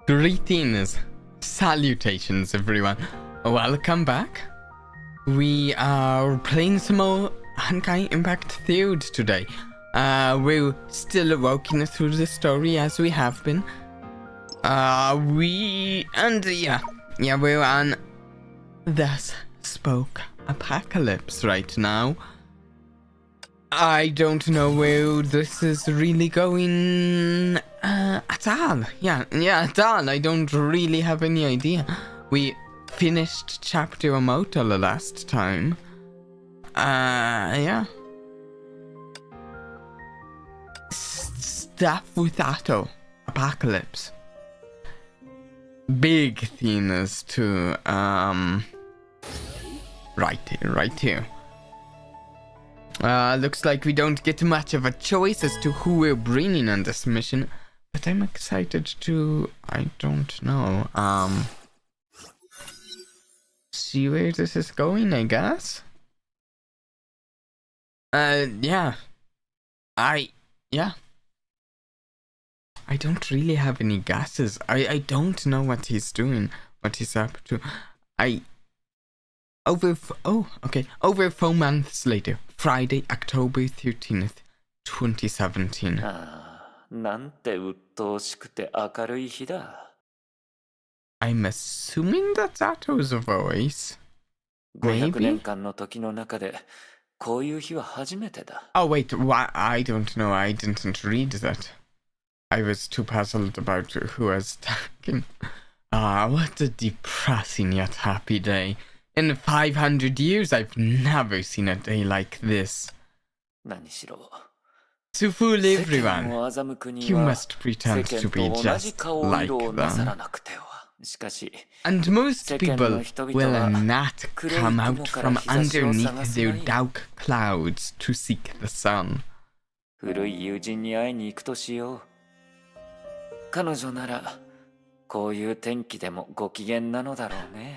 Greetings, salutations everyone, welcome back. We are playing some more Honkai Impact 3rd today. We're still working through the story as we have been. We're on the Spoke Apocalypse right now. I don't know where this is really going at all. Yeah, at all. I don't really have any idea. We finished chapter on Otto the last time. Yeah. Stuff with Otto. Apocalypse. Big themes too. Right here. Looks like we don't get much of a choice as to who we're bringing on this mission, but I'm excited to, I don't know, see where this is going, I guess. Yeah. I don't really have any guesses. I don't know what he's doing, what he's up to. Over 4 months later, Friday, October 13th, 2017. I'm assuming that's Otto's voice. Maybe? Oh wait, why? I don't know, I didn't read that. I was too puzzled about who was talking. What a depressing yet happy day. In 500 years, I've never seen a day like this. To fool everyone, you must pretend to be just like them. And most people will not come out from underneath their dark clouds to seek the sun.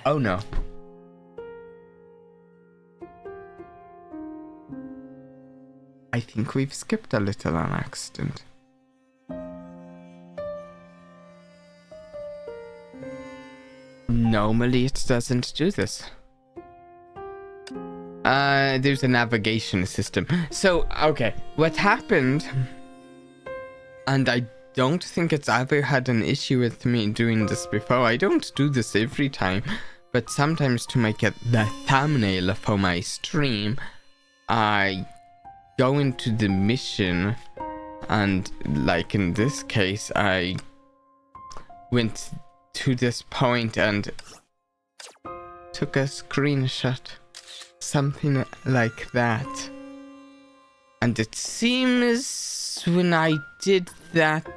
Oh no. I think we've skipped a little on accident. Normally it doesn't do this. There's a navigation system. So, okay, what happened, and I don't think it's ever had an issue with me doing this before. I don't do this every time, but sometimes to make it the thumbnail for my stream, I go into the mission, and like in this case, I went to this point and took a screenshot, something like that. And it seems when I did that,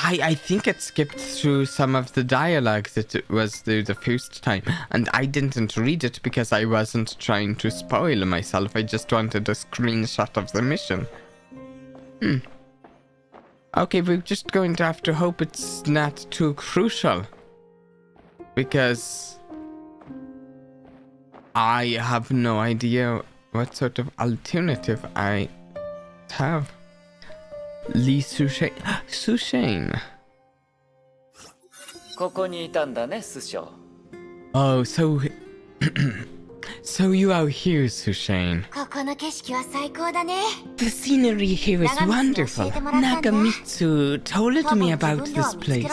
I think it skipped through some of the dialogue that it was there the first time, and I didn't read it because I wasn't trying to spoil myself. I just wanted a screenshot of the mission. Okay, we're just going to have to hope it's not too crucial, because I have no idea what sort of alternative I have. Lee Sushane. Oh, so you are here, Sushane. The scenery here is wonderful. Nagamitsu told me about this place.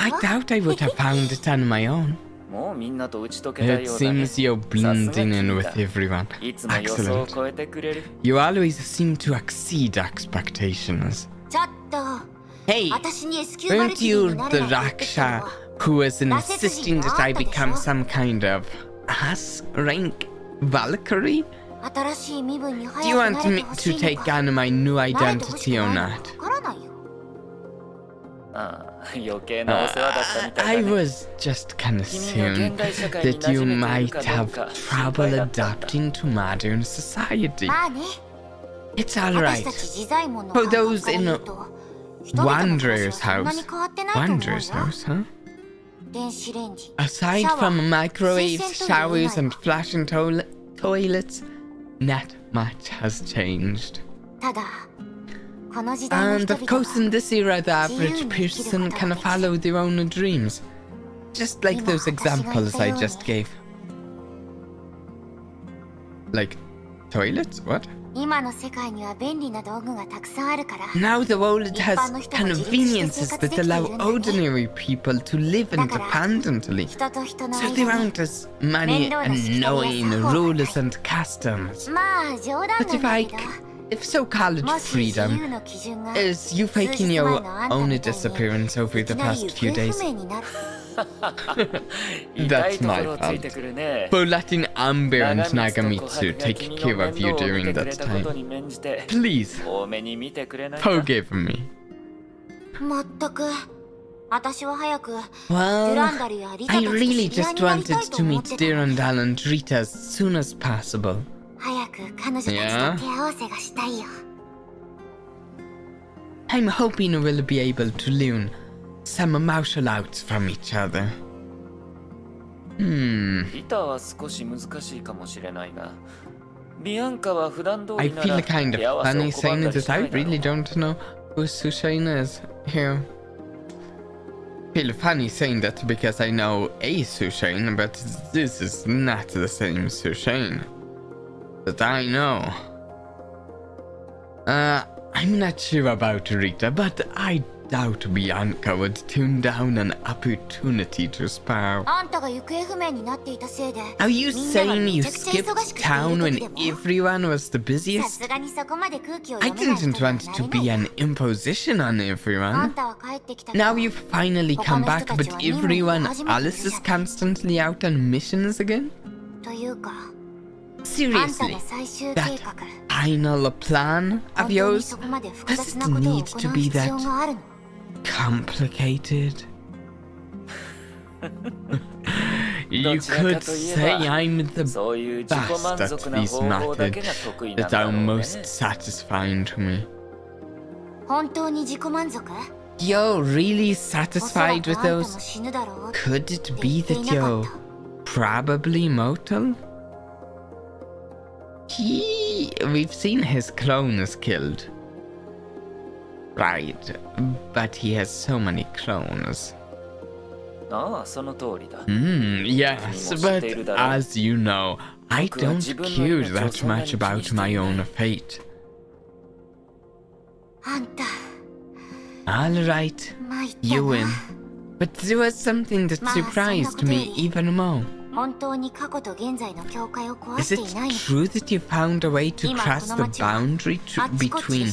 I doubt I would have found it on my own. It seems you're blending in with everyone. Excellent. You always seem to exceed expectations. Hey, weren't you the Raksha who was insisting that I become some kind of S-rank Valkyrie? Do you want me to take on my new identity or not? I was just concerned that you might have trouble adapting to modern society. It's alright. For those in Wanderer's house, huh? Aside from microwaves, showers, and flashing toilets, not much has changed. And of course in this era the average person can follow their own dreams. Just like those examples I just gave. Like toilets? What? Now the world has conveniences that allow ordinary people to live independently. So there aren't as many annoying rules and customs. But if so-called freedom is you faking your own disappearance over the past few days. That's my fault. For letting Amber and Nagamitsu take care of you during that time. Please, forgive me. Well, I really just wanted to meet Durandal and Rita as soon as possible. Yeah? I'm hoping we'll be able to learn some martial arts from each other. I feel kind of funny saying that I really don't know who Sushain is here. I feel funny saying that because I know a Sushain, but this is not the same Sushain that I know. I'm not sure about Rita, but I doubt Bianca would turn down an opportunity to spar. Are you saying you skipped town when everyone was the busiest? I didn't want to be an imposition on everyone. Now you've finally come back, but everyone else is constantly out on missions again? Seriously, that final plan of yours, does it need to be that complicated? You could say I'm the best at these methods that are most satisfying to me. You're really satisfied with those? Could it be that you're probably mortal? We've seen his clones killed. Right, but he has so many clones. Yes, but as you know, I don't care that much about my own fate. Alright, you win. But there was something that surprised me even more. Is it true that you found a way to cross the boundary between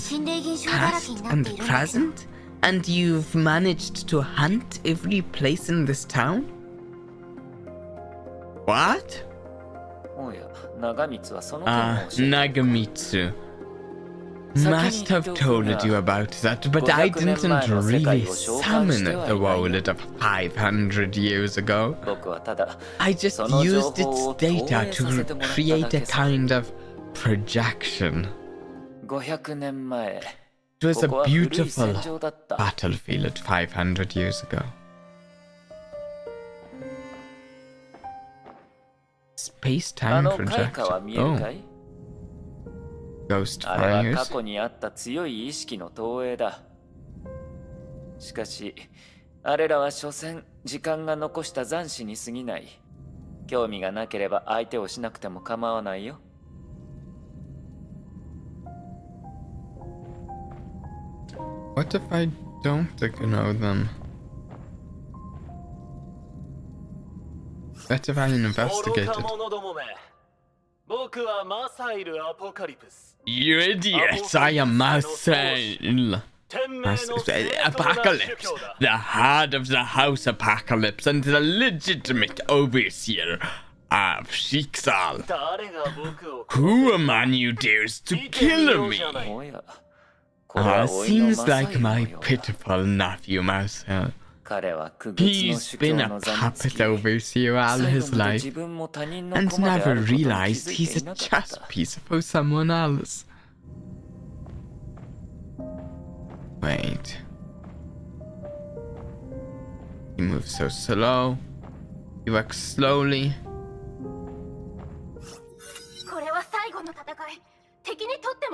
past and present? And you've managed to hunt every place in this town? What? Nagamitsu must have told you about that, but I didn't really summon the world of 500 years ago. I just used its data to create a kind of projection. It was a beautiful battlefield 500 years ago. Space-time projection. Oh. Ghost fires. しかし、あれらは所詮時間が残した残滓に過ぎない。興味がなければ相手をしなくても構わないよ。What if I don't ignore them? What if I investigated? You idiots! I am Marcel! Apocalypse! The head of the House Apocalypse and the legitimate overseer of Schicksal. Who among you dares to kill me? Seems like my pitiful nephew Marcel. He's been a puppet overseer all his life and never realized he's a chess piece for someone else. Wait. He moves so slow. He walks slowly.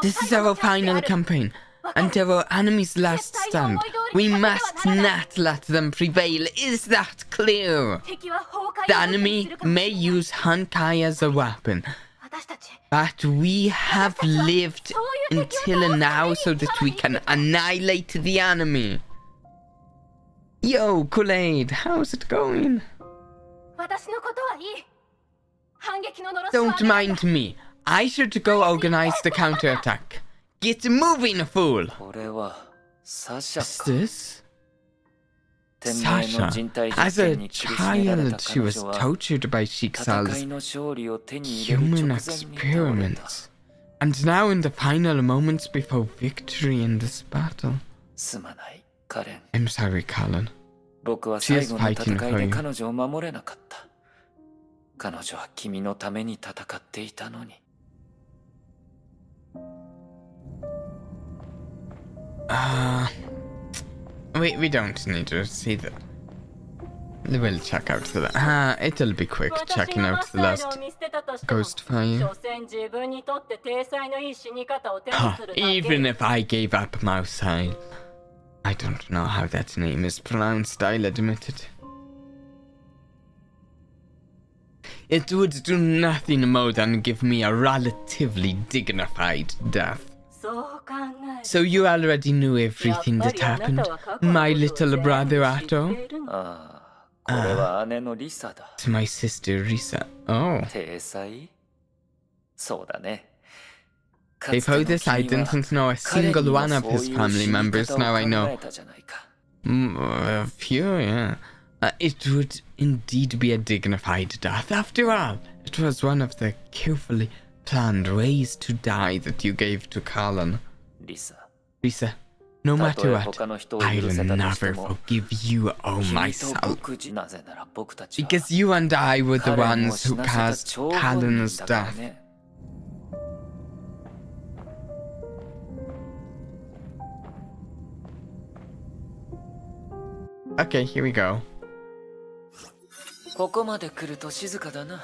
This is our final campaign. until our enemy's last stand. We must not let them prevail. Is that clear? The enemy may use Honkai as a weapon, but we have lived until now so that we can annihilate the enemy. Yo, Kool-Aid, how's it going? Don't mind me. I should go organize the counterattack. Get moving, fool! What's this? Sasha. As a child, she was tortured by Shiksal's human experiments. And now in the final moments before victory in this battle. I'm sorry, Colin. She is fighting for you. We don't need to see that. We'll check out the... it'll be quick checking out the last ghost fire. Even if I gave up Mousehide. I don't know how that name is pronounced, I'll admit it. It would do nothing more than give me a relatively dignified death. So you already knew everything that happened, my little brother Otto? To my sister Risa. Oh. Before this, I didn't know a single one of his family members. Now I know a few, yeah. It would indeed be a dignified death. After all, it was one of the carefully planned ways to die that you gave to Colin. Risa, no matter what, I'll never forgive you or myself. Because you and I were the ones who caused Colin's death. Okay, here we go.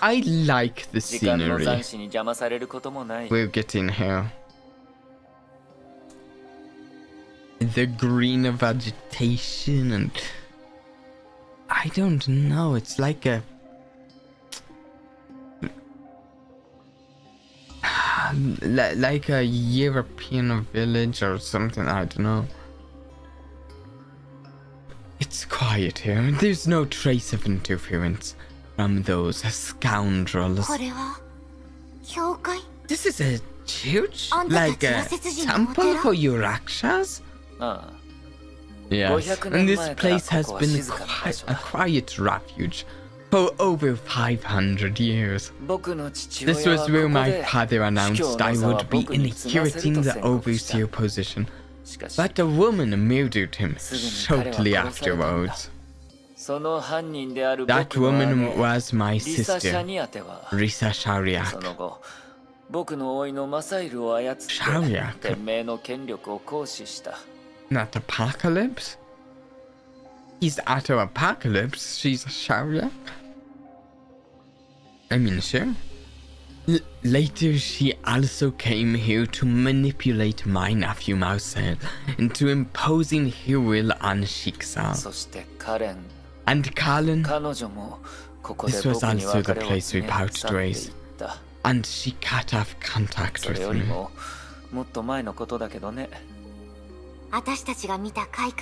I like the scenery. We're getting here. The green vegetation and... I don't know, it's like a... like a European village or something, I don't know. It's quiet here. There's no trace of interference from those scoundrels. This is a church? Like a temple for you Rakshas? Yes, and this place has been a quiet refuge for over 500 years. This was where my father announced I would be inheriting the overseer position. But a woman murdered him shortly afterwards. That woman was my sister, Risa Shariak. Shariak? Not Apocalypse? He's Otto Apocalypse, she's Shariak? I mean, sure. Later, she also came here to manipulate my nephew Mousehead into imposing her will on Shiksal. And Colin, this was also the place we parted ways, and she cut off contact with me.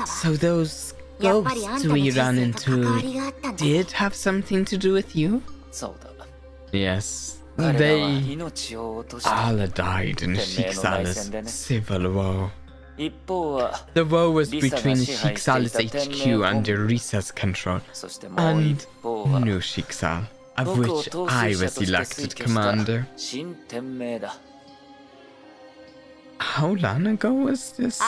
So those ghosts we ran into did have something to do with you? Yes. They all died in Shiksal's civil war. The war was between Shiksal's HQ under Risa's control and New Shiksal, of which I was elected commander. How long ago was this?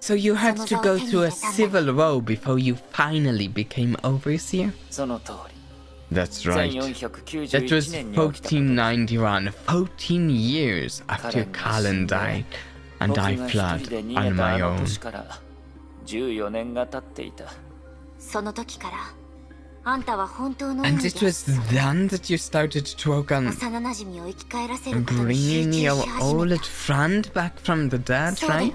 So you had to go through a civil war before you finally became overseer? That's right. That was 1491, 14 years after Colin died, and I fled on my own. And it was then that you started to work on bringing your old friend back from the dead, right?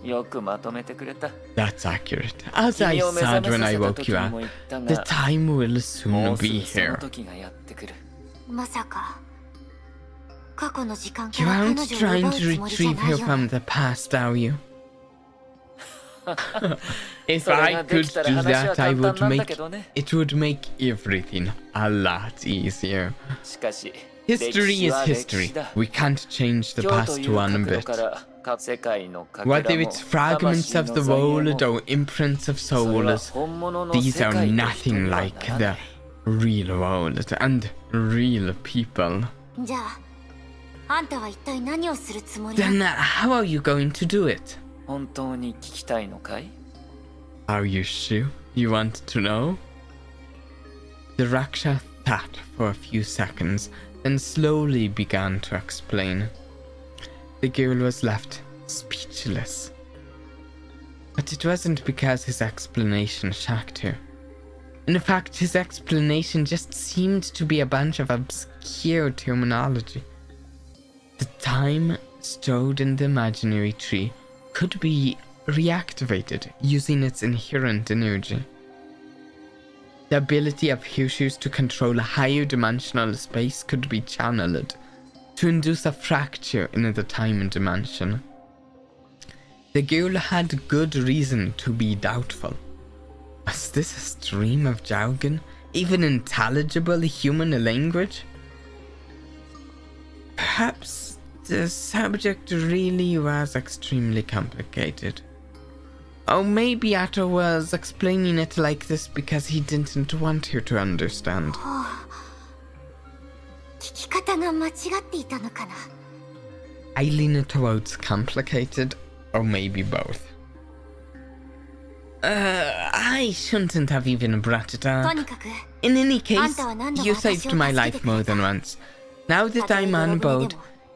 よくまとめてくれた。 That's accurate. As I said when I woke you up, the time will soon be here. You aren't trying to retrieve her from the past, are you? If I could do that, I would it would make everything a lot easier. History is history. We can't change the past one bit. Whether it's fragments of the world or imprints of souls, these are nothing like the real world and real people. Then how are you going to do it? Are you sure you want to know? The Raksha thought for a few seconds, then slowly began to explain. The girl was left speechless. But it wasn't because his explanation shocked her. In fact, his explanation just seemed to be a bunch of obscure terminology. The time stored in the imaginary tree could be reactivated using its inherent energy. The ability of Hirshu's to control a higher dimensional space could be channeled to induce a fracture in the time dimension. The girl had good reason to be doubtful. Was this a stream of jargon, even intelligible human language? Perhaps the subject really was extremely complicated. Or maybe Otto was explaining it like this because he didn't want her to understand. I lean towards complicated, or maybe both. I shouldn't have even brought it up. In any case, you saved my life more than once. Now that I'm on board,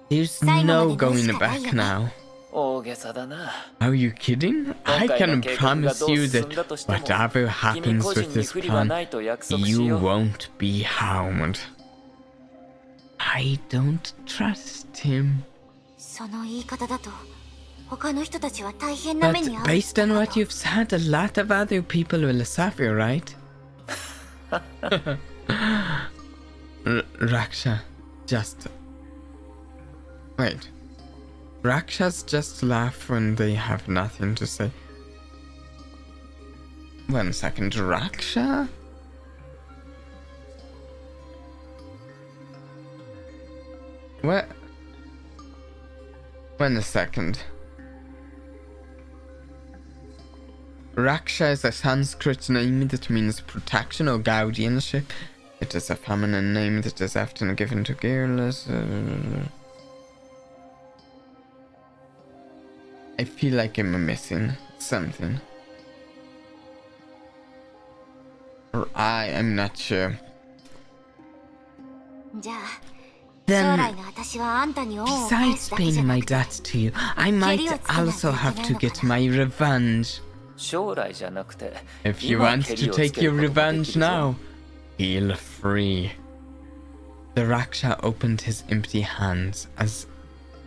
there's no going back now. Are you kidding? I can promise you that whatever happens with this plan, you won't be harmed. I don't trust him. But based on what you've said, a lot of other people will suffer, right? Raksha just... Wait. Rakshas just laugh when they have nothing to say. 1 second, Raksha? What? 1 second. Raksha is a Sanskrit name that means protection or guardianship. It is a feminine name that is often given to girls. I feel like I'm missing something. Or I'm not sure. Then, besides paying my debt to you, I might also have to get my revenge. If you want to take your revenge now, feel free. The Raksha opened his empty hands as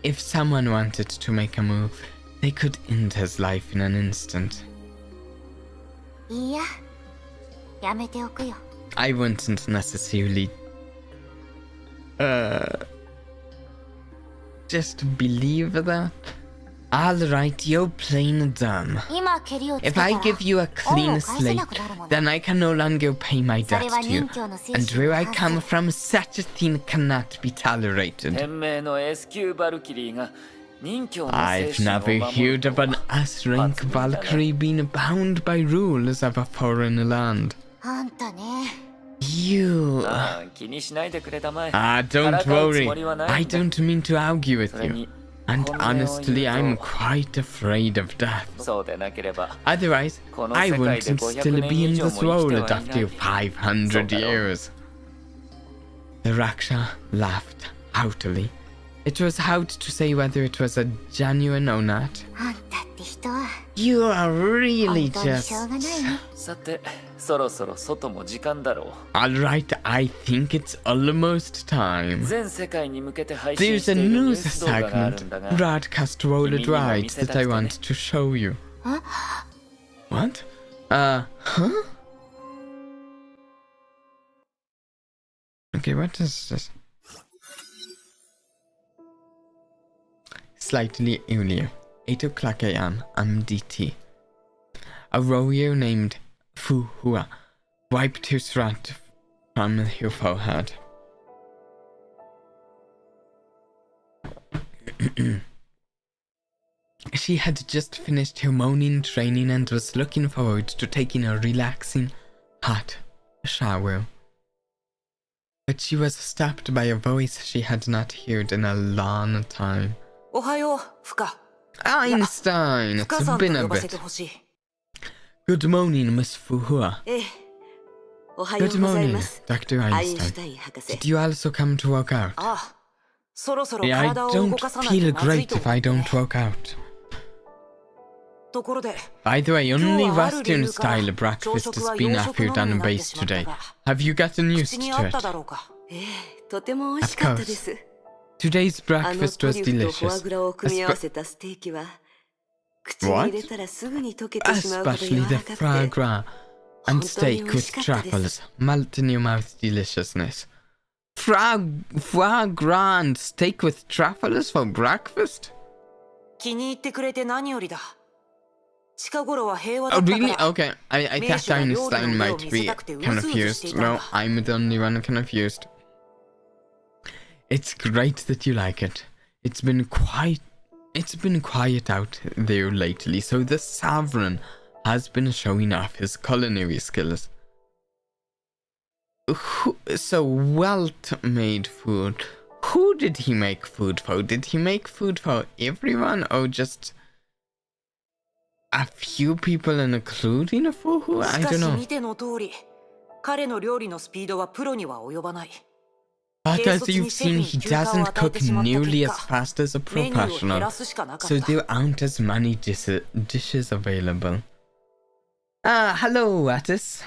if someone wanted to make a move. They could end his life in an instant. I wouldn't necessarily just believe that. Alright, you're plain dumb. If I give you a clean slate, then I can no longer pay my debt to you. And where I come from, such a thing cannot be tolerated. I've never heard of an S-rank Valkyrie being bound by rules of a foreign land. You... don't worry. I don't mean to argue with you. And honestly, I'm quite afraid of death. Otherwise, I wouldn't still be in this world after 500 years. The Raksha laughed heartily. It was hard to say whether it was a genuine or not. You are really just... さて、そろそろ外も時間だろう。Alright, I think it's almost time. 全世界に向けて配信 There's し a ているニュー news ス動画がある segment, んだが、 broadcast rolled right that I want to show you. What? Huh? Okay, what is this? Slightly earlier, 8 o'clock a.m. MDT. A warrior named Fu Hua wiped his wrath from her forehead. She had just finished her morning training and was looking forward to taking a relaxing, hot shower. But she was stopped by a voice she had not heard in a long time. Einstein, it's been a bit. Good morning, Miss Fuhua. Good morning, Dr. Einstein. Did you also come to work out? Yeah, I don't feel great if I don't work out. By the way, only Western style breakfast is being offered on base today. Have you gotten used to it? Of course. Today's breakfast was delicious. What? Especially the foie gras and steak with truffles. Melt in your mouth deliciousness. Foie gras and steak with truffles for breakfast? Oh really? Okay, I thought Einstein might be confused. No, I'm the only one confused. It's great that you like it. It's been quiet out there lately, so the Sovereign has been showing off his culinary skills. So Welt made food. Who did he make food for? Did he make food for everyone or just a few people including a Fuhu? I don't know. But as you've seen, he doesn't cook nearly as fast as a professional, so there aren't as many dishes available. Hello, Attis.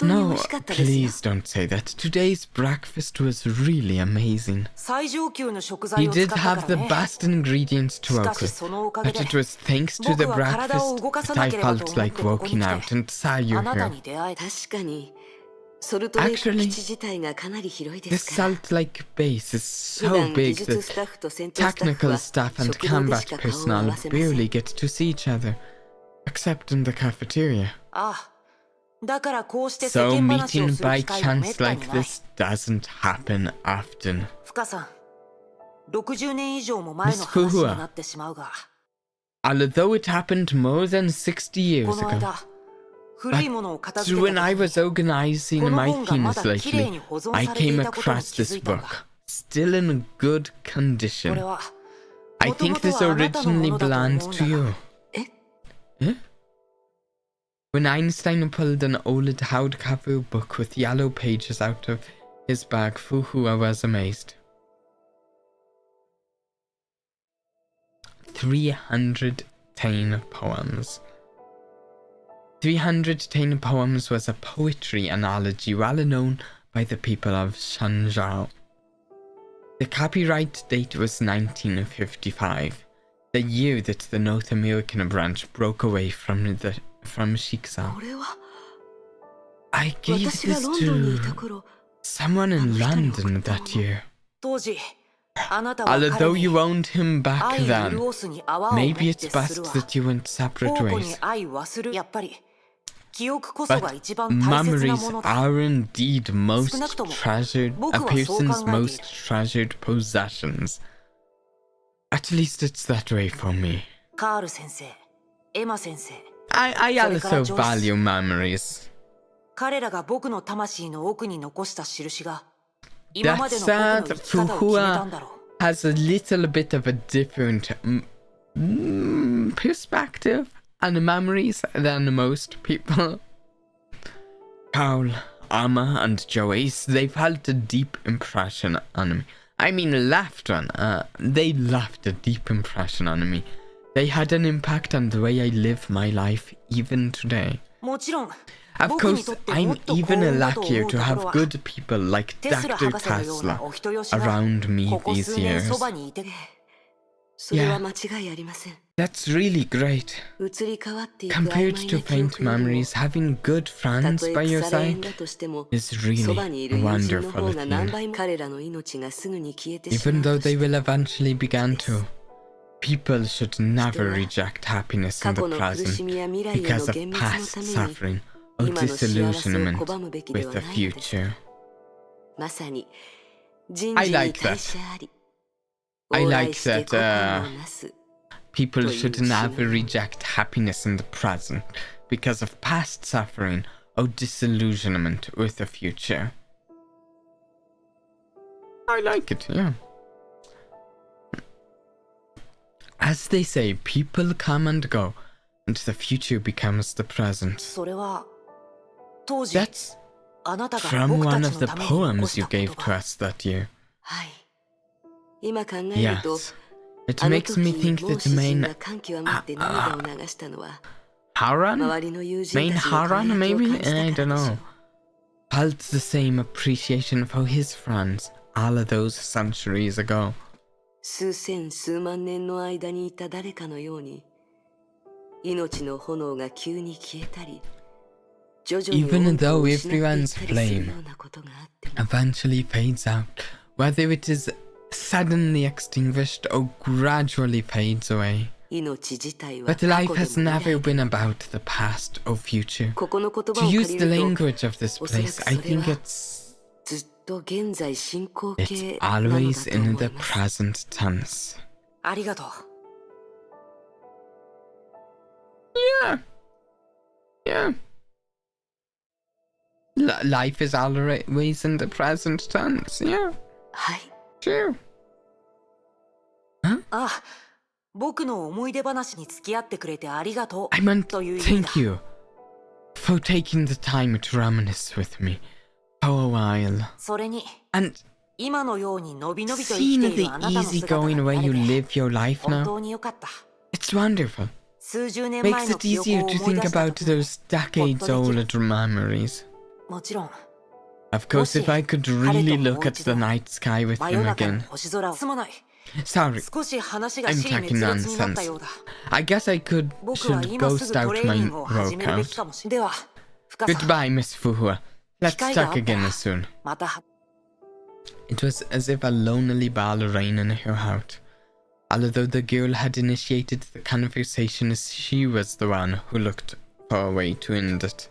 No, please don't say that. Today's breakfast was really amazing. He did have the best ingredients to work with, but it was thanks to the breakfast that I felt like working out and saw you here. Actually, this Salt Lake base is so big that technical staff and combat personnel barely get to see each other, except in the cafeteria. So meeting by chance like this doesn't happen often. Miss Fuhua, although it happened more than 60 years ago, but when I was organizing my things lately, I came across this book, still in good condition. I think this originally belonged to you. Eh? When Einstein pulled an old hardcover book with yellow pages out of his bag, Fuhua was amazed. 310 poems. 310 poems was a poetry analogy well known by the people of Shanzhou. The copyright date was 1955, the year that the North American branch broke away from Shiksa. I gave this to someone in London that year. Although you owned him back then, maybe it's best that you went separate ways. But memories are indeed a person's most treasured possessions. At least it's that way for me. I also value memories. That said, Fuhua has a little bit of a different perspective on memories than most people. Carl, Amma, and Joyce, they felt a deep impression on me. I mean, left one. They left a deep impression on me. They had an impact on the way I live my life even today. Of course, I'm even luckier to have good people like Dr. Tesla around me these years. Yeah, that's really great. Compared to faint memories, having good friends by your side is really wonderful at you. Even though they will eventually begin to. People should never reject happiness in the present because of past suffering or disillusionment with the future. I like that. I like that people should never reject happiness in the present because of past suffering or disillusionment with the future. I like it, yeah. As they say, people come and go, and the future becomes the present. That's from one of the poems you gave to us that year. Yes. It makes me think that Main Haran, maybe? I don't know. Felt the same appreciation for his friends all of those centuries ago. Even though everyone's flame eventually fades out, whether it is suddenly extinguished or gradually fades away. But life has never been about the past or future. To use the language of this place, I think it's always in the present tense. Yeah. Yeah. Life is always in the present tense, yeah. Sure. Huh? I meant thank you for taking the time to reminisce with me for a while. And seeing the easygoing way you live your life now, it's wonderful. Makes it easier to think about those decades-old memories. Of course, if I could really look at the night sky with him again. Sorry, I'm talking nonsense. I guess I should ghost out my workout. Goodbye, Miss Fuhua. Let's talk again soon. It was as if a lonely bell rang in her heart. Although the girl had initiated the conversation, she was the one who looked for a way to end it.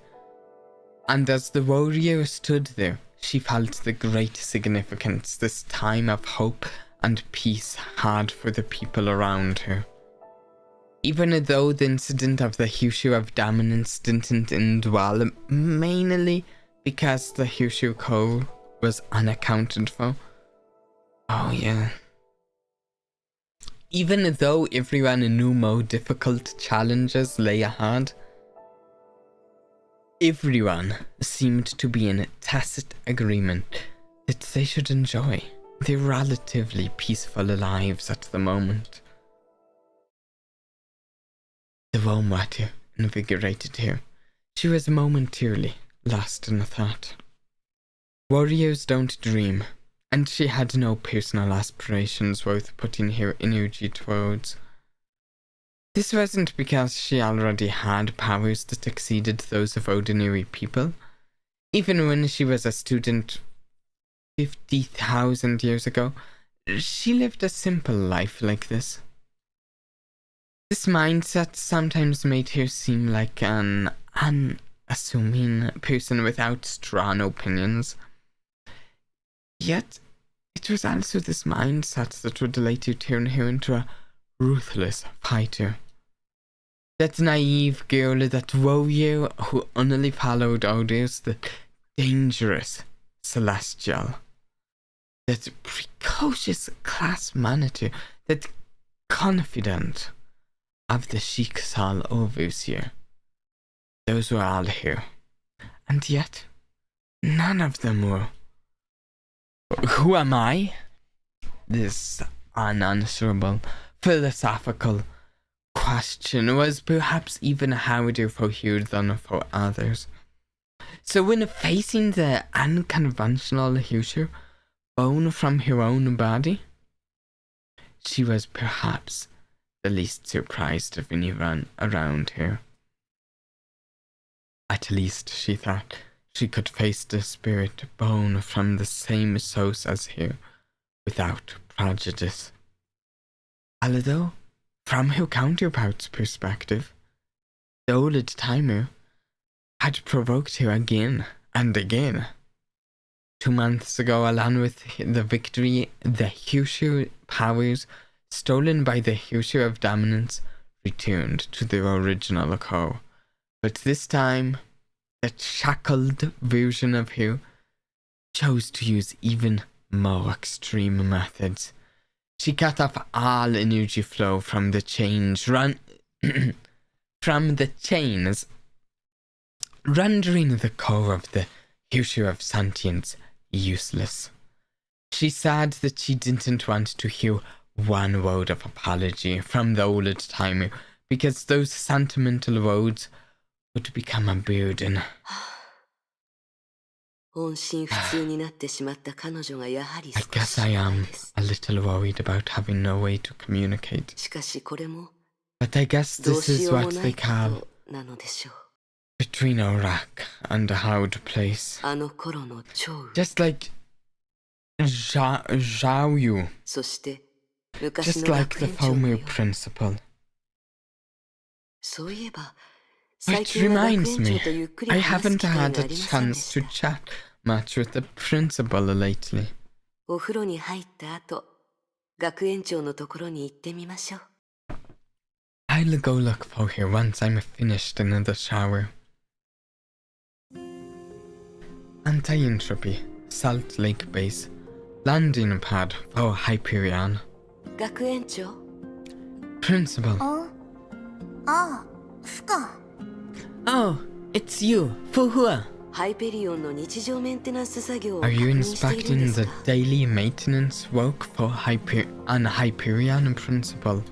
And as the warrior stood there, she felt the great significance this time of hope and peace had for the people around her. Even though the incident of the Hyushu of Dominance didn't end well, mainly because the Hyushu Code was unaccounted for. Oh yeah. Even though everyone knew more difficult challenges lay ahead, everyone seemed to be in tacit agreement that they should enjoy their relatively peaceful lives at the moment. The warm water invigorated her. She was momentarily lost in thought. Warriors don't dream, and she had no personal aspirations worth putting her energy towards. This wasn't because she already had powers that exceeded those of ordinary people. Even when she was a student 50,000 years ago, she lived a simple life like this. This mindset sometimes made her seem like an unassuming person without strong opinions. Yet, it was also this mindset that would later turn her into a ruthless fighter. That naive girl, that warrior who only followed orders, that dangerous celestial, that precocious class manager, that confidant of the Shiksal overseer. Those were all here. And yet, none of them were. Who am I? this unanswerable philosophical question was perhaps even harder for her than for others. So when facing the unconventional future born from her own body, she was perhaps the least surprised of anyone around her. At least she thought she could face the spirit born from the same source as her without prejudice. Although, from her counterpart's perspective, the old timer had provoked her again and again. 2 months ago, along with the victory, the Husher powers stolen by the Husher of Dominance returned to their original core. But this time, the shackled version of her chose to use even more extreme methods. She cut off all energy flow from the chains, rendering the core of the Husher of Sentience useless. She said that she didn't want to hear one word of apology from the old timer because those sentimental words would become a burden. I guess I am a little worried about having no way to communicate. But I guess this is what they call between a rock and a hard place. Just like Zhao Yu. Just like the former principal. Which reminds me, I haven't had a chance to chat much with the principal lately. I'll go look for her once I'm finished in the shower. Anti-entropy, Salt Lake Base, landing pad for Hyperion. Principal. Oh, it's you, Fuhua. Are you inspecting the daily maintenance work for Hyperion, Principal?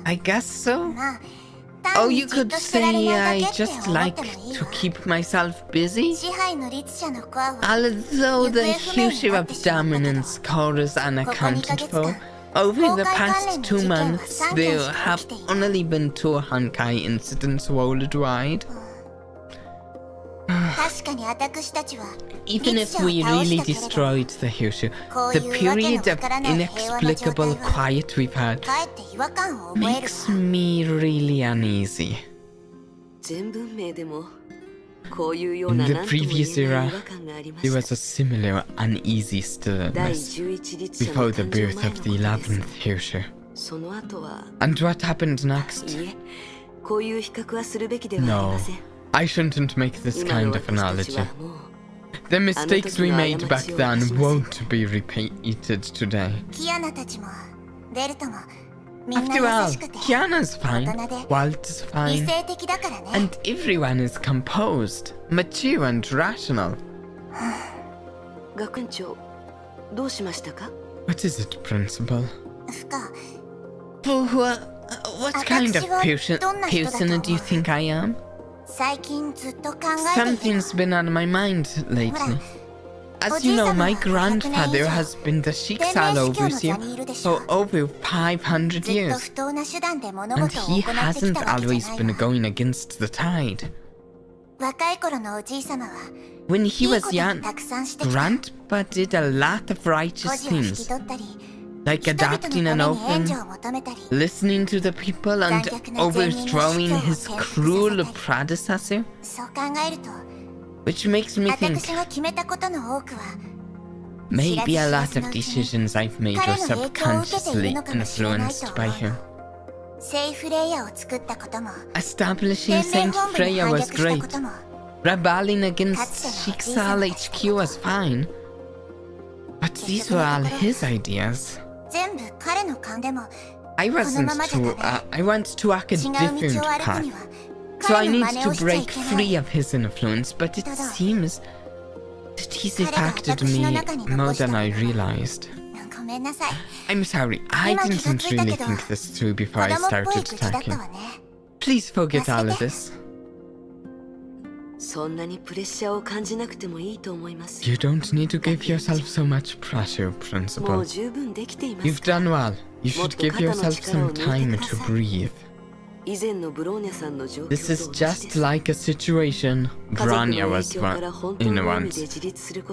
I guess so. Oh, you could say I just like to keep myself busy. Although the Husher of Dominance core is unaccounted for, over the past 2 months there have only been 2 Honkai incidents worldwide. Even if we really destroyed the Husher, the period of inexplicable quiet we've had makes me really uneasy. In the previous era, there was a similar uneasy stillness before the birth of the 11th Husher. And what happened next? No, I shouldn't make this kind of analogy. The mistakes we made back then won't be repeated today. After all, Kiana's fine, Walt's fine, and everyone is composed, mature and rational. What is it, Principal? What kind of person do you think I am? Something's been on my mind lately. As you know, my grandfather has been the Shiksal overseer for over 500 years, and he hasn't always been going against the tide. When he was young, Grandpa did a lot of righteous things, like adopting an orphan, listening to the people, and overthrowing his cruel predecessor. Which makes me think maybe a lot of decisions I've made were subconsciously influenced by him. Establishing Saint Freya was great. Rebelling against Shiksal HQ was fine. But these were all his ideas. I want to walk a different path. So I need to break free of his influence, but it seems This affected me more than I realized. I'm sorry, I didn't really think this through before I started talking. Please forget all of this. You don't need to give yourself so much pressure, Principal. You've done well. You should give yourself some time to breathe. This is just like a situation Bronya was in once.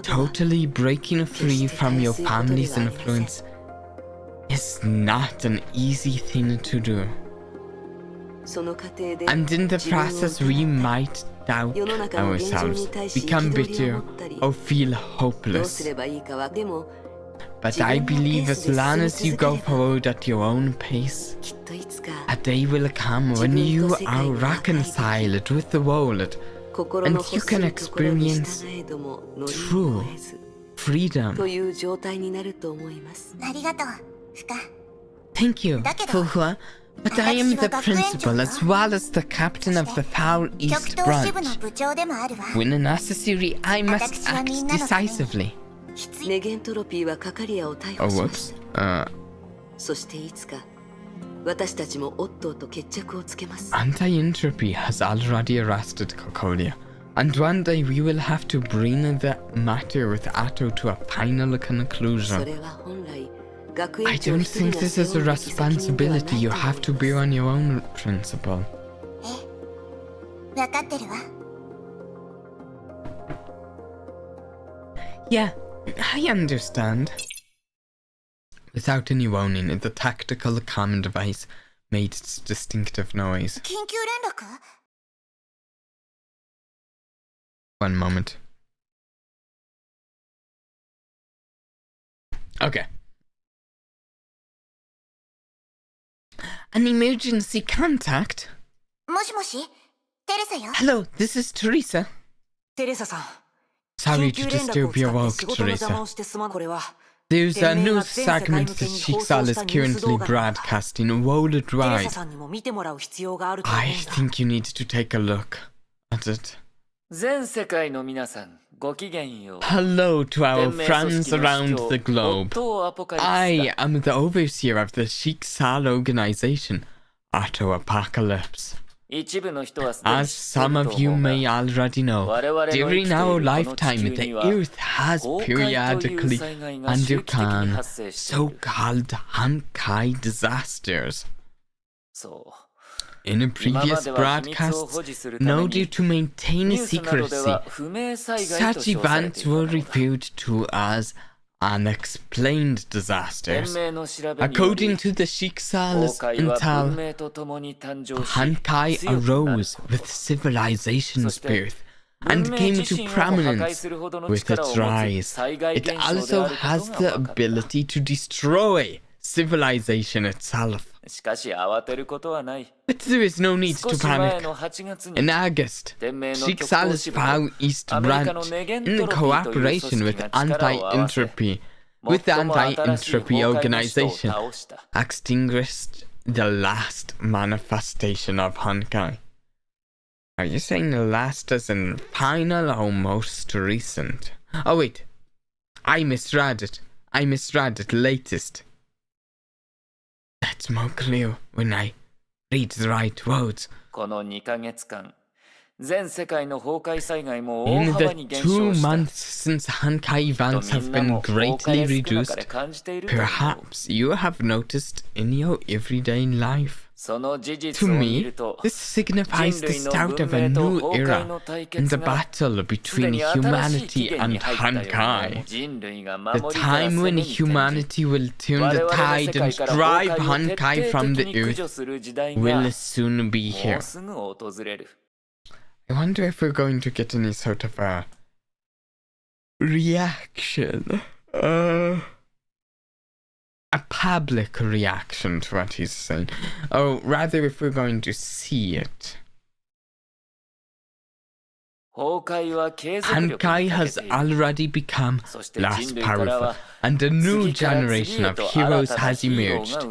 Totally breaking free from your family's influence is not an easy thing to do. And in the process we might doubt ourselves, become bitter, or feel hopeless. But I believe as long as you go forward at your own pace, a day will come when you are reconciled with the world, and you can experience true freedom. Thank you, Fuhua, but I am the principal as well as the captain of the Far East branch. When necessary, I must act decisively. Oh, whoops. Anti-entropy has already arrested Cocolia, and one day we will have to bring the matter with Otto to a final conclusion. I don't think this is a responsibility you have to bear on your own, Principal. Yeah, I understand. Without any warning, the tactical common device made its distinctive noise. One moment. Okay. An emergency contact? Hello, this is Teresa. Sorry to disturb your work, Teresa. There's a news segment that XXVI is currently broadcasting worldwide. I think you need to take a look at it. Hello to our friends around the globe. I am the overseer of the XXVI organization, Otto Apocalypse. As some of you may already know, during our lifetime, the Earth has periodically undergone so-called Honkai disasters. In a previous broadcast, noted to maintain secrecy, such events were referred to as unexplained disasters. According to the XXVI's intel, Honkai arose with civilization's birth and came to prominence with its rise. It also has the ability to destroy civilization itself. But there is no need to panic. In August, XXVI's Far East branch, in cooperation with the Anti-Entropy organization, extinguished the last manifestation of Honkai. Are you saying the last as in final or most recent? Oh wait, I misread it. Latest. That's more clear when I read the right words. In the 2 months since Honkai events have been greatly reduced, perhaps you have noticed in your everyday life. To me, this signifies the start of a new era in the battle between humanity and Honkai. The time when humanity will turn the tide and drive Honkai from the earth will soon be here. I wonder if we're going to get any sort of a reaction. A public reaction to what he's saying. Or rather, if we're going to see it. Honkai has already become less powerful, and a new generation of heroes has emerged.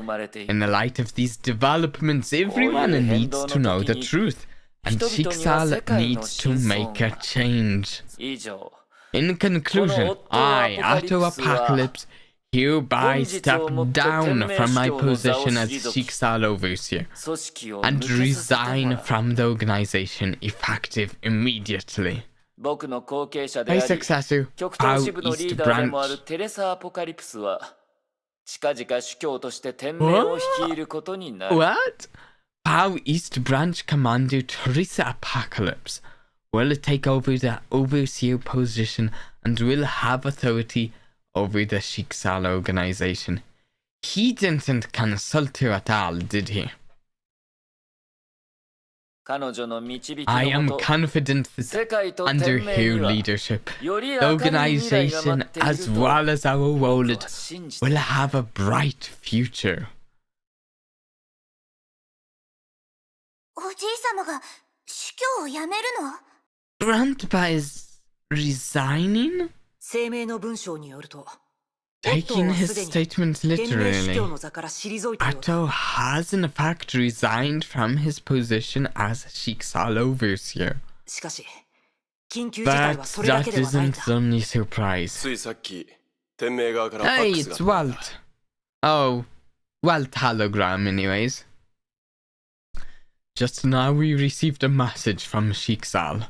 In the light of these developments, everyone needs to know the truth, and XXVI needs to make a change. In conclusion, I, Otto Apocalypse, hereby step down from my position as Shiksal Overseer and resign from the organization effective immediately. My successor, Pao East Branch. What? Pao East Branch Commander Teresa Apocalypse will take over the overseer position and will have authority over the Shiksal organization. He didn't consult her at all, did he? I am confident that under her leadership, the organization as well as our world will have a bright future. Grandpa is resigning? Taking his statement literally, Otto has in fact resigned from his position as Shiksal Overseer. But that isn't the only surprise. Hey, it's Walt. Oh, Walt hologram anyways. Just now we received a message from Shiksal.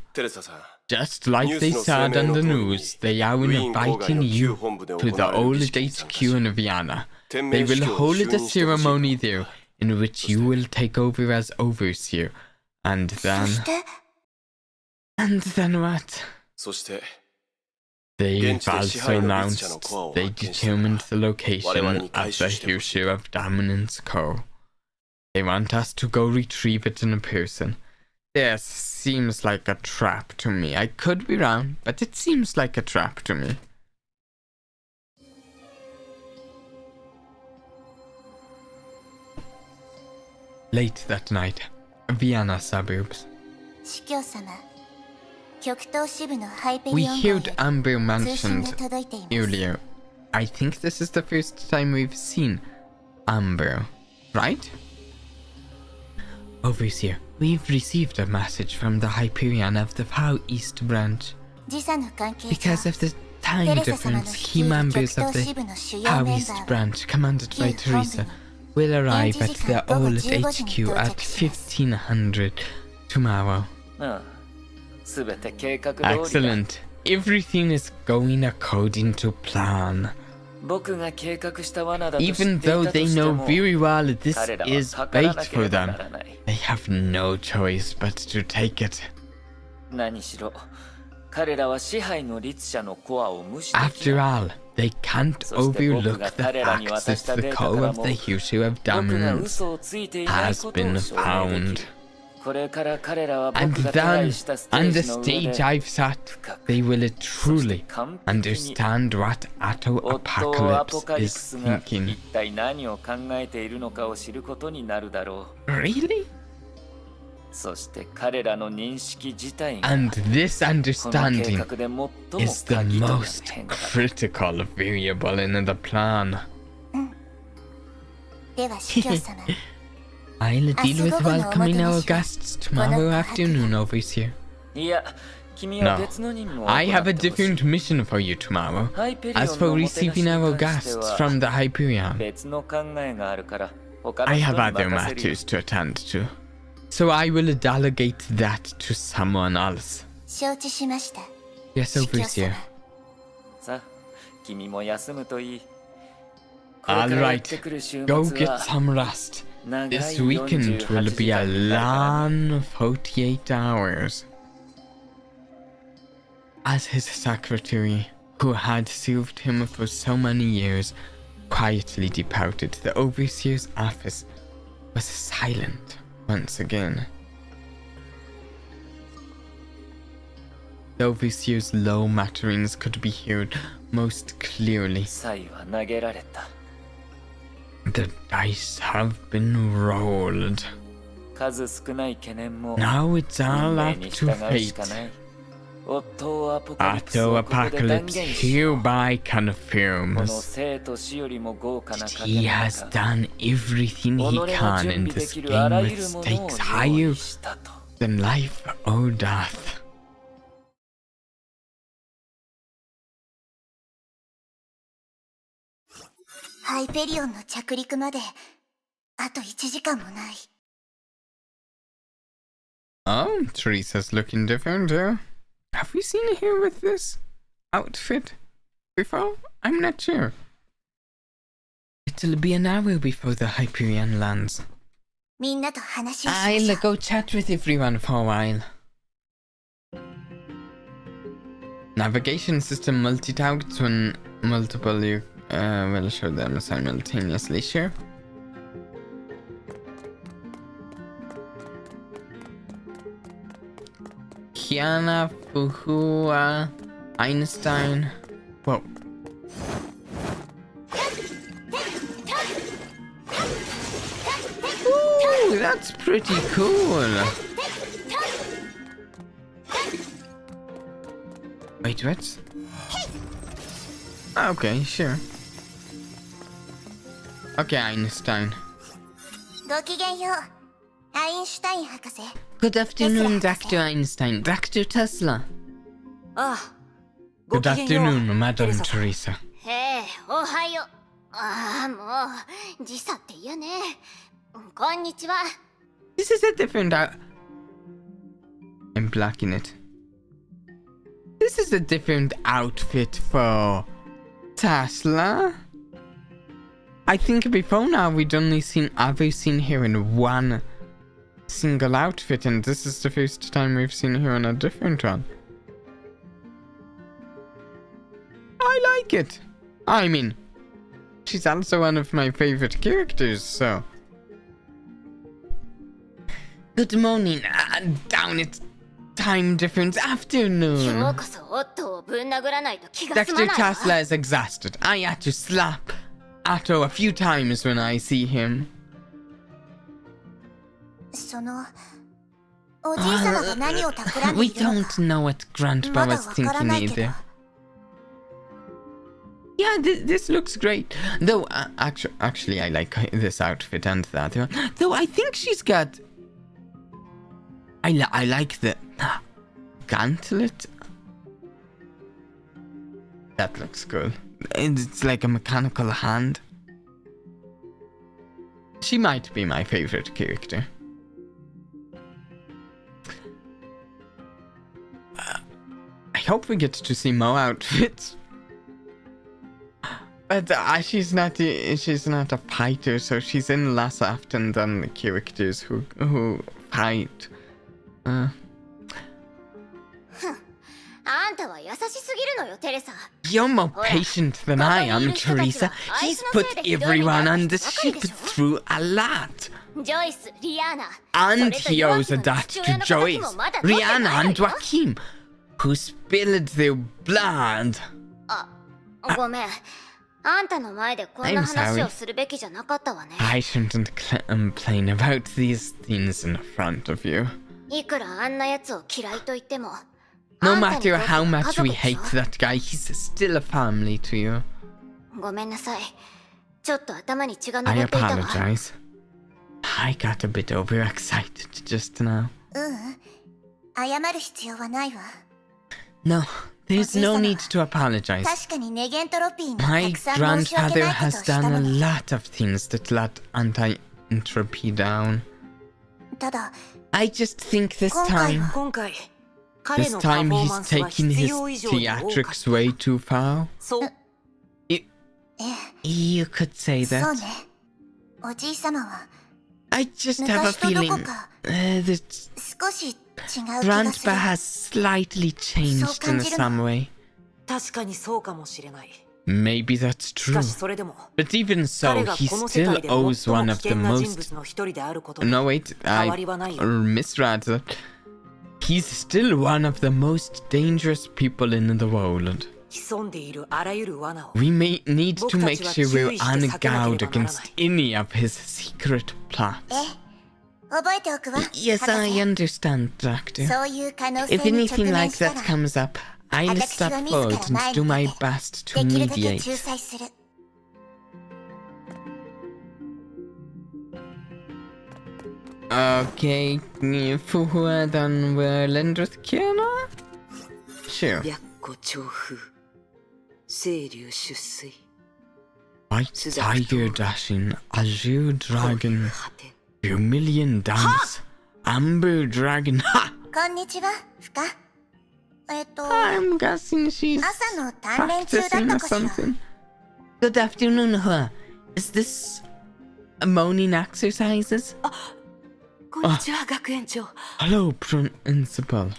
Just like they said on the news, they are inviting you to the old HQ in Vienna. They will hold a ceremony there in which you will take over as Overseer. And then what? They've also announced they determined the location of the Future of Dominance Co. They want us to go retrieve it in person. This seems like a trap to me. I could be wrong, but it seems like a trap to me. Late that night, Vienna suburbs. We heard Amber mentioned earlier. I think this is the first time we've seen Amber, right? Overseer, we've received a message from the Hyperion of the Pao East Branch. Because of the time difference, key members of the Pao East Branch, commanded by Teresa, will arrive at the old HQ at 1500 tomorrow. Excellent. Everything is going according to plan. Even though they know very well this is bait for them, they have no choice but to take it. After all, they can't overlook the fact that the core of the issue of dominance has been found. And then, on the stage I've sat, they will truly understand what Otto Apocalypse is thinking. Really? And this understanding is the most critical variable in the plan. I'll deal with welcoming our guests tomorrow afternoon, Overseer. No, I have a different mission for you tomorrow. As for receiving our guests from the Hyperion, I have other matters to attend to. So I will delegate that to someone else. Yes, Overseer. Alright, go get some rest. This weekend will be a long 48 hours. As his secretary, who had served him for so many years, quietly departed, the Overseer's office was silent once again. The Overseer's low mutterings could be heard most clearly. The dice have been rolled. Now it's all up to fate. Otto Apocalypse hereby confirms that he has done everything he can in this game with stakes higher than life or death. ハイペリオンの着陸まであと1時間もない。 Oh, Teresa's looking different here. Have we seen her with this outfit before? I'm not sure. It'll be an hour before the Hyperion lands. みんなと話をしましょ I'll go chat with everyone for a while. Navigation system multi-targets when multiple you will show them simultaneously, sure. Kiana, Fuhua, Einstein. Whoa. Ooh, that's pretty cool. Wait, what? Okay, sure. Okay, Einstein. う。ごきげんよう、アインシュタイン博士。 Good afternoon, Dr. Einstein. Dr. Tesla. ああ、 Good ごきげんよう afternoon, Madam テレサさん。 Teresa. へえ、おはよう。ああ、もう時差って言うね。こんにちは。 This is a different I'm blacking it. This is a different outfit for Tesla. I think before now we'd only seen her in one single outfit, and this is the first time we've seen her in a different one. I like it. I mean, she's also one of my favorite characters, so. Good morning, down it's time difference 今 afternoon. 日こそオットをぶん殴らないと気が済ま Dr. ないわ。 Tesla is exhausted. I had to slap Otto a few times when I see him. そのおじい様が何を企んで We いるの don't か know what Grandpa まだ was わから thinking ないけど。 either. Yeah, this looks great. Though, actually, I like this outfit and that one. Though I think she's got. I like the gauntlet. That looks cool. It's like a mechanical hand. She might be my favorite character. I hope we get to see more outfits. But she's not a fighter, so she's in less often than the characters who fight. あんたは優しすぎるのよ、テレサ。 You're more patient than I am, Teresa. He's put everyone on the ship through a lot. ジョイス、リアーナ。 And he owes a debt to Joyce, Rihanna, and Joaquin, who spilled their blood. ごめん。あんたの前でこんな I'm 話 sorry. をするべきじゃなかったわね。 I shouldn't complain about these things in front of you. いくらあんな奴を嫌いと言っても。 No あんたにとって matter は how 家 much 族 we でしょ hate that guy, he's still a family to you. ごめんなさい。ちょっと頭に血が I 上っていたわ。 apologize. I got a bit overexcited just now. 謝る必要はないわ。 No, there's no need to apologize. 確かにネゲントロピーにた My くさん申し訳 grandfather ないことを has した done の a に。 lot of things that let anti-entropy down. ただ、 I just think this 今回 time, は今回彼 this のパフ time ォー he's マンスは taking 必 his 要以上に多かっ theatrics way too far. た。そう You could say そう that. ね。おじい様は I just have a 昔とどこ feeling か that 少し違う気がする。 Grandpa has slightly changed in some way. 確かにそうかもしれない。 Maybe that's し true. かしそれでも But even so, 彼が he この世 still 界で owes 最も one 危 of the 険な人 most. 物の一人であることに No, wait, 変わ I りはないよ。 misread that. He's still one of the most dangerous people in the world. 潜んでいるあらゆる罠を We may need to make sure we're on 僕たちは注意して避けなければならない。 guard against any of his secret plots. 覚えておくわ。 Yes, 博 I 士 understand, Doctor. そういう可能性 If に直 anything 面 like した that ら、 comes up, I'll 私 step は自 forward ら and 前 do に my 出て、 best to できるだけ mediate. 仲裁する。 Okay, Fuhua dan Lendrith Kiana? Sure. 白虎調風清流出水 Why White tiger dashing, azure dragon, vermilion dance, amber dragon. Ha! こんにちは、ふか。I'm guessing she's 朝の鍛錬中だった practicing か or しら。 something. Good afternoon, huh? Is this morning exercises? こんにちは、学園長。 Hello, principal.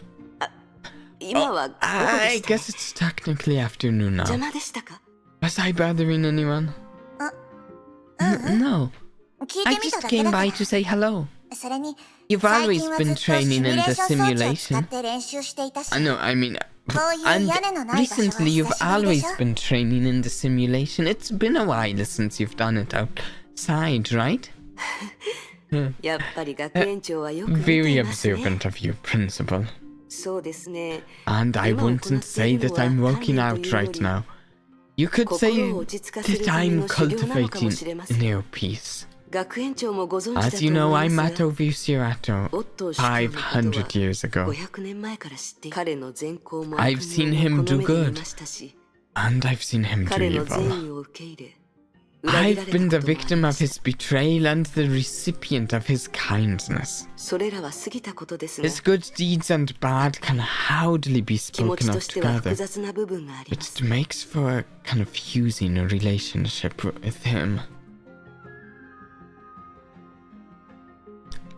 今は午後 I でした guess it's technically afternoon 邪 now. 魔でしたか？ Was I bothering anyone? うんうん。 No. 聞い I てみた just だけ came だから by to say hello. それに、 You've 最 always 近は been ずっとシミュ training レ in ー the ション装置を使 simulation. って練習していたし。 I know, I mean, こういう and 屋根のない場所は recently you've 久しぶりでし always ょ。 been training in the simulation. It's been a while since you've done it outside, right? やっぱり学園長はよく見て Very いますね。 observant of you, principal. そうですね。 And I wouldn't say that I'm working out right now. You could say that I'm cultivating inner peace. 学園長もご存知だと As you know, 思 I いま met すが、 Ovusirato オットー氏のことは 500 years ago, 500年前から知って彼の善行も I've 悪 seen 名 him も do この目で good. 見ましたし、 and I've seen him do 彼の善 evil. 意を受け入れ、裏切ら I've れた been こ the ともあり victim ま of した。 his betrayal and the recipient of his kindness. それらは過ぎたことですが、 His good deeds and bad can hardly be 気持ち spoken と of しては together. 複雑な部分がありま It す。 makes for a confusing relationship with him.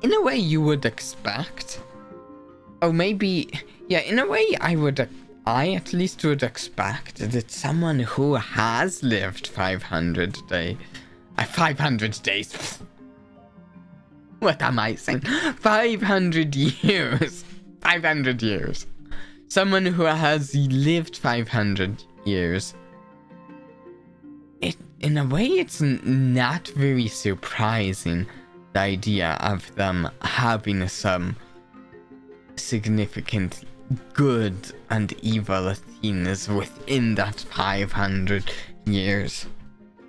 In a way you would expect. Or maybe, yeah, in a way I at least would expect that someone who has lived 500 days. What am I saying? 500 years. 500 years. Someone who has lived 500 years. In a way, it's not very surprising, the idea of them having some significant good and evil things within that 500 years.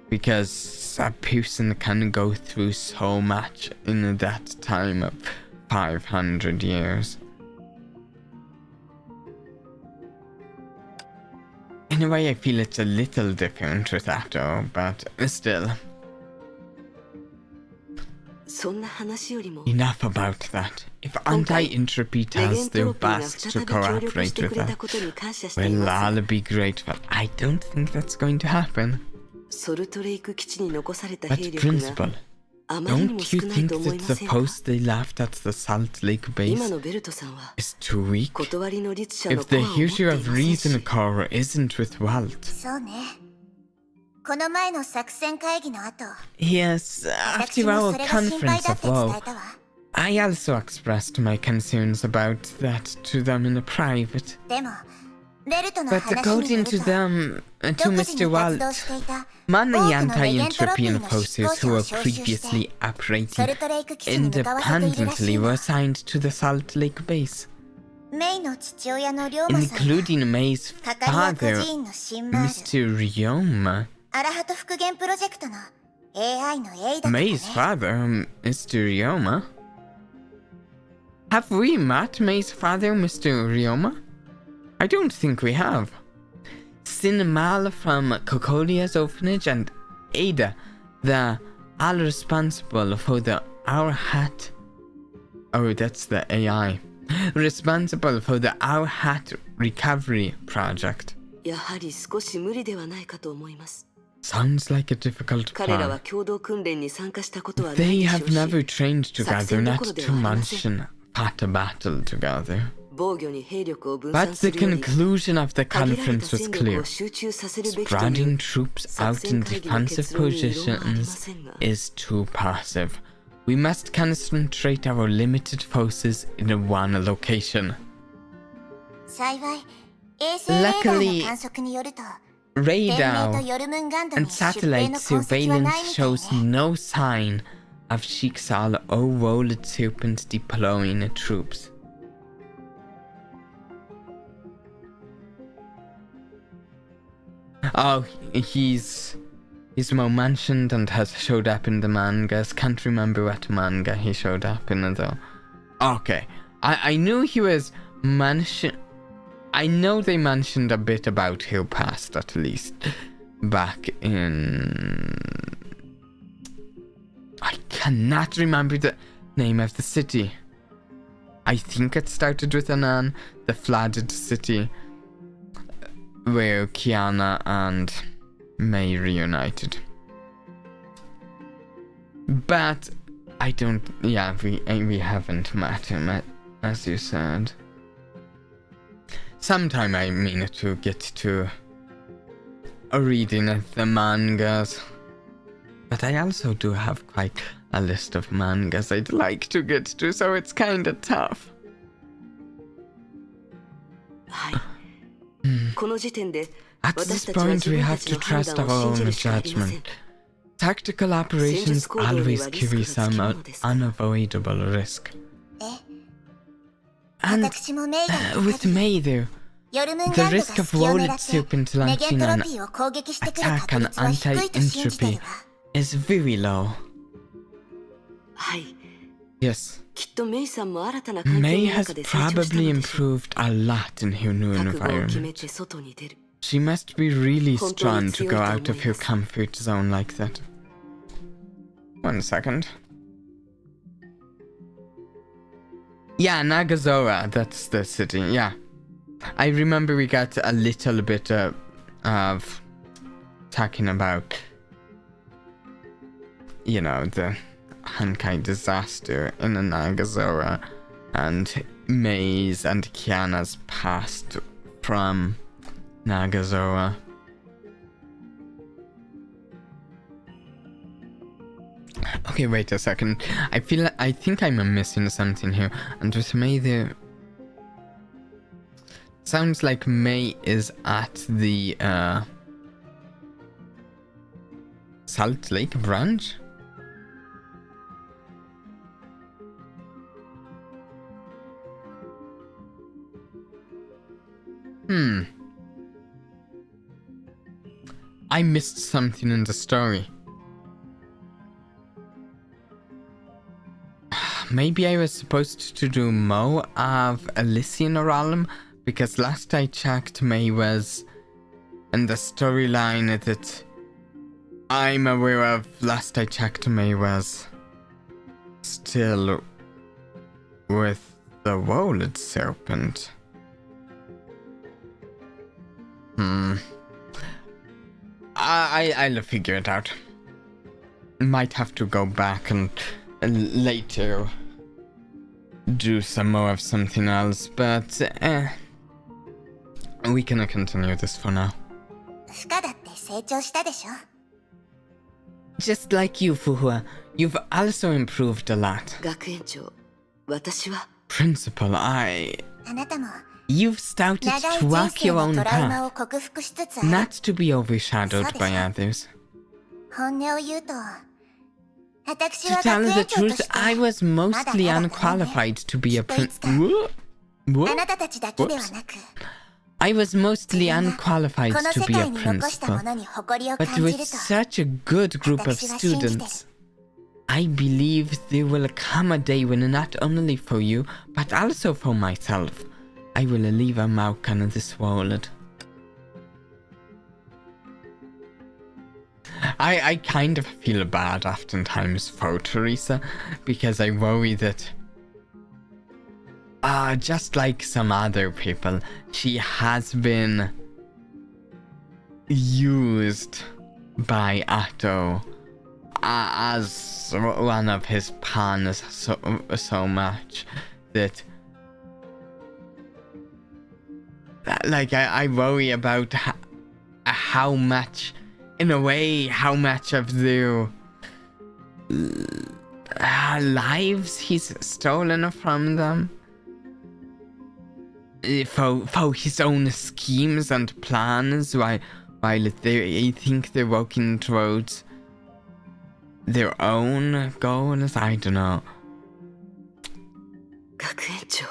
Because a person can go through so much in that time of 500 years. In a way, I feel it's a little different with Otto, but still. そんな話よりも、 Enough about that. If anti-entropy レゲ tells ント their ロピーが best 再 to び協力し cooperate て with くれた that, ことに感謝してい well, ます I'll be grateful. I don't think that's going to happen. ソルトレイク基地に残された But 兵力 principal, があまりにも don't you 少ない think と思い that ま the せんか？ post they left at the Salt Lake 今 base のベルトさんは is too weak? 断りの律者の If コ the アを持ってい Hugher ま of せん Reason し、 core isn't with Walt. そうね。この前の作戦会議の後、 Yes, 私 after も our それが心配 conference だっ of て伝 WoW, えたわ。 I also expressed my concerns about that to them in a private. でも、ベルトの But 話によ according る to と、 them, to 独自 Mr. に活 Walt, 動していた many 多くのレゲントロピ anti-entropy ーの執 enforcers 行 who 者を were 招集して previously ソ operating ルトレイク基地に向かわせているらし independently い were わ。 assigned to the Salt Lake base, メイの父親の龍馬さんは including May's カカリア孤 father, 児院のシンマール Mr. Ryoma. アラハト復元プロジェクトの AI の A だったね。 May's father, Mr. Ryoma? Have we met May's father, Mr. Ryoma? I don't think we have. Cinemal from Cocolia's orphanage and Ada, the all responsible for the Our Hat. Oh, that's the AI. Responsible for the Our Hat recovery project. やはり少し無理ではないかと思います。 Sounds like a difficult 彼らは plan. 共同訓練に参加したことはない They でしょ have うし、 never trained together, not to 作戦どころではありません。 mention fought a battle together. 防御に兵力を分 But 散 the するより、 conclusion of the 限られた conference was 戦力 clear. を集中させるべきとい Spreading う troops 作 out 戦 in 会議の defensive 結論に異論はありま positions せんが、 is too passive. We must concentrate our limited forces in one location. 幸い、衛星レーダーの観測によると、天命と Radar ヨルムンガンド and に出兵 satellite の痕跡は surveillance ないみたい shows ね。 no sign of Shiksal or Rolled Serpent deploying troops. Oh, he's more mentioned and has showed up in the mangas. Can't remember what manga he showed up in though. Okay, I knew he was mentioned. I know they mentioned a bit about Hill Past at least, back in... I cannot remember the name of the city. I think it started with an N. The flooded city where Kiana and May reunited. But I don't... Yeah, we haven't met him, as you said. Sometime I mean to get to reading the mangas. But I also do have quite a list of mangas I'd like to get to, so it's kinda tough. はいこの時点で At this point, we have to trust our own judgment. Tactical operations always carry some unavoidable risk. And with May, though, the risk of wallet serpent launching an attack on anti-entropy is very low. はい Yes, きっとメイさんも新たな環境 May の has 中で成長した probably のでしょう improved a lot in her new 覚悟を決め environment. て外に出る She must be really strong to go out of her comfort zone like that. 1 second. Yeah, Nagazoa, that's the city, yeah. I remember we got a little bit of talking about, you know, the Honkai disaster in Nagazoa and May's and Kiana's past from Nagazoa. Okay, wait a second. I think I'm missing something here. And with May there... Sounds like May is at the Salt Lake branch? I missed something in the story. Maybe I was supposed to do more of Elysian Oralum, because last I checked, May was in the storyline that I'm aware of. Last I checked, May was still with the Wallet Serpent. I'll figure it out. Might have to go back and later do some more of something else, but we can continue this for now. フカだって成長したでしょ Just like you, Fuhua, you've also improved a lot. 学園長私は Principal, あなたも you've started 長い to 人 walk 生 your の own トラウマ path, を克服しつつある not to be overshadowed by others. 本音を言うと 私 To は tell 学 the 園長と truth, して I was mostly まだまだ unqualified to be a きっといつか あなたたちだけではなく I was mostly こ unqualified の to 世 be a 界に残したも principal. のに誇りを But 感じ with ると such a good group of 私は信じてる students, I believe there will come a day when not only for you, but also for myself, I will leave a mark on this world. I kind of feel bad oftentimes for Teresa, because I worry that just like some other people, she has been used by Otto as one of his pawns so much that like I worry about how much, in a way, how much of their lives he's stolen from them for his own schemes and plans, while they think they're working towards their own goals. I don't know. 学園長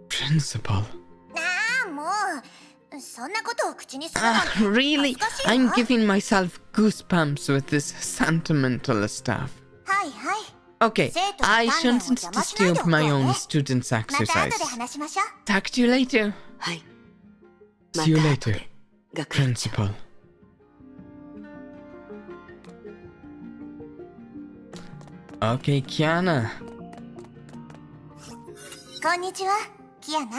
Principal. ああもうそんなことを口にするなんて Really? 恥ずかしいわ I'm giving myself goosebumps with this sentimental stuff. はいはい Okay, 生徒の I 鍛錬を shouldn't 邪魔しないでお disturb こう my ね own students' また後 exercise. で話しましょう Talk to you later. はい See you また後 later, で学園長 Principal. Okay, Kiana. こんにちは、キアナ。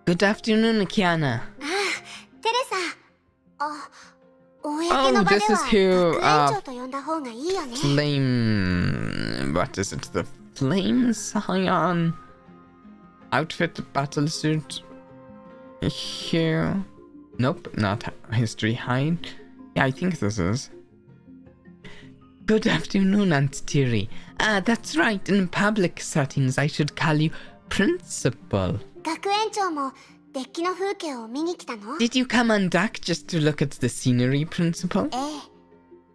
Good afternoon, Kiana. テレサ。あ、公 Oh, の場で this は is 学 here, 園長と呼んだ方がいいよね。 Flame... What is it? The Flame Scion outfit battle suit here. Nope, not History Hide. Yeah, I think this is. Good afternoon, Aunt Tiri. Ah, that's right. In public settings, I should call you Principal. 学園長もデッキの風景を見に来たの？ Did you come on deck just to look at the scenery, Principal? ええ。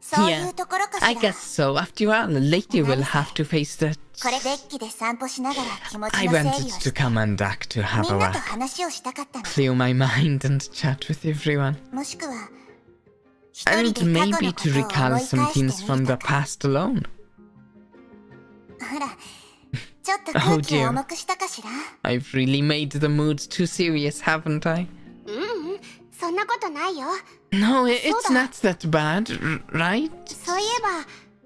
そういうところかしら。 I guess so. After all, later we'll have to face the... これデッキで散歩しながら気持ち I の整理を wanted し to come on deck to have み a んなと walk, 話をしたかったの。 clear my mind and chat with everyone. もしくは一人 And で過去 maybe の to ことを recall 思い some 返し things て from み the るとか。 past alone. ほら、ちょっと空気 Oh, を dear. 重くしたかしら。 I've really made the mood too serious, haven't I? そんなことないよ。 No, it's not that bad, right? そういえば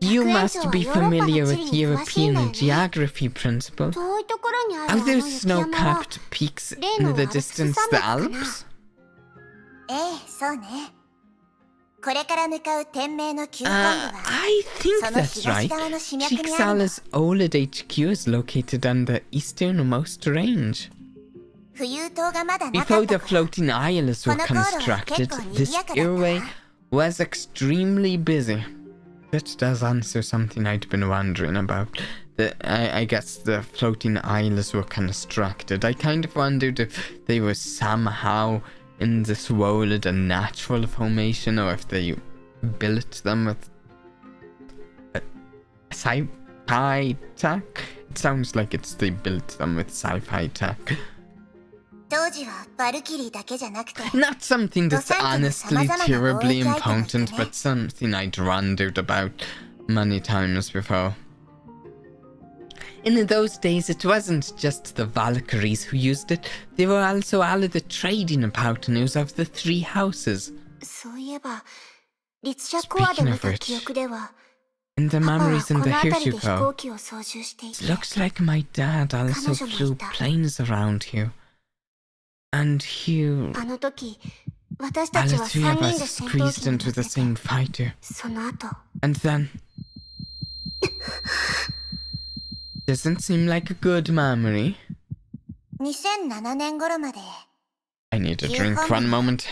You 学園 must 長は be ヨーロッパの familiar 地 with 理に詳しいんだよ European ね。 geography, Principal. 遠いところにある Are あ there の雪山は snow-capped peaks 例 in の the アルプス distance, 山 the 脈かな。 Alps? ええ、そうね。これから向かう天明の旧本部は I think その that's 東 right. 側の市脈にあるの。 Chixala's OLED HQ is located on the easternmost range. 浮遊塔がまだなか Before っ the た頃、 floating isles were この頃は結 constructed, 構賑 this やかだったわ。 airway was extremely busy. That does answer something I'd been wondering about. I guess the floating isles were constructed. I kind of wondered if they were somehow in this world a natural formation or if they built them with sci-fi tech. It sounds like they built them with sci-fi tech. 当時はバルキリーだけじゃなくて、 Not something that's honestly terribly important,ね。 but something I'd wondered about many times before. In those days, it wasn't just the Valkyries who used it. They were also all of the trading partners of the three houses. そういえば、律者コアで見た記憶では、 In the パパは memories in こ the の辺りで飛 Hirshuko, 行機を操縦していて、 it looks like my dad also flew planes around here. And here, あの時、私た all ち the は three 3 of 人 us で戦闘 squeezed 機に乗 into って the て、 same fighter. その後、 And then... Doesn't seem like a good memory. 2007年頃まで、 I need a drink one moment.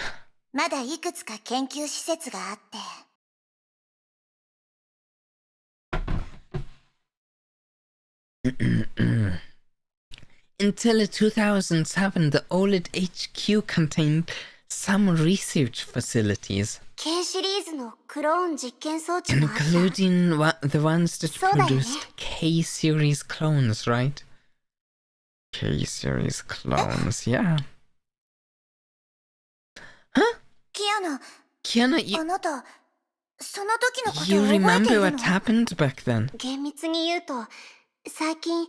まだいくつか研究施設があって、 Until 2007, the OLED HQ contained some research facilities, K シリーズのクローン実験装置もあった。 including the ones that そうだよね。 produced K-series clones, right? K-series clones, yeah. Huh? キアナ、 Kiana, あなた、その時のことを you 覚えてい remember るの？ what happened back then? 厳密に言うと、最近、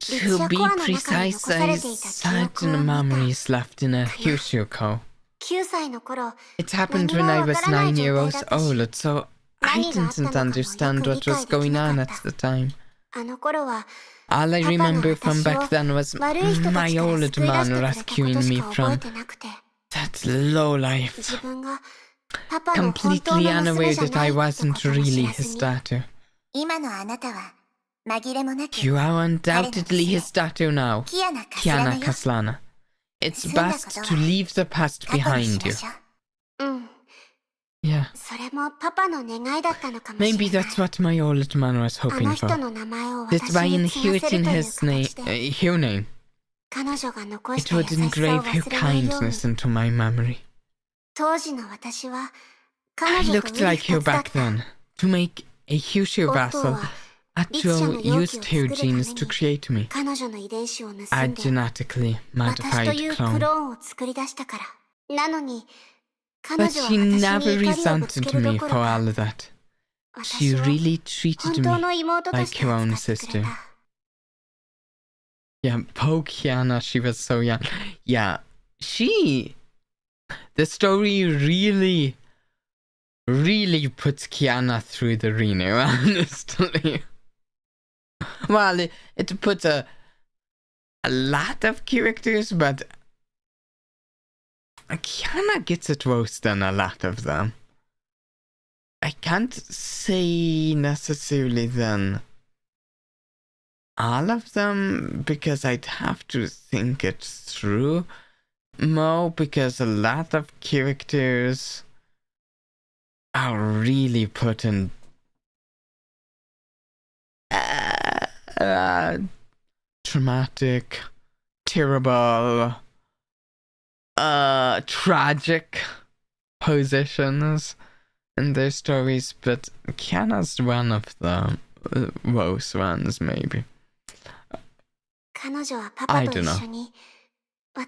律 To 者 be コアの中に残 precise, さ I れていた記憶を certain 見た。 memories left in a Hyushuko. 9歳の頃、 It happened when I was 9 years old, so I didn't understand what was going on at the time. あの頃は、 All I パパが remember from 私 back を then was 悪い人た my ちから old 救い出 man してくれたこと rescuing し me か覚え from てなくて、 that low 自 life. 分がパパの本当 Completely の娘 unaware じゃ that な I いって wasn't ことも知 really らず his に、 daughter. 今のあなたは紛れもなく You are undoubtedly his daughter now, キアナ・カスラナ Kiana よ。 Kaslana. It's 済んだこと best は to leave the past 過去にし behind ま you. しょう。うん、 Yeah, それもパパの願いだったのかもしれない。 maybe that's what my old man was あ hoping の人 for. の名前を That 私 by に継がせる inheriting という his name, 形で、 her name, 彼女が残し it た優 would しさを engrave her 忘れないように。 kindness into my memory. 当時の私は彼 I 女と looked 海 like 二 her つだっ back た。 then. To make a Hyushu オット vassal, は Otto used her genes to create me. 彼女の遺伝子を盗ん A で genetically 私と modified いうクロ clone. ーンを作り出したから。なのに彼 But 女は she 私 never に怒りをぶつ resented けるど me ころ for か、 all of that. 私 She を really 本 treated 当 me の妹と like して her own 扱ってくれ sister. た。 Yeah, poor Kiana, she was so young. Yeah, the story really puts Kiana through the ringer, honestly. Well, it puts a lot of characters, but Kiana gets it worse than a lot of them. I can't say necessarily then all of them, because I'd have to think it through more, because a lot of characters are really put in traumatic, terrible, tragic positions in their stories, but Kiana's one of the worst ones, maybe. I don't know.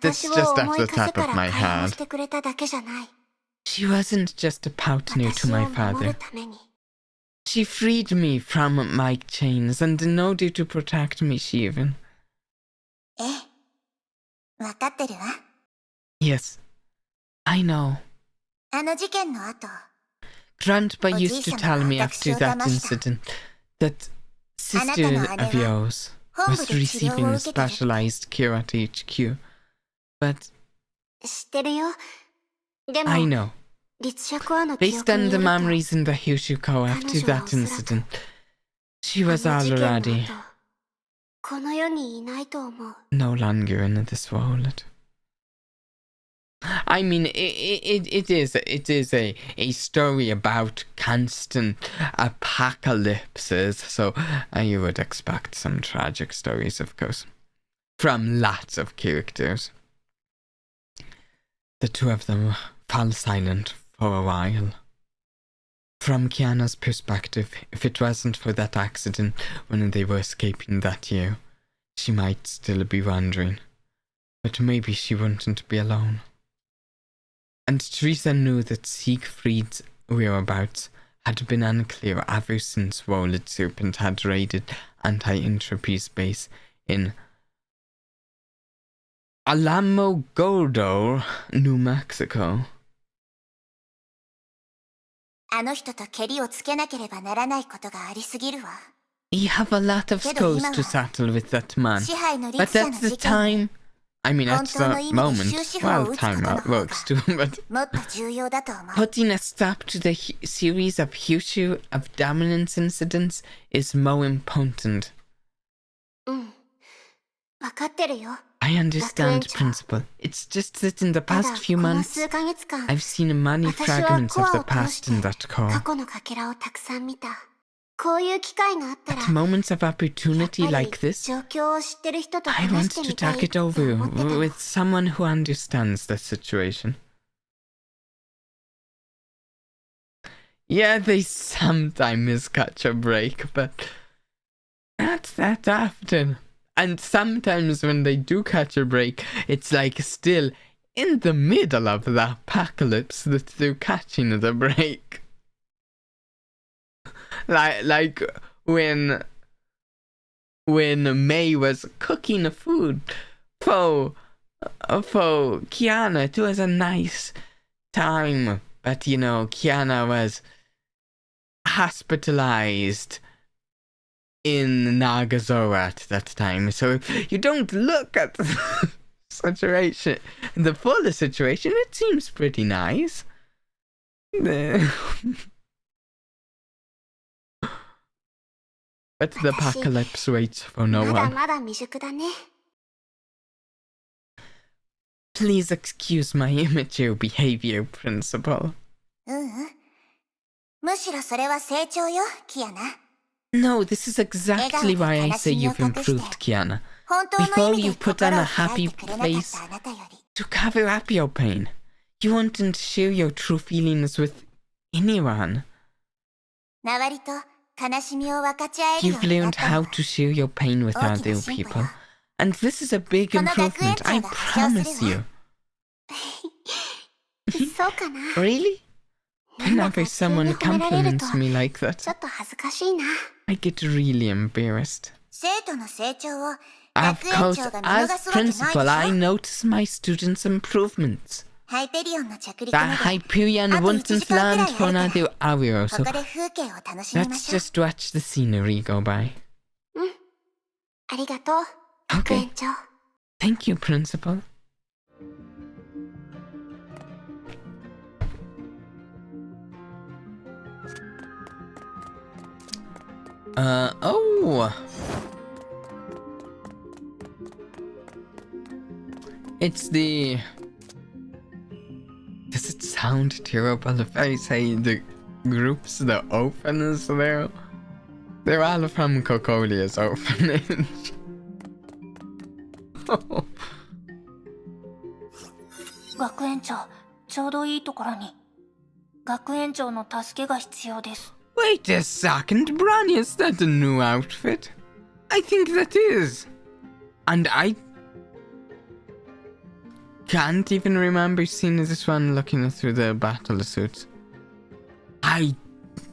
That's just off the top of my head. She wasn't just a partner to my father. She freed me from my chains, and in order to protect me, she even... Yes, I know. Grandpa used to tell me after that incident that sister of yours was receiving specialized care at HQ. But I know. Based on the memories in the Hyushuko after that incident, she was already no longer in this world. I mean, it is a story about constant apocalypses, so you would expect some tragic stories, of course, from lots of characters. The two of them fell silent for a while. From Kiana's perspective, if it wasn't for that accident when they were escaping that year, she might still be wandering, but maybe she wouldn't be alone. And Teresa knew that Siegfried's whereabouts had been unclear ever since Wallet Serpent had raided Anti-Entropy's base in Alamogordo, New Mexico. You have a lot of scores to settle with that man, but at the time... I mean, at the moment, well, time works too, but putting a stop to the series of Hyushu of dominance incidents is more important. I understand, Principal. It's just that in the past few months, I've seen many fragments of the past in that core. At moments of opportunity like this, I want to talk it over with someone who understands the situation. Yeah, they sometimes catch a break, but not that often. And sometimes when they do catch a break, it's like still in the middle of the apocalypse that they're catching the break. Like when May was cooking food for Kiana. It was a nice time, but you know, Kiana was hospitalized in Nagazora at that time, so if you don't look at the situation, the full situation, it seems pretty nice. But the apocalypse waits for no one. Please excuse my immature behavior, Principal. No, this is exactly why I say you've improved, Kiana. Before you put on a happy face to cover up your pain. You wouldn't share your true feelings with anyone. You've learned how to share your pain with other people. And this is a big improvement, I promise you. Really? Whenever someone compliments me like that, I get really embarrassed. Of course, as principal, I notice my students' improvements. That Hyperion wouldn't land for another hour or so. Let's just watch the scenery go by. ありがとう、学 Okay. 園長。 Thank you, Principal. Oh. It's the... Does it sound terrible if I say the groups, the orphans there? They're all from Cocolia's orphanage. Oh. 学園長、ちょうどいいところに。学園長の助けが必要です。 Wait a second, Brony, is that a new outfit? I think that is. And I can't even remember seeing this one looking through the battle suits. I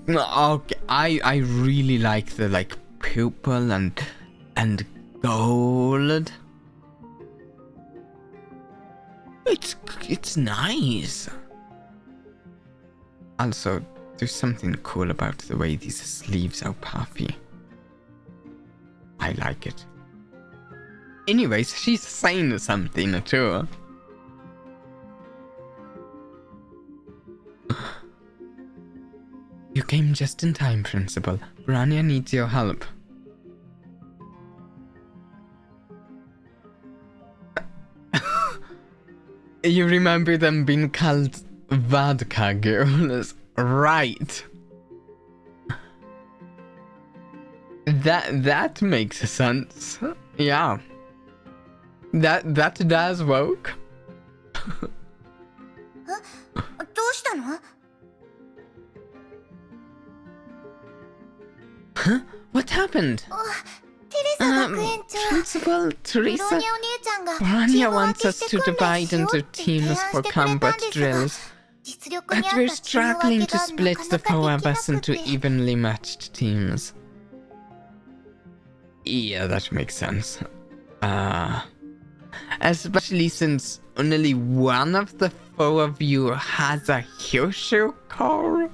really like the like purple and gold. It's nice. Also, there's something cool about the way these sleeves are puffy. I like it. Anyways, she's saying something too. You came just in time, Principal. Branya needs your help. You remember them being called vodka girls, right? That makes sense. Yeah. That does work. どうしたの？ Huh? What happened? テレサ学園長。 Principal ブロ Teresa. ーニャお姉ちゃんが Branya wants us to divide into teams for combat drills. 実力に But 合 we're ったチーム分 struggling け to が split な the かなか four で of きな us く into て。 evenly matched teams. Yeah, that makes sense. Especially since only one of the four of you has a Hyoshu core.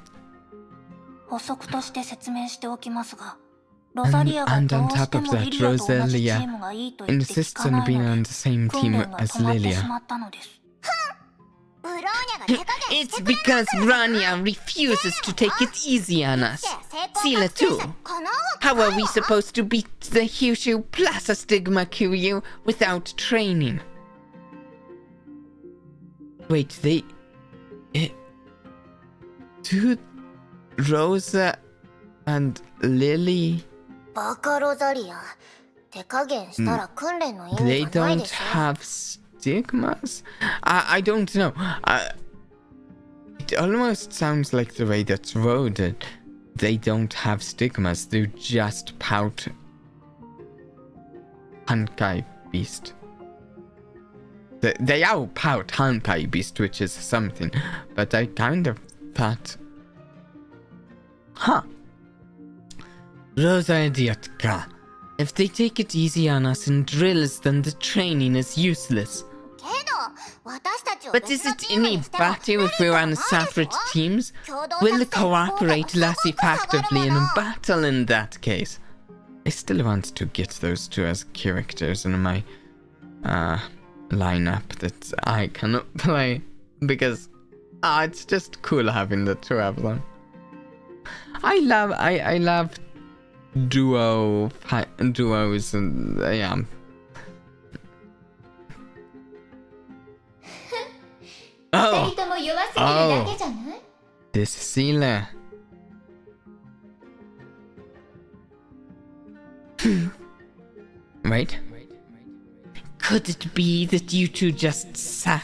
補足として説明しておきますが、ロザリアが And ど on うし top て of も that, リリアと同じチ Rosalia ームがいいと言って聞 insists か on ない being の on で、 the same 訓 team 練が as 止まってし Lilia. まったのです。ブローニャが手加減し It's てくれな because Branya refuses to take it easy on us. 成功 Sila 達成 too. 者かなわ How are we supposed to beat the Hyoshu plus a Stigma Kiryu without training? Wait, do Rosa and Lily, バカロザリア、手加減したら訓練の意 they 味がないで don't しょ。 have stigmas? I don't know. It almost sounds like the way that's worded. They don't have stigmas, they're just pout Honkai Beast. They are pout Honkai Beast, which is something, but I kind of thought... Huh. Rosa Idiotka. If they take it easy on us in drills, then the training is useless. けど、私たちを But 別 is の it チーム any にしたら better if we're on separate teams? 共同 We'll 作戦 cooperate 効果が less すごく下がる effectively in も a の。 battle in that case. I still want to get those two as characters in my lineup that I cannot play because it's just cool having the two of them. I love duos and yeah. 二人とも弱すぎるだけじゃない？ This Sila. Wait. Could it be that you two just suck?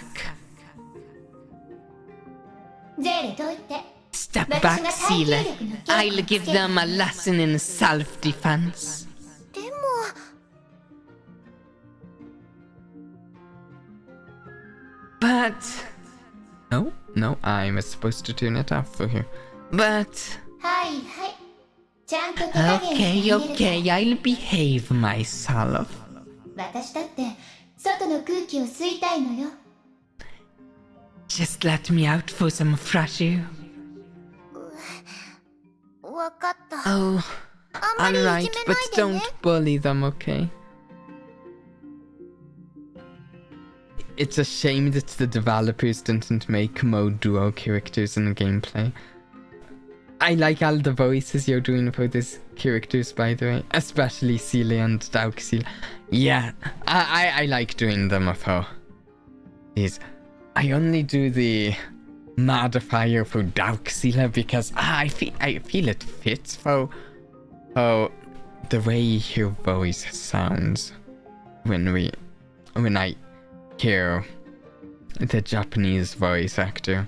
ゼーレどいて。 Step back, Sila. I'll give them a lesson in self-defense. でも、 But... No, I was supposed to turn it off for her. But... はいはい。ちゃんと手加減してあげるから。 Okay, I'll behave myself. 私だって外の空気を吸いたいのよ。 Just let me out for some fresh air. わかった。 Oh, あんまりいじめない alright, で but ね。 don't bully them, okay? it's a shame that the developers didn't make more duo characters in the gameplay. I like all the voices you're doing for these characters, by the way, especially Seele and Dauxil. Yeah, I like doing them for these. I only do the modifier for Dauxil because I feel it fits for the way her voice sounds when I hear the Japanese voice actor.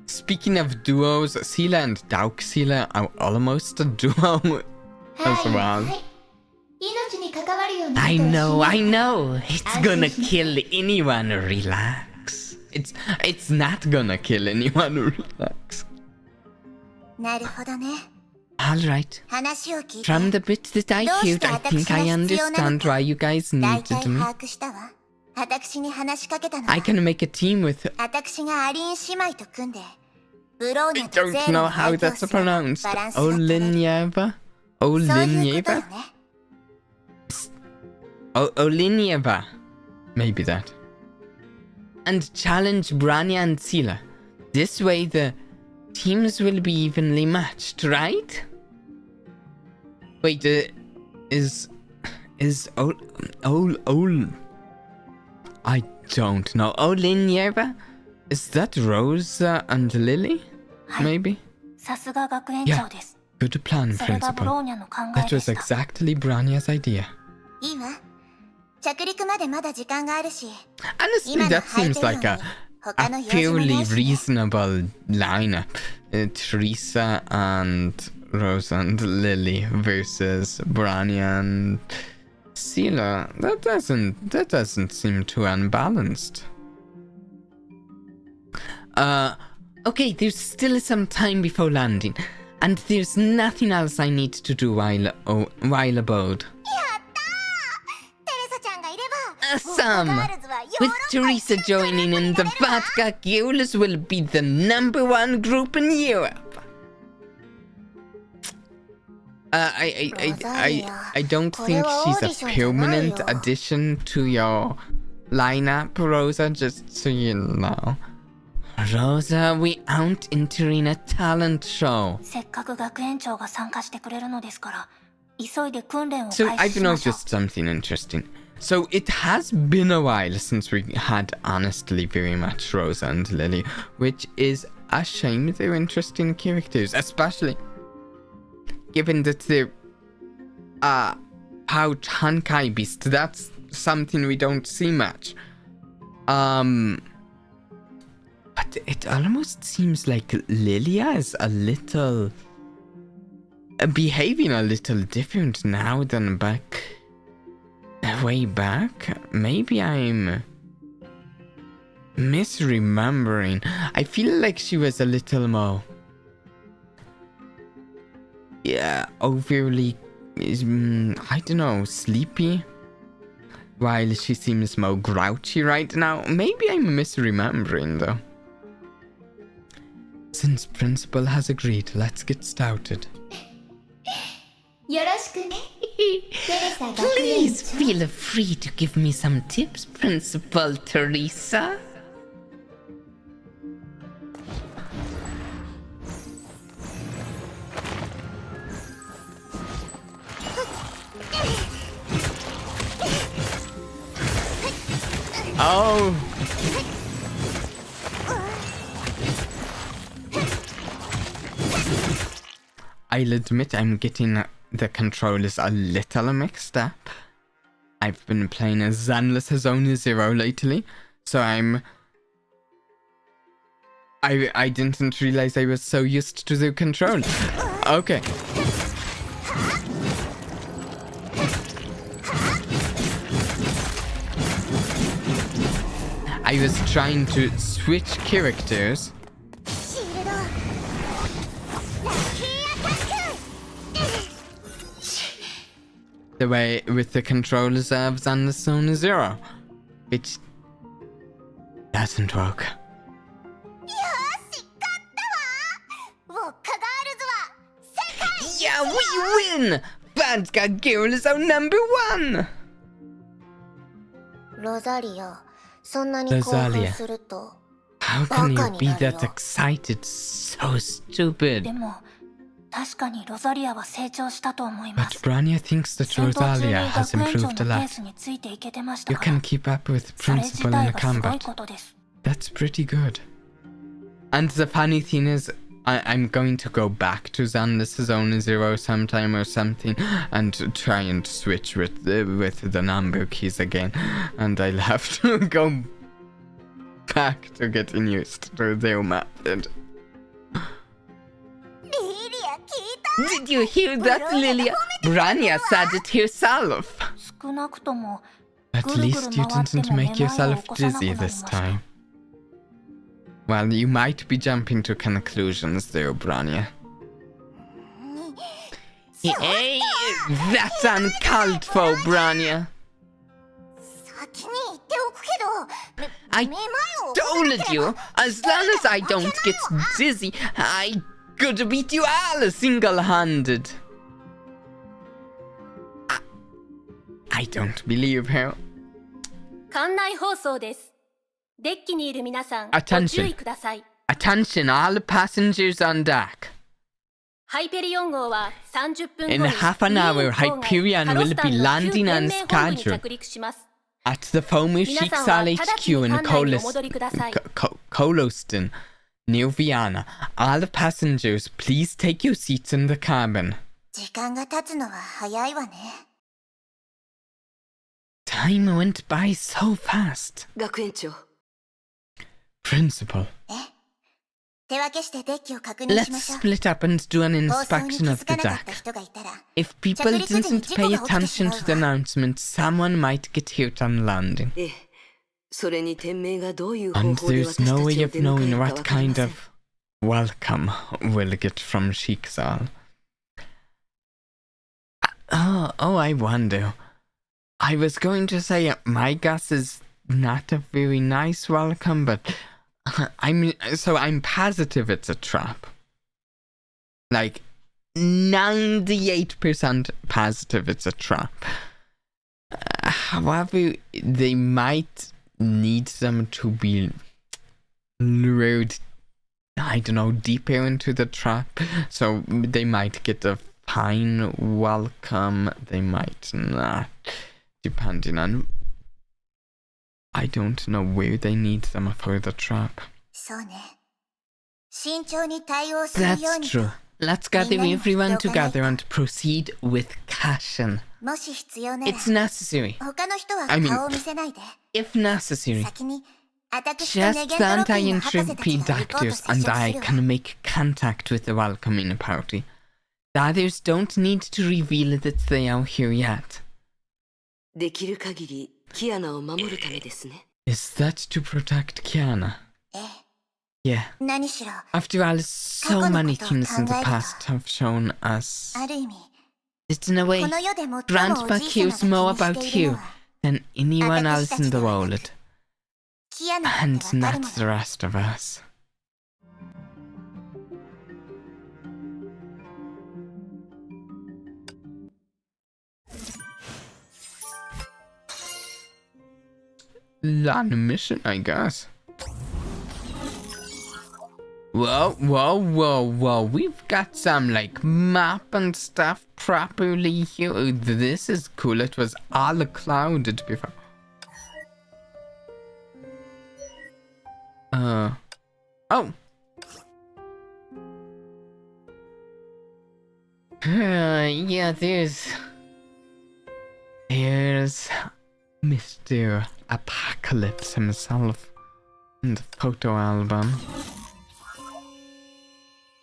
Speaking of duos, Seele and Dauxil are almost a duo as well. I know. It's gonna kill anyone, relax. It's not gonna kill anyone, relax. Alright. From the bit that I heard, I think I understand why you guys needed me. I can make a team with... I don't know how that's pronounced. Olinyeva? Olinyeva? Olinyeva. Maybe that. And challenge Branya and Seele. This way the teams will be evenly matched, right? Wait, is I don't know. Olinyeva? Is that Rosa and Lily? Maybe? Yeah. Good plan, Principal. That was exactly Branya's idea. Honestly, that seems like a fairly reasonable lineup. Teresa and Rosa and Lily versus Branya and Seele. That doesn't seem too unbalanced. Okay, there's still some time before landing, and there's nothing else I need to do while aboard. Awesome! With Teresa joining in, the Vodka Girls will be the #1 group in Europe. I don't think she's a permanent addition to your lineup, Rosa, just so you know. Rosa, we aren't entering a talent show. So I've noticed something interesting. So it has been a while since we had honestly very much Rosa and Lily, which is a shame. They're interesting characters, especially given that they're pouch Honkai Beast. That's something we don't see much. But it almost seems like Lilia is a little... behaving a little different now than way back. Maybe I'm misremembering. I feel like she was a little more... yeah, overly... I don't know, sleepy? While she seems more grouchy right now. Maybe I'm misremembering though. Since Principal has agreed, let's get started. Please feel free to give me some tips, Principal Teresa. Oh! I'll admit I'm getting the controllers a little mixed up. I've been playing as Zenless Zone 0 lately, so I didn't realize I was so used to the controls. Okay. I was trying to switch characters. The way with the controllers of Zenless Zone 0, which doesn't work. Yeah, we win! Vodka Girls are #1! ロザリア、そんなに興奮すると How can you be バカになる that よ。 excited? So stupid. でも確かにロザリアは成長したと思い But ます。 Branya thinks that 戦闘中に Rosalia has 学園長 improved の a ペー lot. スについていけてました You から can keep up with それ自 Principal 体 in がすごい combat. ことです。 That's pretty good. And the funny thing is, I'm going to go back to Xander's Zone Zero sometime or something and try and switch with the number keys again. And I'll have to go back to getting used to their method. リリア聞い Did you hear that, Lilia? Branya said it herself. 少なくとも At ぐるぐる least you 回って didn't もめ make まいを yourself 起こさなくなり dizzy ま this した。 time. Well, you might be jumping to conclusions there, Branya. Hey, that's uncalled for, Branya. 先に言っておくけど I めまいを起こさな told ければ you, as long as I don't get dizzy, I could beat you all single-handed. I don't believe her. 館内放送です。デッキにいる皆さん、ご Attention. 注意ください。 Attention, all passengers on deck. ハイペリオン号は30分後に In half an hour, Hyperion will be landing on 本部に schedule 着陸します。 at the former 皆 Sheik's さん Al は直ち HQ に in 館内にお戻りください。 Coloston, near Vienna. All passengers, please take your seats in the cabin. 時間が経つのは早いわね。 Time went by so fast. 学園長、 Principal, 手分けしてデッキを確認し let's ましょう。 split up and do an 放送に気 inspection づ of か the なかった deck. 人がいたら If people didn't pay attention to the announcement, someone might get hurt on landing. ええ、それに店名がどういう方 And 法で there's 私た no ちを way 出 of 迎え knowing るかわ what かりま kind せん。 of welcome we'll get from Sheik's Al. Oh, I wonder. I was going to say my guess is not a very nice welcome, but I'm positive it's a trap. Like 98% positive it's a trap. However, they might need them to be lured, I don't know, deeper into the trap. So they might get a fine welcome, they might not, depending on, I don't know where they need them for the trap. そうね。慎重に対応するよう That's に true. と。 Let's gather everyone together and proceed with caution. もし必要なら It's necessary. 他の人は I mean, 顔を見せないで。 If necessary. 先に私とネ Just ゲン the トロピーの博士たち anti-entropy がリポート doctors 接 and 触 I するわ。 can make contact with the welcoming party. The others don't need to reveal that they are here yet. できる限りキアナを守るためですね。 Is that to protect Kiana? ええ、 Yeah. 何しろ After all, so many things in the past have shown us ある意味 that in a way, この世で最もおじい Grandpa さ cares ま more が about 気にしている you のは than anyone else in the world, キアナだって and わかる not も the の。 rest of us. On a mission, I guess. Whoa. We've got some, like, map and stuff properly here. This is cool. It was all clouded before. Oh. Yeah, there's Mr. Apocalypse himself in the photo album.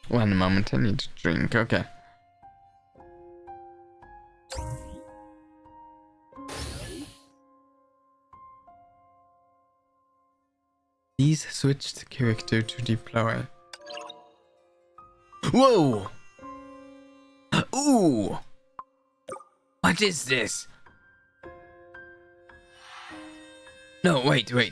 One moment, I need to drink. Okay. Please switch the character to deploy. Whoa! Ooh! What is this? No, wait. No.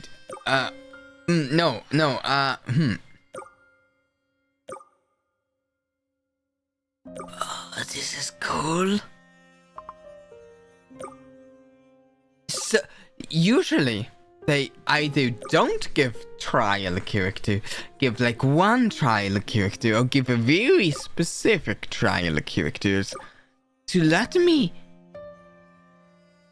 Oh, this is cool. So, usually they either don't give trial character, give like one trial character, or give a very specific trial characters to let me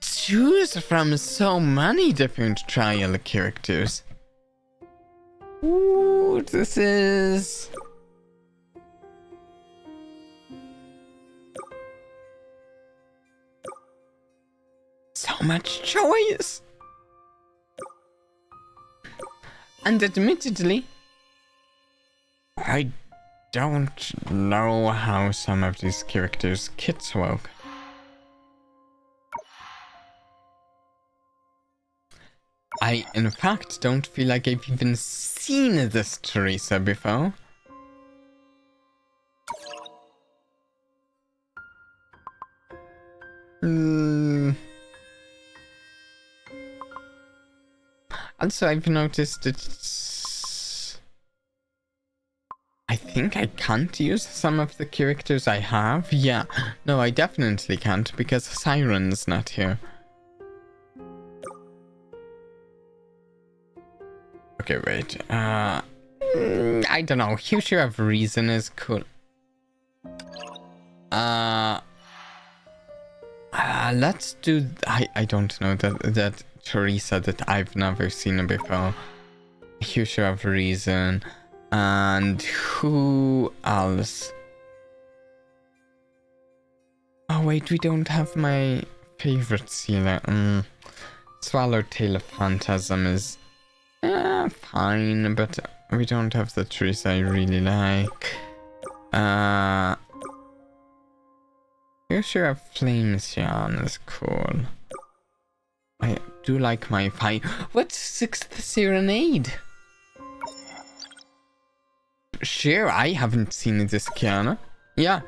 choose from so many different trial characters. Ooh, this is... so much choice. And admittedly, I don't know how some of these characters' kits work. I, in fact, don't feel like I've even seen this Teresa before. Also, I've noticed it's... I think I can't use some of the characters I have. Yeah, no, I definitely can't because Siren's not here. Okay, wait. I don't know. Future of Reason is cool. Let's do... I don't know that Teresa that I've never seen before. Future of Reason. And who else? Oh wait, we don't have my favorite sealer. Swallowtail of Phantasm is fine, but we don't have the Teresa I really like. Future of Flamesian is cool. I do like my fight. What's Sixth Serenade? Sure, I haven't seen this Kiana. Yeah.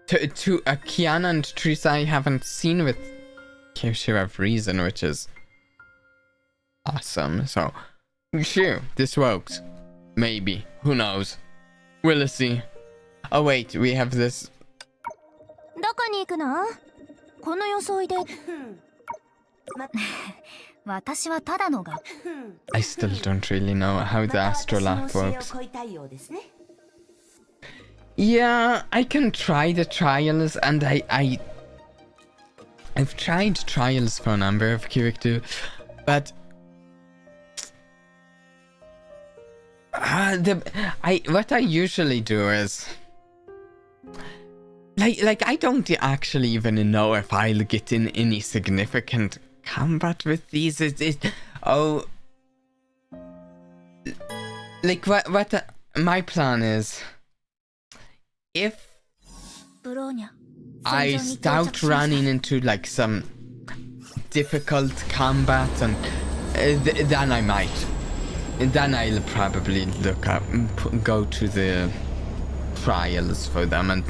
To a Kiana and Teresa I haven't seen with Future of Reason, which is awesome. So, sure, this works. Maybe. Who knows? We'll see. Oh wait, we have this... どこに行くの？この装いで。私はただのが。I still don't really know how the astrolab works. Yeah, I can try the trials, and I've tried trials for a number of characters, but what I usually do is like I don't actually even know if I'll get in any significant combat with these. My plan is, if I start running into like some difficult combat, and then I might. Then I'll probably look up, go to the trials for them and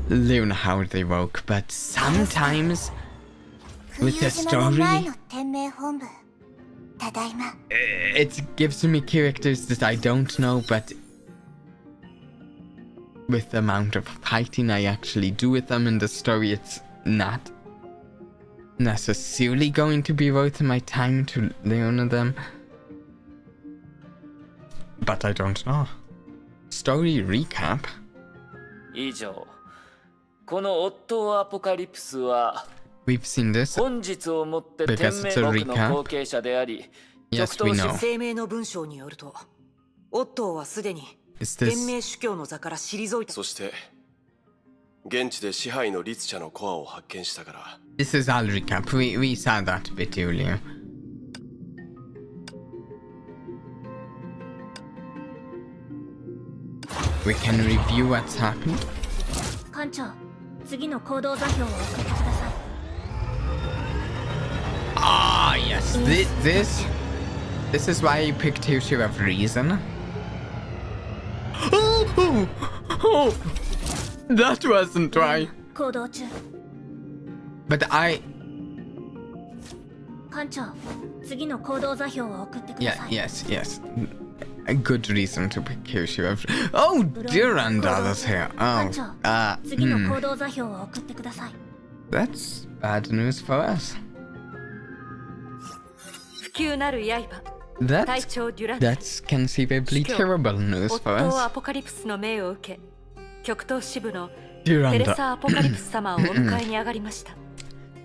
learn how they work. But sometimes with the story, it gives me characters that I don't know, but with the amount of fighting I actually do with them in the story, it's not necessarily going to be worth my time to learn them. But I don't know. Story recap? 以上。このオットーアポカリプスは We've seen this 本日をもって天 because it's 命 a 国の recap. 後継者であり、 Yes, we know. 声明の文章によると、オットーはすでに Is 天 this... 命主教の座から退いた。そして現地で支配の律者のコアを発見したから。 This is all recap. We saw that bit earlier. We can review what's happened. 艦長、次の行動座標を送ってください。 Ah, yes. This is why I picked Future of Reason. Oh, that wasn't why. 行動中。 But I... 艦長、次の行動座標を送ってくだ Yeah, さい。 yes. A good reason to pick Future of... Oh, Duranda's here. 艦 Oh, 長、次の行動座標を送ってください。 That's bad news for us. 球なる刃、隊 That's 長デュランダル、 that's conceivably terrible news オッ for トー us. アポカリプスの命を受け、極東支部のテレ Durandal, サ・アポカリプス様をお迎えに上がりました。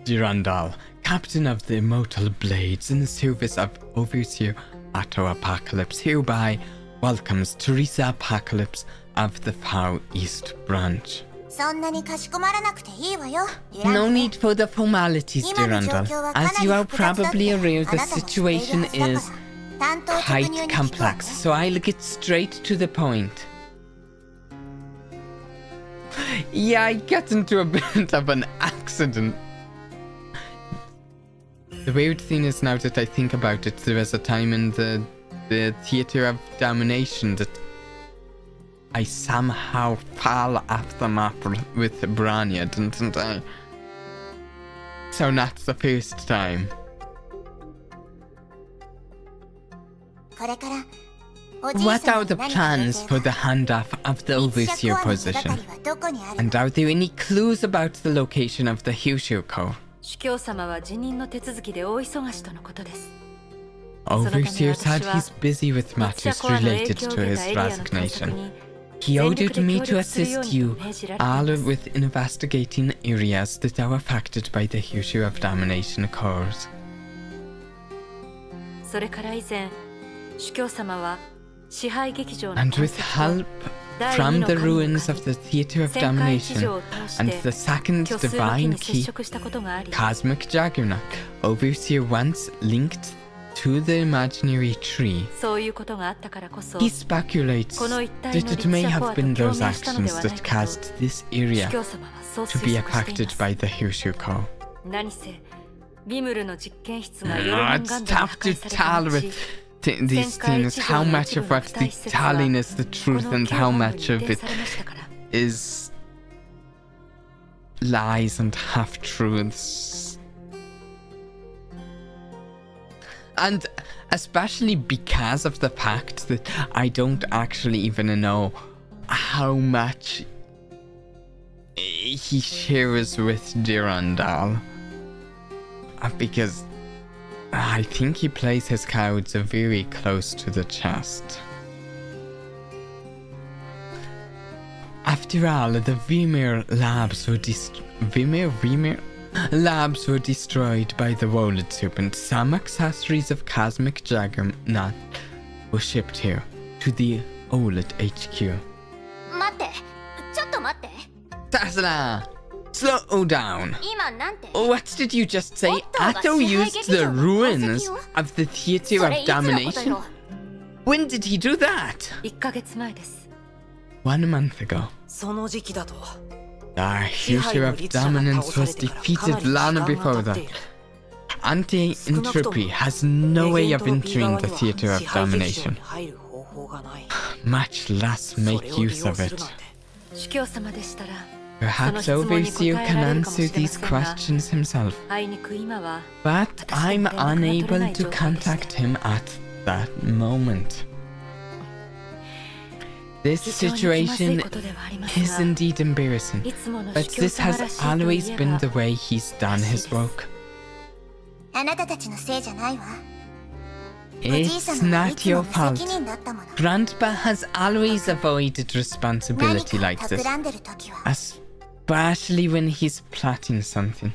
Durandal, captain of the immortal blades in the service of Overseer Otto Apocalypse, hereby welcomes Teresa Apocalypse of the Far East Branch. そんなにかしこまらなくていいわよ。 No need for the formalities, Durandal. As you are probably aware, the situation is quite complex, so I'll get straight to the point. Yeah, I got into a bit of an accident. The weird thing is, now that I think about it, there was a time in the Theatre of Domination that I somehow fell off the map with Branya, didn't I? So not the first time. これからおじい What さ are ん the に何か plans for the handoff of the 一尺 overseer はの手が position? かりはどこにある And are there any clues about the location of the Hyushu Core? 主教様は辞任の手続きで大忙しとのことです。 Overseer said he's busy with matters related to his resignation. He ordered me to assist you all with investigating areas that are affected by the Hyushu of Domination cores. それから以前、主教様は支配劇場の And 建 with 設 help 第 from 二の the 神の ruins of the Theatre of 旋回地 Domination 上を通し and て the second 虚数の木 divine に接 key, 触したことがあり、 Cosmic Juggernaut, Overseer once linked to the imaginary tree. そういうことがあったからこそ、 He speculates この一 that 帯の it may 立 have 者コアと been 共 those 鳴したので actions はない that かと caused this 主 area 教様はそう to 推 be 測してい affected ます by the Hyushu core. 何せビムルの実験室がヨ Oh, ルガン it's ガンダに破 tough 壊 to された tell 後 with these things how much of what the telling is the truth and how much of it is lies and half-truths. And especially because of the fact that I don't actually even know how much he shares with Durandal. Because I think he plays his cards very close to the chest. After all, the Vimir labs were labs were destroyed by the Wallet Serpent. Some accessories of Cosmic Juggernaut were shipped here to the OLED HQ. 待って、ちょっと待って。 Tesla! Slow down! 今なんて What did you just say? Otto Otto used the ruins of the Theatre そ of れいつのこと Domination? よ。 When did he do that? 1ヶ月前です。 1 month ago. その時期だと Our Hyushu of Dominance was defeated long before that. Anti-entropy has no way of entering the Theatre of Domination, much less make use of it. 主教様でしたら Perhaps Overseer can answer these questions himself, あいにく今は but I'm unable to contact him at that moment. This 非常に気まずい situation ことではあります is が、 indeed embarrassing, いつもの but 主教 this 様 has らしいと always いえ been ば the way he's done his work. あなたたちのせいじゃないわ。おじい It's さまはい not つも your 無 fault. 責任だったもの。 Grandpa has always avoided 何 responsibility か like this, 企んでる時は especially when he's plotting something.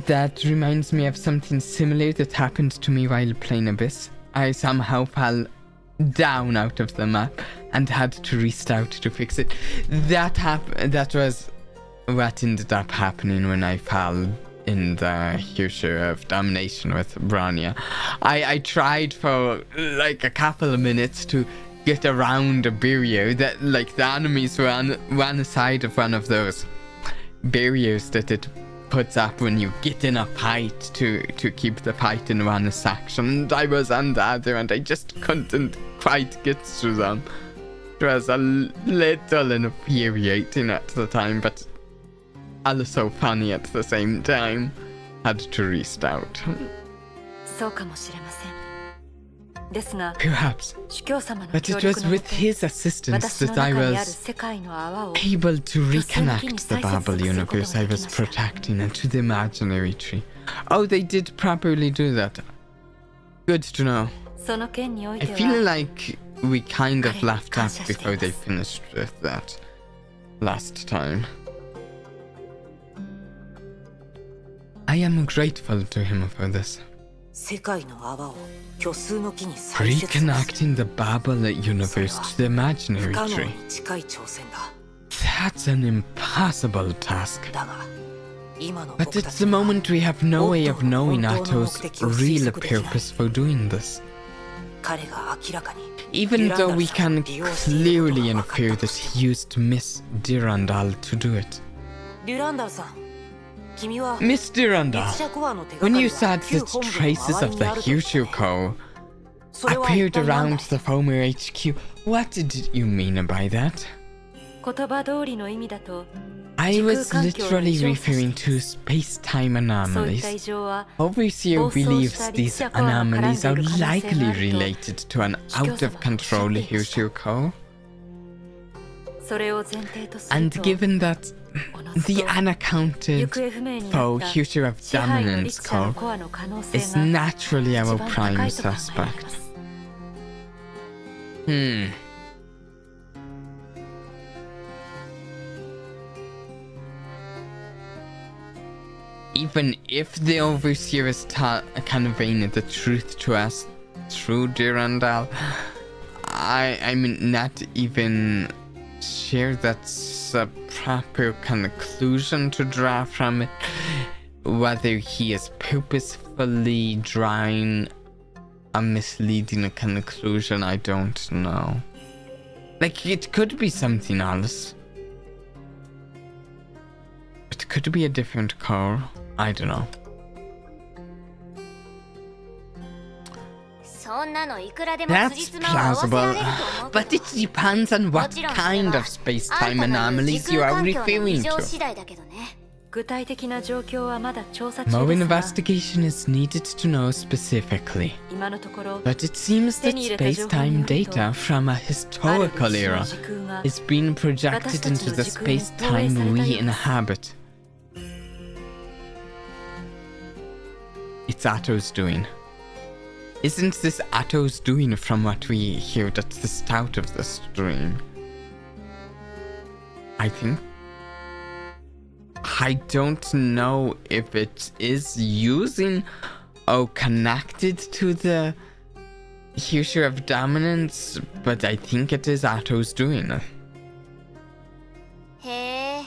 That reminds me of something similar that happened to me while playing Abyss. I somehow fell down out of the map and had to restart to fix it. That was what ended up happening when I fell in the Hyushu of Domination with Branya. I tried for like a couple of minutes to get around a barrier that, like, the enemies were on one side of one of those barriers that it puts up when you get in a fight to keep the fight in one section, and I was on the other and I just couldn't quite get through them. It was a little infuriating at the time, but also funny at the same time. Had to restart. そうかもしれません。ですが、 Perhaps, 主教様の but 協 it 力 was のも with と、 his assistance 私の that I 中にある was 世界の泡を able to reconnect the Babel universe I was protecting into the imaginary tree. Oh, they did properly do that. Good to know. その件におい I て feel は like we kind of left out 感謝しています before they finished with that last time. I am grateful to him for this. 世界の泡を虚数の木に再設する Reconnecting the Babel universe to the imaginary 不可能 tree. に近い挑戦だ That's an impossible task. だが今の But 僕た at ち the は moment we have no way of knowing 本当の Otto's 目的を推 real 測できない purpose for doing this. 彼が明らかに Even though we can clearly infer that he used Miss Durandal to do it. デュランダルさん君は Miss 律 Durandal, 者コアの手がか when り you が said 旧 that 本部の traces 周り of に the あると言った Hyushuko それは一 appeared 体何 around だ the former HQ, what did you mean by that? 言葉通りの意味だと I was literally referring to space-time そういった異 anomalies. 常は Overseer believes these anomalies are likely related to an out-of-control Hyushuko. それを前提とする And と given that おのず the と unaccounted 行方不明にな foe った Hyushu of 支配の Dominance 律者の core コアの可能性 is が naturally 一 our 番 prime 高いと考えられ suspect. ます Even if the Overseer is conveying the truth to us through Durandal, I'm not even sure that's a proper conclusion to draw from it. Whether he is purposefully drawing a misleading conclusion, I don't know. Like, it could be something else. It could be a different core. I don't know. そんなのいくらでも That's 辻褄を合わせら plausible, れると思うけ but ど it depends on what もちろん kind それ of は space-time あんたの言う anomalies 時 you 空 are 環境の異 referring 常 to. 次第だけどね具体的な状況はまだ調査中 More ですが investigation is needed to know specifically. 今のところ But it seems that space-time data from a historical era is being projected into the space-time we inhabit. It's Otto's doing. Isn't this Otto's doing from what we heard at the start of the stream? I think. I don't know if it is using or connected to the Future of Dominance, but I think it is Otto's doing. へえ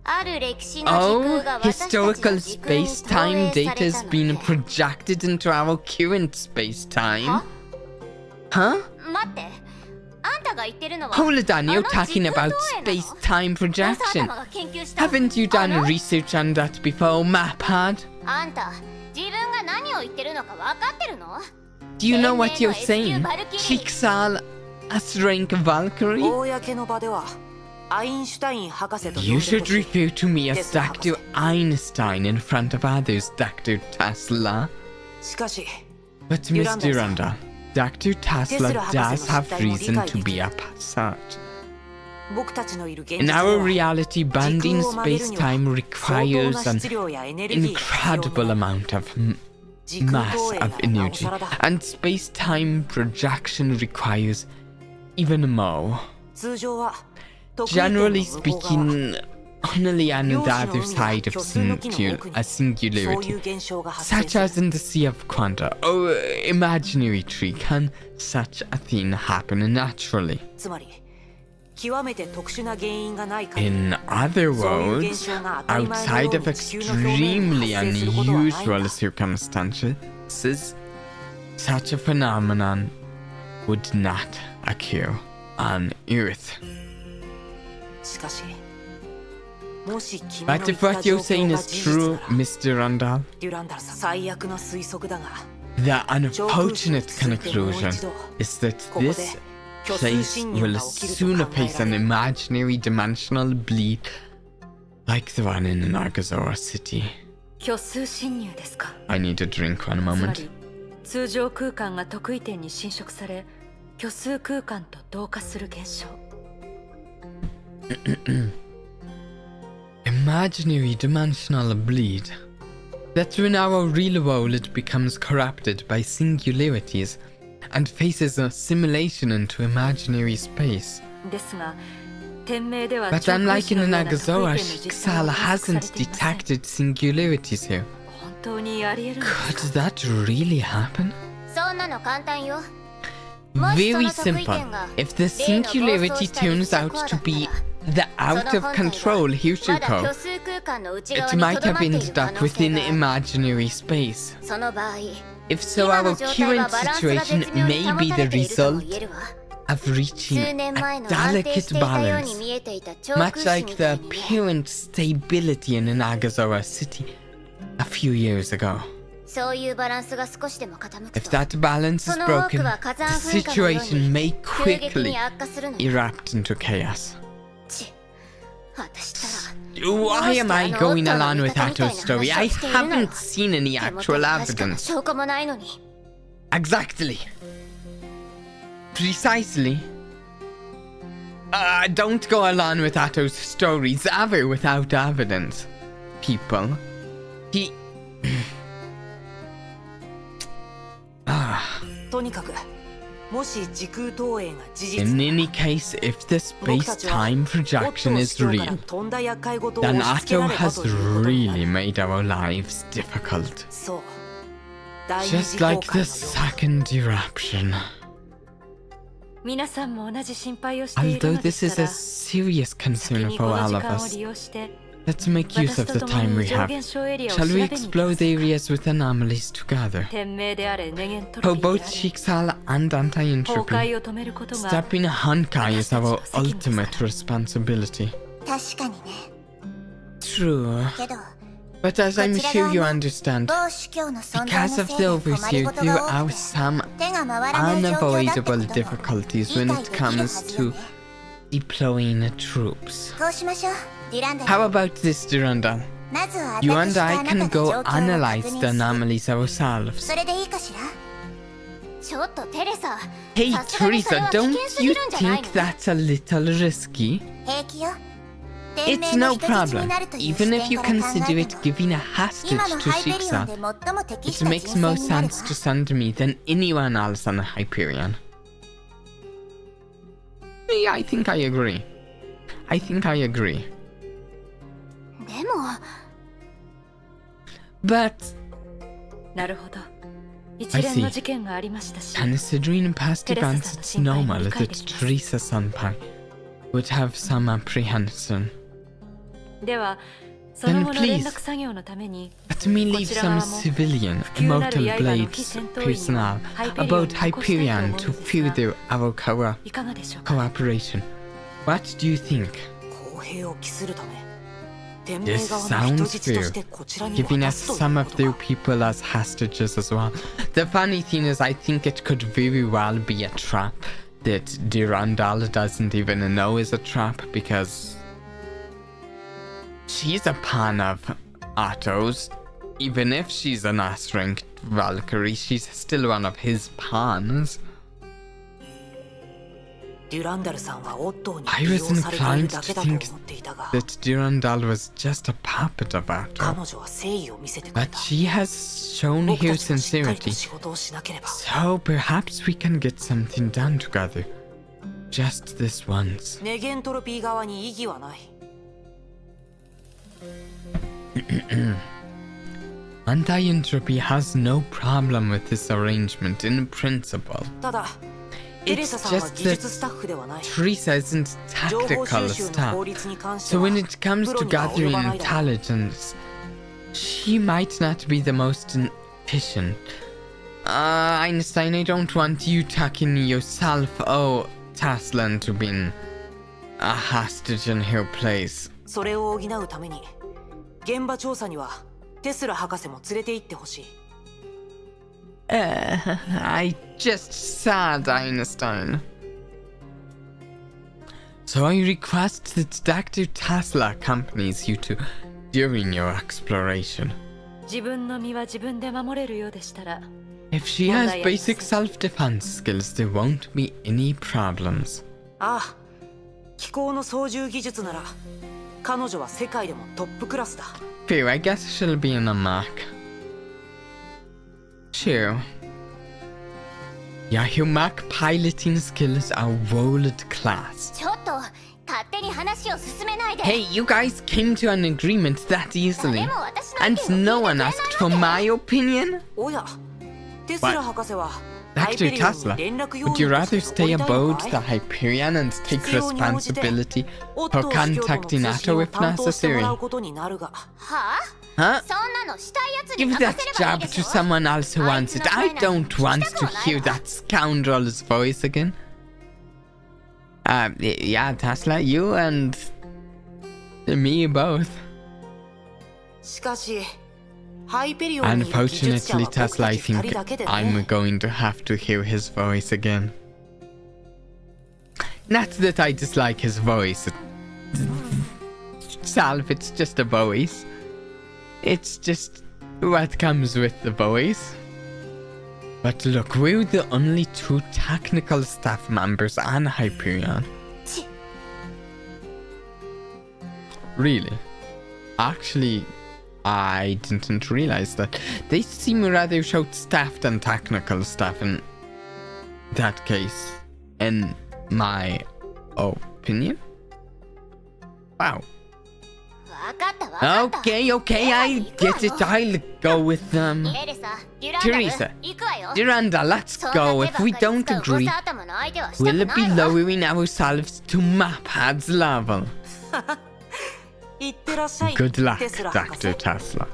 ある歴史の時 Oh, 空が私たちの historical 時空に投 space-time 影さ data れ is たの being ね projected into our current space-time. は Huh? 待ってあんたが言ってるのは Hold on, you're あの talking 時空 about 投影なの space-time どうせ projection. 頭が研究した Haven't you あ done の research on that before, Mapad? あんた自分が何を言ってるのか分かってるの Do you know what you're SQ saying? Valkyrie. Schicksal as rank Valkyrie? 公の場ではアインシュタイン博士と呼んで You ほし should い refer to me as Dr. Einstein in front of others, Dr. Tesla. しかし But Miss Duranda, Dr. Tesla does have reason to be upset. 僕たちのいる現実 In で our は reality, bending 時空を曲げるには space-time 相当 requires な an 質量やエネルギーが必要 incredible な amount of 時空 mass 投影 of ならなお energy, さらだ and space-time projection requires even more. 通常は得意点の Generally 向こう側 speaking, only on 漁 the 師の other 海が side of 虚数の木の奥に a そうい singularity, う現象が発 such 生 as する in the Sea of Quanta or imaginary tree, can such a thing happen naturally? つまり極めて特殊な原因がない限り In other そういう現 words, 象が当たり前のよ outside う of に地球の表面に extremely 発生することはないん unusual だ circumstances, such a phenomenon would not occur on Earth. しかしもし君の But 言 if った what 状 you're saying 況が is 事実 true, なら Mr. Randall, デュランダルさん最悪な推測だが the 上空機に unfortunate 移ってもう conclusion 一度 is that ここで this 虚数 place 侵入 will が起きる soon と考え face ら an れる imaginary dimensional bleed like the one in Nagazora City. 虚数侵入ですか I need a drink one つま moment. り通常空間が特異点に侵食され虚数空間と同化する現象 Imaginary dimensional bleed. That when our real world becomes corrupted by singularities and faces a simulation into imaginary space. ですが天命では But 超空 unlike 士 in のような特異 Nagasawa, 点の実際は Shikzala 観測され hasn't ていません。 detected singularities here. 本当にあり得るんですか？ Could that really happen? そんなの簡単よ。 Very simple. If the singularity turns out to be the out of control Hyushiko, it might have ended up within imaginary space. その場合 If so, our current situation may be the result of reaching 数年前 a の安定し delicate ていたよう balance, に見えていた超 much 空士 like み the たいにね。 apparent stability in Nagasawa City a few years ago. そういうバランスが少しでも傾く If と that balance is その多く broken, は火 the 山噴火のよう situation に may 急激 quickly に悪化するのよ。 erupt into chaos. ち私ったら Why am I going along with Otto's story? I haven't seen any 手元 actual に確かな evidence. 証拠もないのに。 Exactly. Precisely. Don't go along with Otto's stories ever without evidence, people. He... とにかくもし時空投影が事実 In any case, if the space-time projection is real, とんだ厄介事を then 押し付け Otto られた has ということになる really made our lives difficult. そう第二 Just 次崩 like the 壊の second eruption. 皆さんも同じ心配をしている Although ので this した is a ら serious 先 concern にこ for の all 時 of 間を us, 利用して let's make use 私 of と the 共 time に we 上 have. 限小エリアを Shall 調 we べに行きま explore す the areas with anomalies together? 天命であれネゲントロ For ピー both であれ Shiksal and 崩 anti-entropy, 壊を止めることが stopping Honkai is our ultimate responsibility. 確かにね。 True, けど but as I'm こちら sure you 側の understand, 某主教の存在 because の of せい the で困り overseer, 事 there が are 多くて some 手が回らない状況だって unavoidable ことも difficulties 理 when 解 it できるは comes ずよ to ね。 deploying troops. こうしましょう、ディランダル。 How about this, Durandal? まずは You 私 and とあ I なた can が状 go 況を確 analyze 認 the する。 anomalies ourselves. それでいいかしら。ちょっとテレサ。 Hey さすがにそれ Teresa, は危 don't 険すぎ you るんじゃない think の？ that's a little risky? 平気よ。 It's no problem. Even if you consider it giving a hostage 今の to ハイペリオン Shiksa, で最も適し it た makes 人 more 選になるわ。 sense to send me than anyone else on the Hyperion. Yeah, I think I agree. I think I agree. でも But なるほど一連の事件がありましたし considering past events, it's normal that Teresa Senpai would have some apprehension. ではその後の Then 連 please, 絡作業のために let me leave some civilian Immortal Blades personnel about Hyperion to further our いかがでしょうか cooperation. What do you think? 公平を期するため天命 This 側の人 sounds 質と fair. してこちらに Giving 渡 us すとい some う of こと their か people as hostages as well. The funny thing is, I think it could very well be a trap that Durandal doesn't even know is a trap because she's a pawn of Otto's. Even if she's an S-ranked Valkyrie, she's still one of his pawns. デュランダルさんはオットーに I 利 was 用されている inclined だ to けだと think 思っていたが that Durandal was just a puppet of 彼 Otto. 女は誠意を見せてくれ But た she has shown 僕 her たちもしっかりと sincerity. 仕事をしなければ So perhaps we can get something done together. Just this once. ネゲントロピー側に異議はない Anti-entropy has no problem with this arrangement in principle. ただテレ It's サさんは just 技術 that スタッフではない Teresa isn't 情報 tactical 収集の法 stuff. 律に関して So は when it comes プロ to には及 gathering ばないだろう intelligence, she might not be the most efficient. Einstein, I don't want you talking yourself, oh, Taslan, to being a hostage in her place. それを補うために現場調査にはテスラ博士も連れて行ってほしい I just said Einstein. So I request that Dr. Tesla accompanies you to during your exploration. 自分の身は自分で守れるようでしたら If she has basic self-defense skills, there won't be any problems. ああ気候の操縦技術なら彼女は世界でもトップクラスだ Fair, I guess she'll be in a Mac. True. Your humac piloting skills are world class. ちょっと勝手に話を進めないで。 Hey, you guys came to an agreement that easily. でも私の意 And 見 no を聞い one て asked く for れないわ my opinion? おやテスラ博士は Dr. Tesla, would you rather stay aboard the Hyperion and take responsibility for contacting Otto if necessary? はあ Huh? そんなのしたいやつに Give 任 that せればいい job で to しょ someone else who wants it. I don't want to hear that scoundrel's voice again. Yeah, Tesla, you and me both. しかしハイペリオンにいる技術者 Unfortunately, は僕た Tesla, I ち think 2人だけで I'm ね going to have to hear his voice again. Not that I dislike his voice. Salve, it's just a voice. It's just what comes with the voice. But look, we're the only 2 technical staff members on Hyperion. Really? Actually, I didn't realize that. They seem rather short-staffed than technical staff in that case, in my opinion. Wow. 分かった分かった Okay, I get it. I'll go with them. エレサデュランダル Teresa, 行くわよ Duranda, let's そんな go. 手 If ば we っかり don't 使う agree, ボス頭の相手はしたく we'll な be いわ lowering ourselves to Mappad's level. いってらっしゃい Good luck, テスラ博士 Dr. Tesla.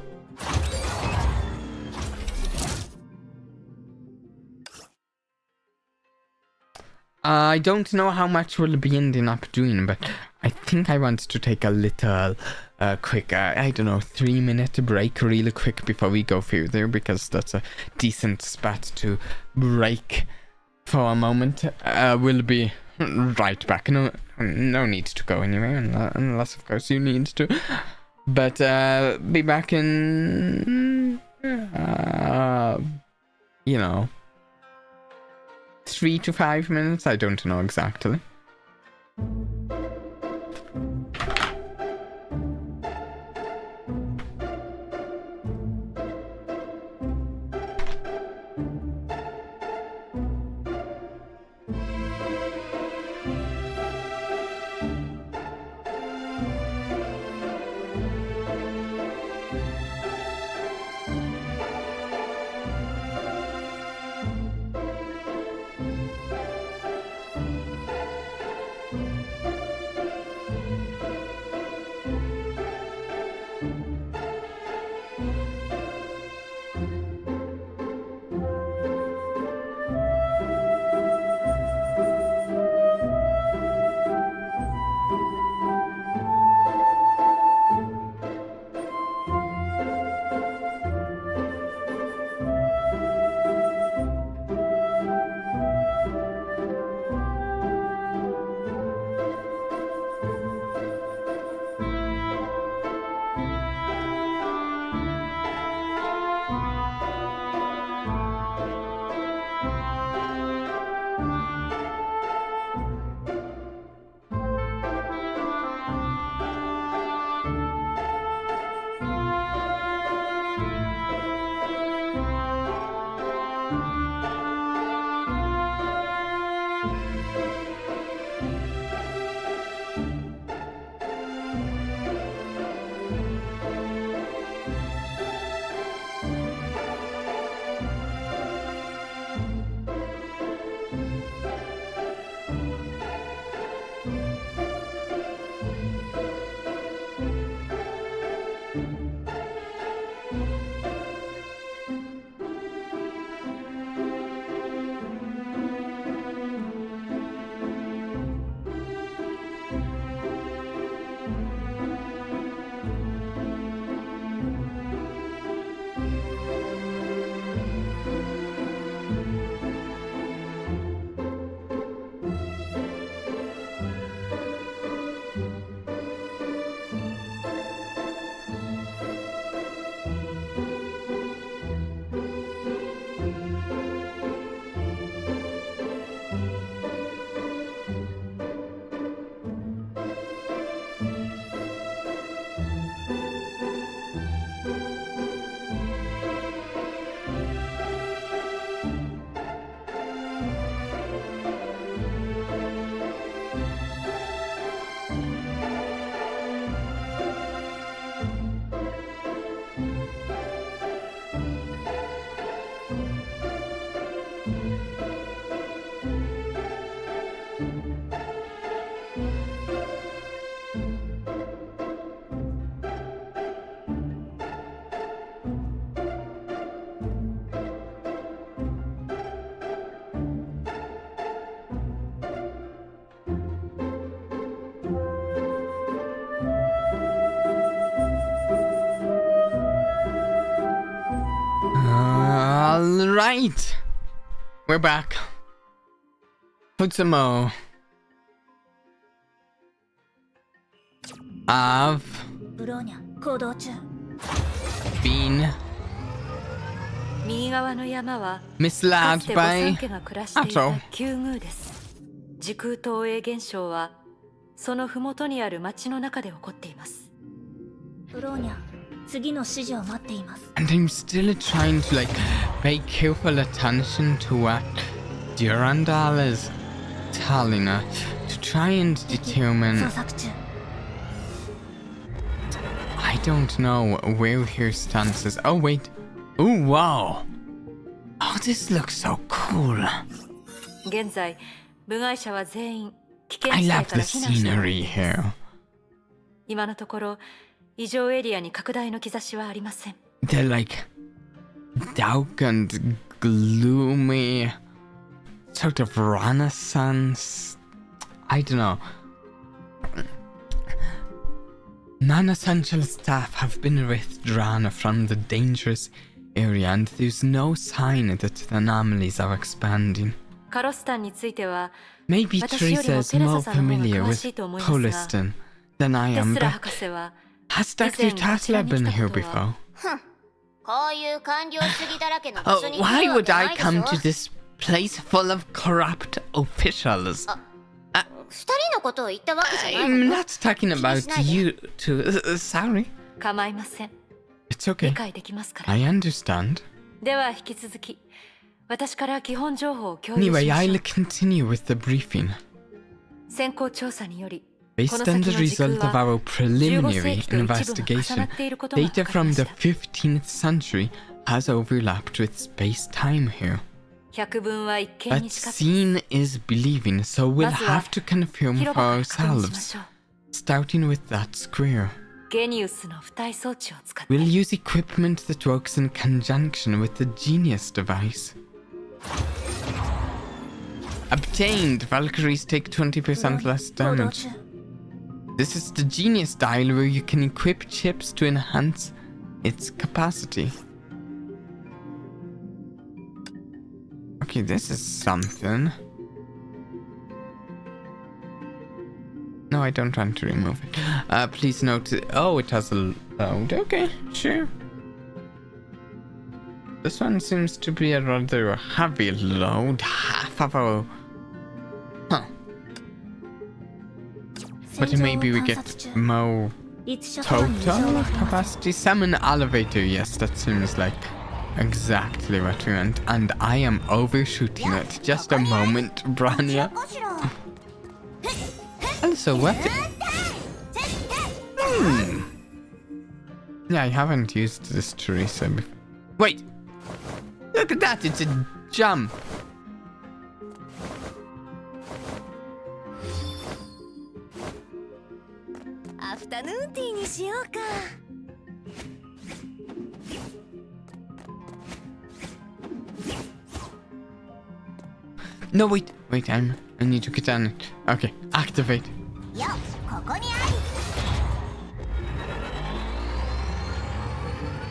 I don't know how much we'll be ending up doing, but I think I want to take a little quick, I don't know, 3-minute break really quick before we go further, because that's a decent spot to break for a moment. We'll be right back. No need to go anywhere, unless of course you need to. But be back in, 3 to 5 minutes. I don't know exactly. Alright. We're back. Futsumo. I've ブローニャ行動中 been 右側の山はかつ misled て御三 by 家が暮らしてい Otto. た旧宮です。時空投影現象はその麓にある町の中で起こっています。ブローニャ次の指示を待っています And I'm still trying to like pay careful attention to what Durandal is telling her to try and determine. 捜索中 I don't know where her stance is. Oh wait. Oh wow. Oh, this looks so cool. 現在部外者は全員危険 I 地帯 love から the 避難しており scenery ます。 here. 今のところ異常エリアに拡大の兆しはありません。 They're like dark and gloomy, sort of Renaissance. I don't know. Non-essential staff have been withdrawn from the dangerous area, and there's no sign that the anomalies are expanding. カロスタンについては Maybe 私より Teresa も is テレ more サさんの方が familiar 詳 with しいと思いますが、 Poliston than I テ am, スラ but 博士は has Dr. Tasla been here before? こういう官僚主義だらけの場 Oh, 所に来 why るわけ would な I いでしょ come to this place full of corrupt officials? 二人のことを言ったわけじゃない I'm の not talking about you two. Sorry. 構いません。 It's 理 okay. 解できますから。 I understand. では引き続き私から基本情報を共有しま Anyway, しょ I'll う。 continue with the briefing. 先行調査により Based on the result of our preliminary investigation, data from the 15th century has overlapped with space-time here. 百分は一見 But にしか seeing is believing, so we'll まずは have to confirm 広 for 場から確認しま ourselves. しょう。 Starting with that square. ゲニウスの付帯装置を使って We'll use equipment that works in conjunction with the Genius device. Obtained! Valkyries take 20% less 行動 damage. 中 This is the Genius dial where you can equip chips to enhance its capacity. Okay, this is something. No, I don't want to remove it. Please note. Oh, it has a load. Okay, sure. This one seems to be a rather heavy load. Half of our. Huh. But 戦場を maybe we 観 get 察中 more 律者とはに異常は total ありません capacity. Summon elevator. Yes, that seems like exactly what we want. And I am overshooting it. Just a moment, Branya. こしろ Also, what? Yeah, I haven't used this Teresa before. Wait! Look at that! It's a jump! No, wait, I need to get on it. Okay, activate. よここにあり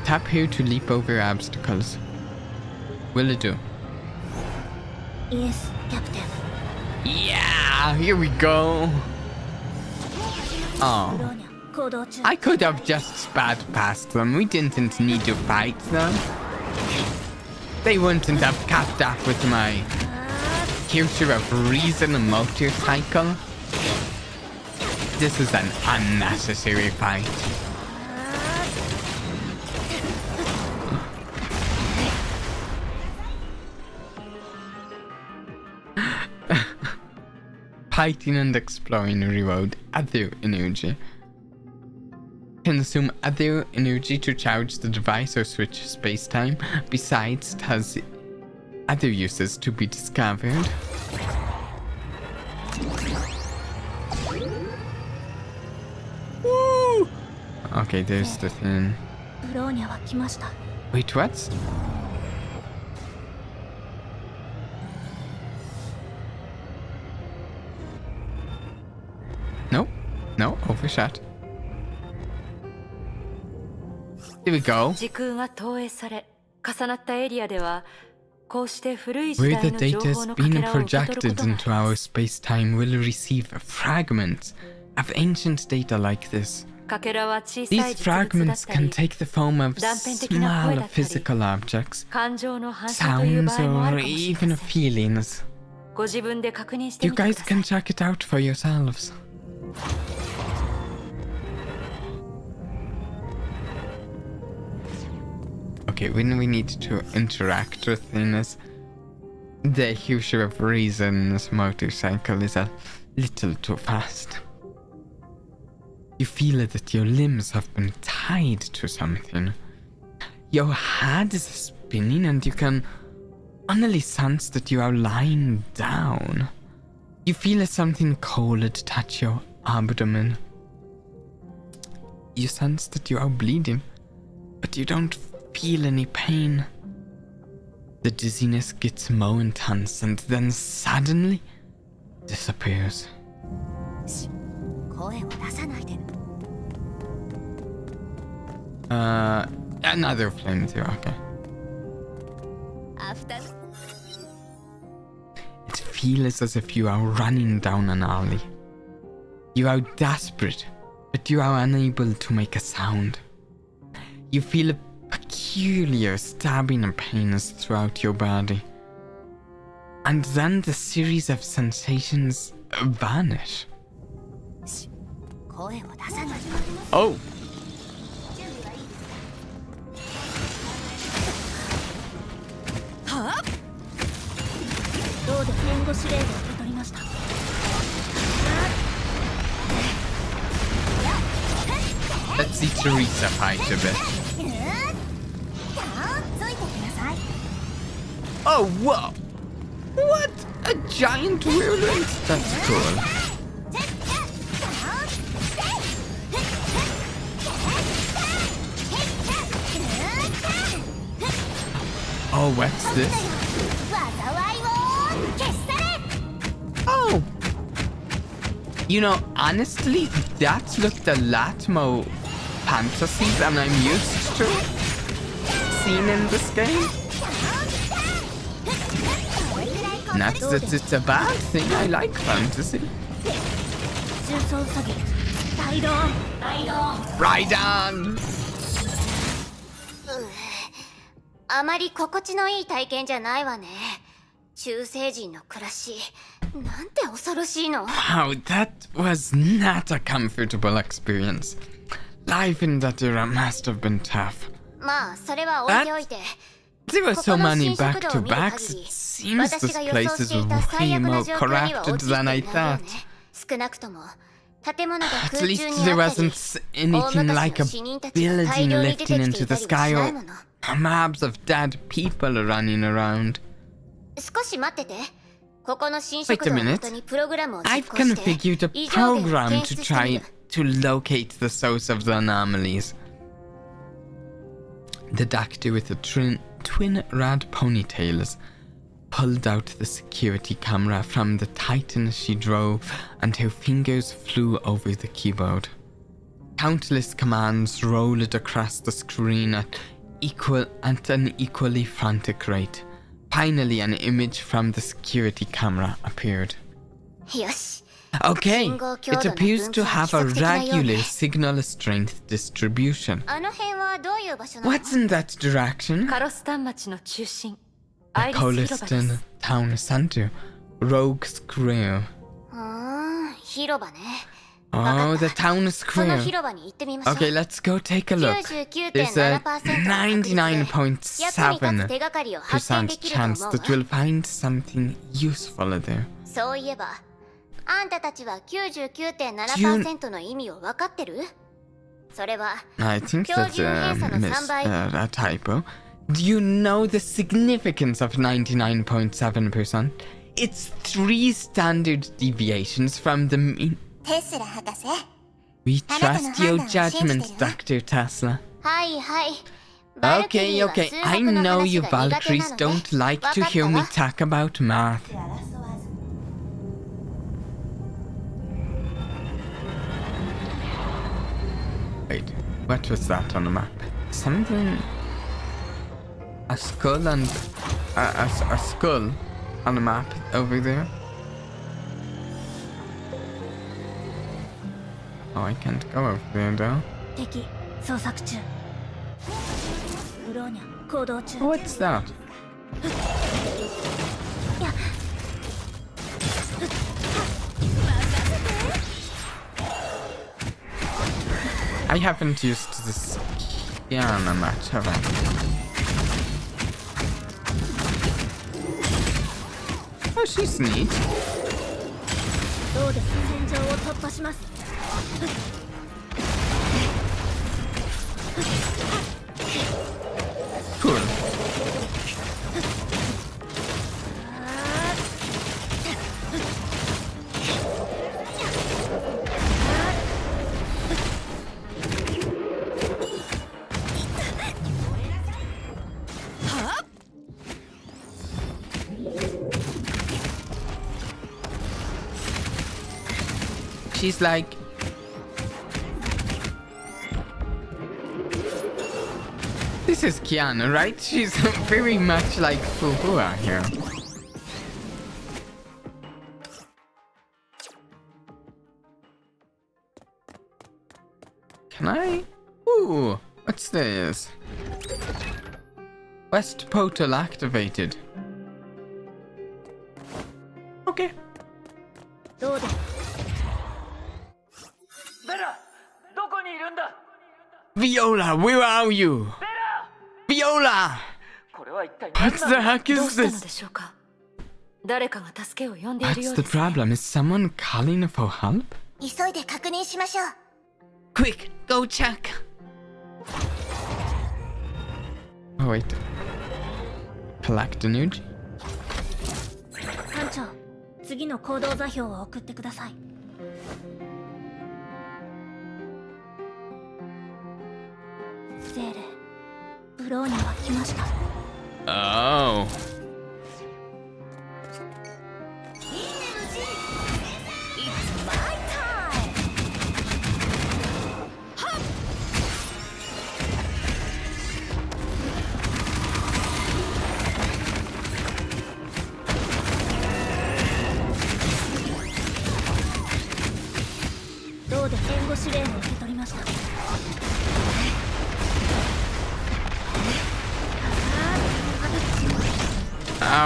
Tap here to leap over obstacles. Will it do? イエスキャプテン Yeah! Here we go! ブロ Oh. ーニャ行動中 I could have just spat past them. We didn't need to fight them. They wouldn't have kept up with my culture of reason motorcycle. This is an unnecessary fight. Fighting and exploring reward other energy. Consume other energy to charge the device or switch space-time. Besides, it has other uses to be discovered. Woo! Okay, there's the thing. ブローニャは来ました Wait, what? No, no, overshot. Here we go. 時空が投影され重なったエリアではこうして古い時 Where 代 the の情 data 報 is のか being けらを受け取る projected ことが into our space-time will receive fragments of ancient data like this. かけらは小さい These 実物だっ fragments た can り take the form of 断片的な声 small だったり physical objects, 感情の反射という場 sounds, 合もあ or るかもしれ even ません feelings. ご自分で確認して You みてく guys ださい can check it out for yourselves. Okay, when we need to interact with things, the usual of reasons motorcycle is a little too fast. You feel that your limbs have been tied to something. Your head is spinning and you can only sense that you are lying down. You feel something cold touch your abdomen. You sense that you are bleeding, but you don't feel any pain. The dizziness gets more intense and then suddenly disappears. 声を出さないで。 Another flamethrower, okay. After It feels as if you are running down an alley. You are desperate, but you are unable to make a sound. You feel peculiar stabbing pains throughout your body. And then the series of sensations vanish. 声を出さないで。 Oh! ロード援護指令を受け取りました。 Let's see Teresa fight a bit. ついてきなさい。 Oh, whoa! What? A giant whirlwind? That's cool. Oh, what's this? 災いを消され。 Oh! You know, honestly, that looked a lot more fantasy than I'm used to seeing in this game. Not that it's a bad thing, I like fantasy. 重装詐欺。ライドオン。ライドオン。 Right on! あまり心地のいい体験じゃないわね。中世人の暮らし、なんて恐ろしいの。 Wow, that was not a comfortable experience. Life in that era must have been tough. まあ、それは置いておいて。 There were so many back-to-backs, it seems this place is way more corrupted than I thought. 少なくとも建物が At 空中 least に there あったり wasn't anything like a 大昔の死人たちが大 building 量に出て lifting きて into いた the りは sky しな or いもの。 mobs of dead people running around. 少し待ってて。ここの新 Wait 食 a 堂を minute. 元にプログラムを実 I've 行して configured a 異常源を program 検 to 出してみ try る。 to locate the source of the anomalies. The doctor with the twin red ponytails pulled out the security camera from the Titan she drove and her fingers flew over the keyboard. Countless commands rolled across the screen at an equally frantic rate. Finally, an image from the security camera appeared. よし。 Okay, it appears to have a regular signal strength distribution. あの辺はどういう場所なの？ What's in that direction? カロスタン町の中心アイ The リス広場で Coliston す Town Center. Rogue Square. 広場ね。 Oh, the town その square. 広場に行ってみましょう。 Okay, let's go take a look. There's a 99.7%手がかりを発見できると思う 99.7% わ。 that we'll find something useful there. そういえば、あんたたちは 99.7% の意味を分かってる？それは I think that's 標準偏差の3倍。 a typo. Do you know the significance of 99.7%? It's 3 standard deviations from the mean. テスラ博士。 We あなたの trust your 判断を信じて judgment, るわ。 Dr. Tesla. はいはい。バルキリ Okay, ーは okay. 数 I 学の know 話 you が苦手なの Valkyries で。 don't like 分 to かった hear me わ。 talk about math. Wait, what was that on the map? Something... A skull and a skull on the map over there. Oh, I can't go over there though. 敵捜索中。ブローニャ行動中。 What's that? I haven't used this piano much, have I? Oh, she's neat. どうです戦場を突破します。 Cool. She's like, this is Kiana, right? She's very much like Fuhua here. Can I? Ooh, what's this? West portal activated. Okay. どうです Viola, where are you? Viola! What the heck どう is したの this? でしょうか。誰かが助けを呼んでいるよ What's う the ですね。 problem? Is someone calling for help? 急いで確認しましょう。 Quick, go check! Oh wait. Collect energy? 艦長、次の行動座標を送ってください。精霊、ブローニャは来ました。 Oh.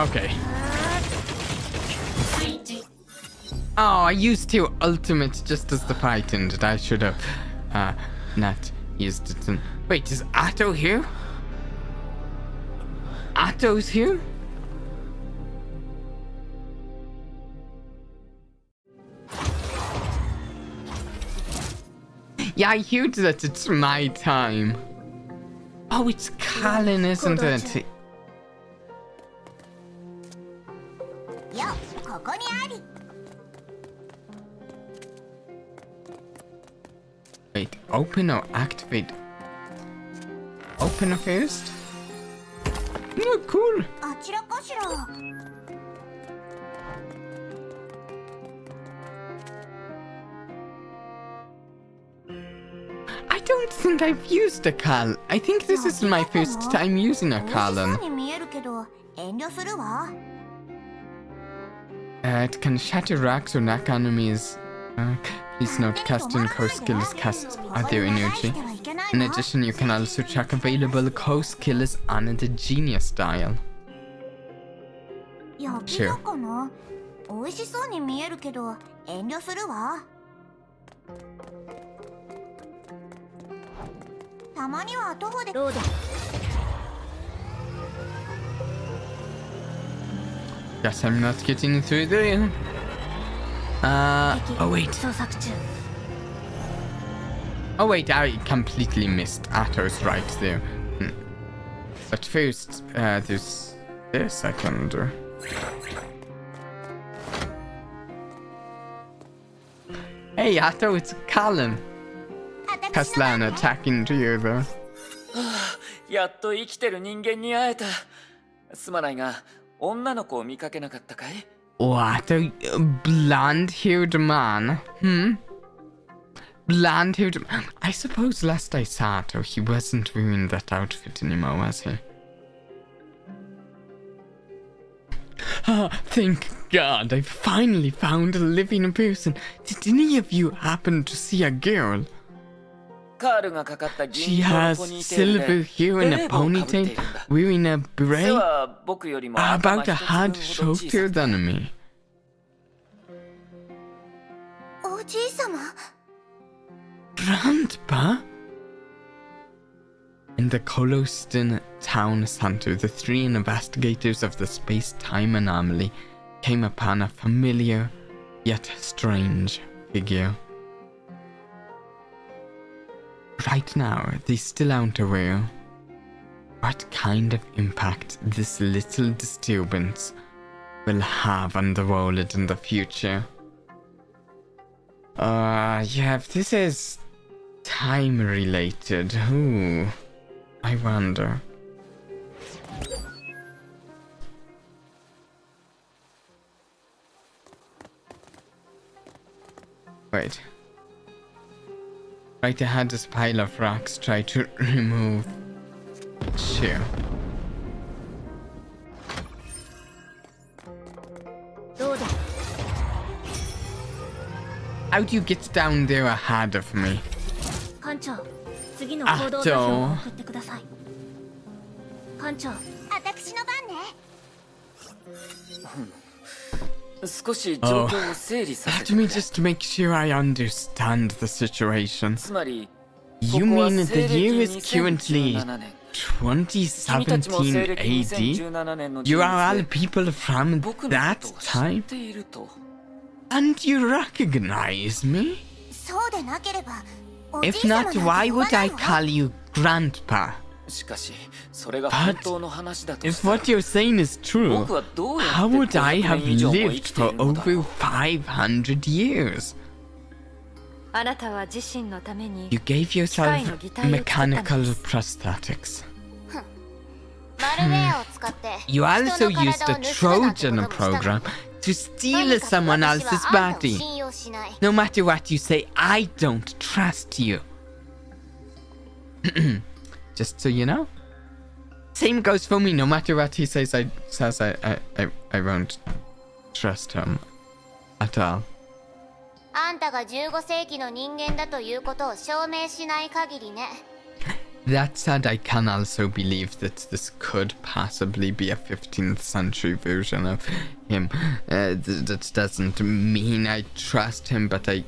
Okay. Oh, I used your ultimate just as the fight ended. I should have not used it. Wait, is Otto here? Otto's here? Yeah, I heard that it's my time. Oh, it's Colin, isn't it? よ、ここにあり。 Wait, open or activate? Open first? Oh, cool. あちらかしら。 I don't think I've used a Carl. I think this is my first time using a Carlin. に見えるけど、遠慮するわ。 It can shatter rocks or knock enemies. Please note, casting coast skills cast other energy. In addition, you can also track available coast skills on the genius dial. 焼き魚？美味しそうに見えるけど、遠慮するわ。たまには徒歩で。どうだ。 Guess I'm not getting through there. Oh wait. 捜索中。 Oh wait, I completely missed. Otto's right there. But first, there's this I can do. Hey Otto, it's Colin. Kaslan attacking to you though. やっと生きてる人間に会えた。すまないが、女の子を見かけなかったかい？ What? A blonde-haired man? Blonde-haired... I suppose last I saw Otto, he wasn't wearing that outfit anymore, was he? Thank God, I finally found a living person. Did any of you happen to see a girl? カールがかかった She 銀色の has ポニーテール silver で hair and ベ a レー帽をかぶってい ponytail, るんだ。 wearing a 背 beret, は僕よりも頭 about a 一つ head 分ほど小さ shorter くて than me. おじい様 Grandpa? In the Koloston town center, the three investigators of the space-time anomaly came upon a familiar yet strange figure. Right now, they still aren't aware what kind of impact this little disturbance will have on the world in the future. Yeah, if this is time related, ooh, I wonder. Wait. Right ahead, this pile of rocks. Try to remove. Sure. How do you get down there ahead of me? 艦長、次の行動座標を送ってください。艦長、私の番ね。少し状況を整理させ Let て me くれ。 just make sure I understand the situation. つまり、 You ここは mean the 西暦 year is currently 2017年。君たちも西暦 2017 AD? 2017年の You are all 12 people from 僕の that ことを知っ time? ていると。 And you recognize me? そうでなければ、おじい If 様 not, なんて why 呼ば would な I いわ。 call you Grandpa? しかし、それが本当の話だとし If たら what you're saying is true, 僕はどうやって how would I 500 have 年以上も生 lived きてい for るのだろ over う。 500 years? あなたは自身のために You gave 機 yourself 械の擬態を作ったの mechanical です。 prosthetics. マルウェアを使って You 人 also の used 体 a を盗むなんてこと Trojan もした program の。 to と steal にかく someone 私 else's はあんたを body. 信用しない。 No matter what you say, I don't trust you. Just so you know. Same goes for me. No matter what he says, I won't trust him at all. あんたが15世紀の人間だということを証明しない限りね。That said, I can also believe that this could possibly be a 15th century version of him. That doesn't mean I trust him, but I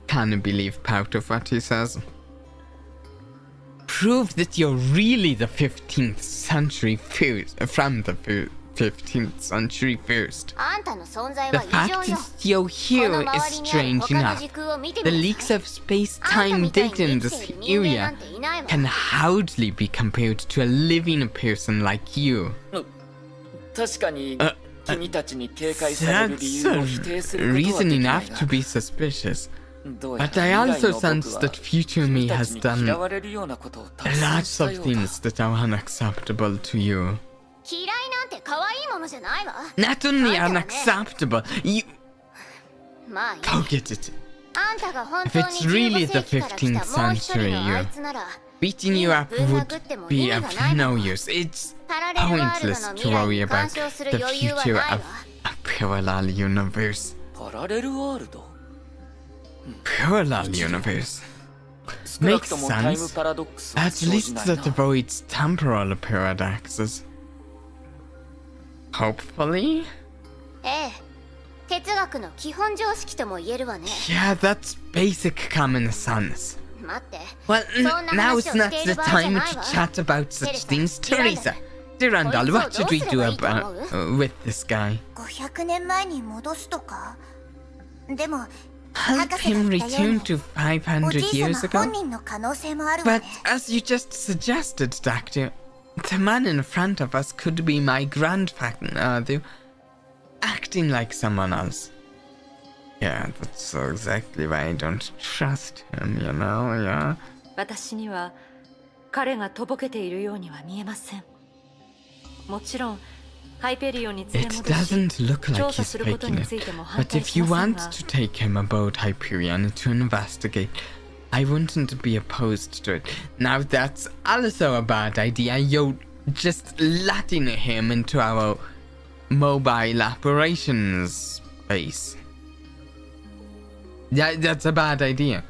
can believe part of what he says. Prove that you're really the 15th century first, from the 15th century first. あんたの存在 The は異 fact 常よ。 that you're こ here の is 周りにある strange 他の enough. 時空を見て The みな leaks さい。 of space あんた time みたいに data in 生き this ている人間な area んていないわ。 can hardly be compared to a living person like you. 確かに君たちに警戒される理 That's 由を a 否定することはで reason きない enough が to be suspicious. どうや But ら I 未来 also の僕 sense は that future me 君た has ちに嫌 done われるようなことをたくさん lots した of ようだ。 things that are unacceptable to you. 嫌いなんて可愛いものじゃないわ。 Not only あんたはね。 unacceptable, you まあいい。 forget it. あんたが本 If 当に it's really 15 the 世紀から来た 15th もう一人 century, のあいつなら beating you up would be of no use. It's パラレルワールド pointless の to 未来 worry に干 about 渉する the 余裕は future ないわ of。a parallel universe. パラレルワールド Parallel universe. 少なく Makes ともタイム sense. パラドックスは At 生じ least ない that な。 avoids temporal paradoxes. Hopefully? ええ。哲学の基本常識とも言えるわね。 Yeah, that's basic common sense. 待って。 Well, そんな now's 話を not してい the る場合じゃ time ない to わ。 chat about such things. Teresa, Durandal, what should we do about with this guy? 500年前に戻すとか。でも、 Help 博士が him 言ったよう return に to おじい 500 様 years 本 ago? 人の可能性もあるわ But ね。 as you just suggested, Doctor, the man in front of us could be my grandfather, acting like someone else. Yeah, that's exactly why I don't trust him, you know, yeah. 私には彼がとぼけているようには見えません。もちろんハイペリオンに連れ It 戻し doesn't look 調 like 査 he's すること faking に it. ついても反 But 対 if し you ません want が to take him aboard Hyperion to investigate, I wouldn't be opposed to it. Now that's also a bad idea. You're just letting him into our mobile operations base. That's a bad idea.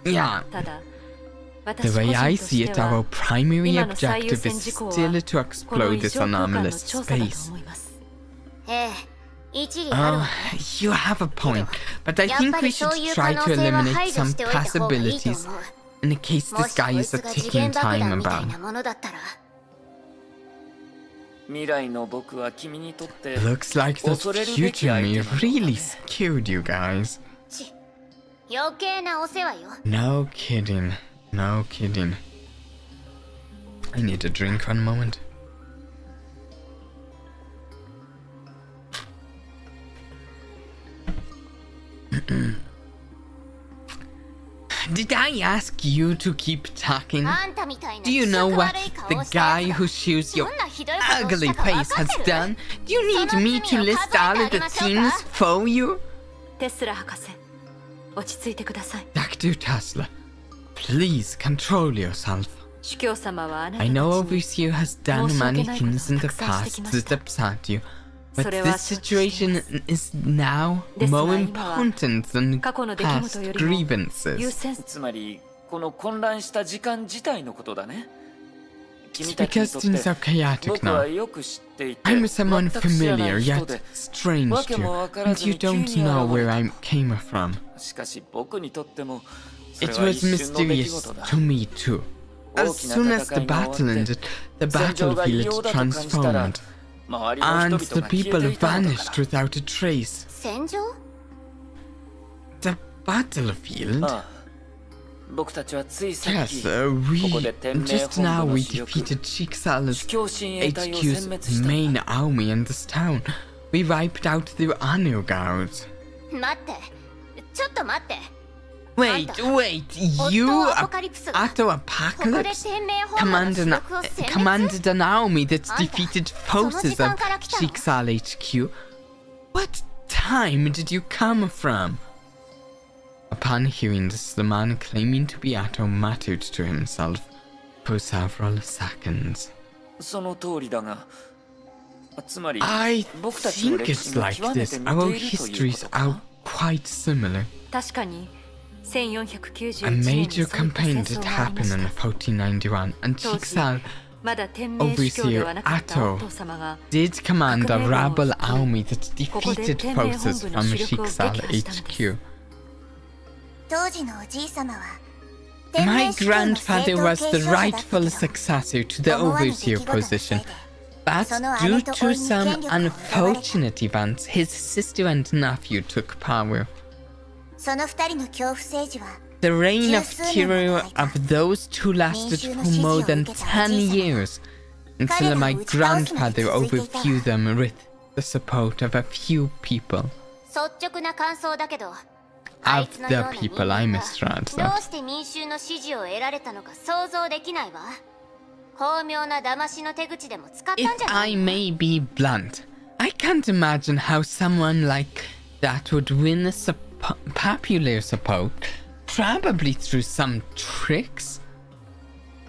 Yeah. ただ The way I see it, our primary objective is still to explode this anomalous space. ええ、一理あるわね。 You have a point, but I やっ think ぱ we りそう should いう try 可能 to 性は eliminate 排除 some しておいた方がいいと possibilities 思う。 in the case も this しこ guy い is つ a が時 ticking 限爆 time 弾みたい bomb. なものだったら。未来の僕は君にとって Looks like the 恐れるべき future 相 me 手なのだ really scared you guys. 余計なお世話よ。 No kidding. No kidding. I need a drink one moment. Did I ask you to keep talking? あんたみたいな Do you know 気色 what 悪い顔 the をしたや guy つ who が shoots ど your んなひどいことをし ugly たか分 face か has ってる？ done? Do you need me to list all of the teams for you? テスラ博士落ち着いてください。 Dr. Tesla, please control yourself. 主教様はあなた I たち know に Overseer has done many things in the past that upset you, but this situation is now more important than 過去の出来 past 事よりも優 grievances. 先つまりこの混乱した時間自体のことだね。 It's 君たちに because とっ things て are chaotic 僕は now. よく知っていて I'm someone 全く知らな familiar い人 yet で strange わけ to も you, わから and ず you に急に don't 現 know where れ I came from. た。しかし僕にとってもそれ It は was 一瞬の出来 mysterious 事だ。 to me too. As soon as the battle ended, the 戦場が異様 battlefield だと感じたら transformed, 周りの and 人 the 々が消え people ていたのだ vanished から。 without a trace. 戦場？ The battlefield? ああ僕たちはついさっき Yes, ここ we で天命 just 本 now 部の we 主力 defeated Chiksal's 主教親衛隊を殲滅 HQ's した main army in this town. We wiped out the honor guards. 待って、ちょっと待って。 Wait, wait, you, Otto Apocalypse が Otto ここで Apocalypse, 天命本部の主 commanded 力を殲滅？ commanded an army that あんた、 defeated その forces 時間 of から来たの？ Chiksal HQ. What time did you come from? Upon hearing this, the man claiming to be Otto muttered to himself for several seconds. その通りだが、つまり I 僕たちの think 歴史 it's が like 極め this. て似て Our いるというこ histories とか are な。 quite similar. 確かに A 1491年に major そういった campaign 戦 did 争がありま happen し in た。 1491, and 当時 Chiksal まだ天命主教ではなかったオットー様が did command a rebel army that ここで defeated 天命本 forces 部の from 主力を撃 Chiksal 破したのです HQ. 当時のおじい様は My grandfather was the rightful successor to the overseer position, but due to some unfortunate events, his sister and nephew took power. その二人の恐怖政治は The reign of terror of those two lasted for more than 10 years, until my grandfather overthrew them with the support of a few people. 率直な感想だけど、あい Of つの the ような人 people, 間 I が misread ど that. うして民衆の支持を得られたのか想像できないわ。巧妙な騙しの手口でも使ったん If じゃな I い？ may be blunt, I can't imagine how someone like that would win popular support, probably through some tricks.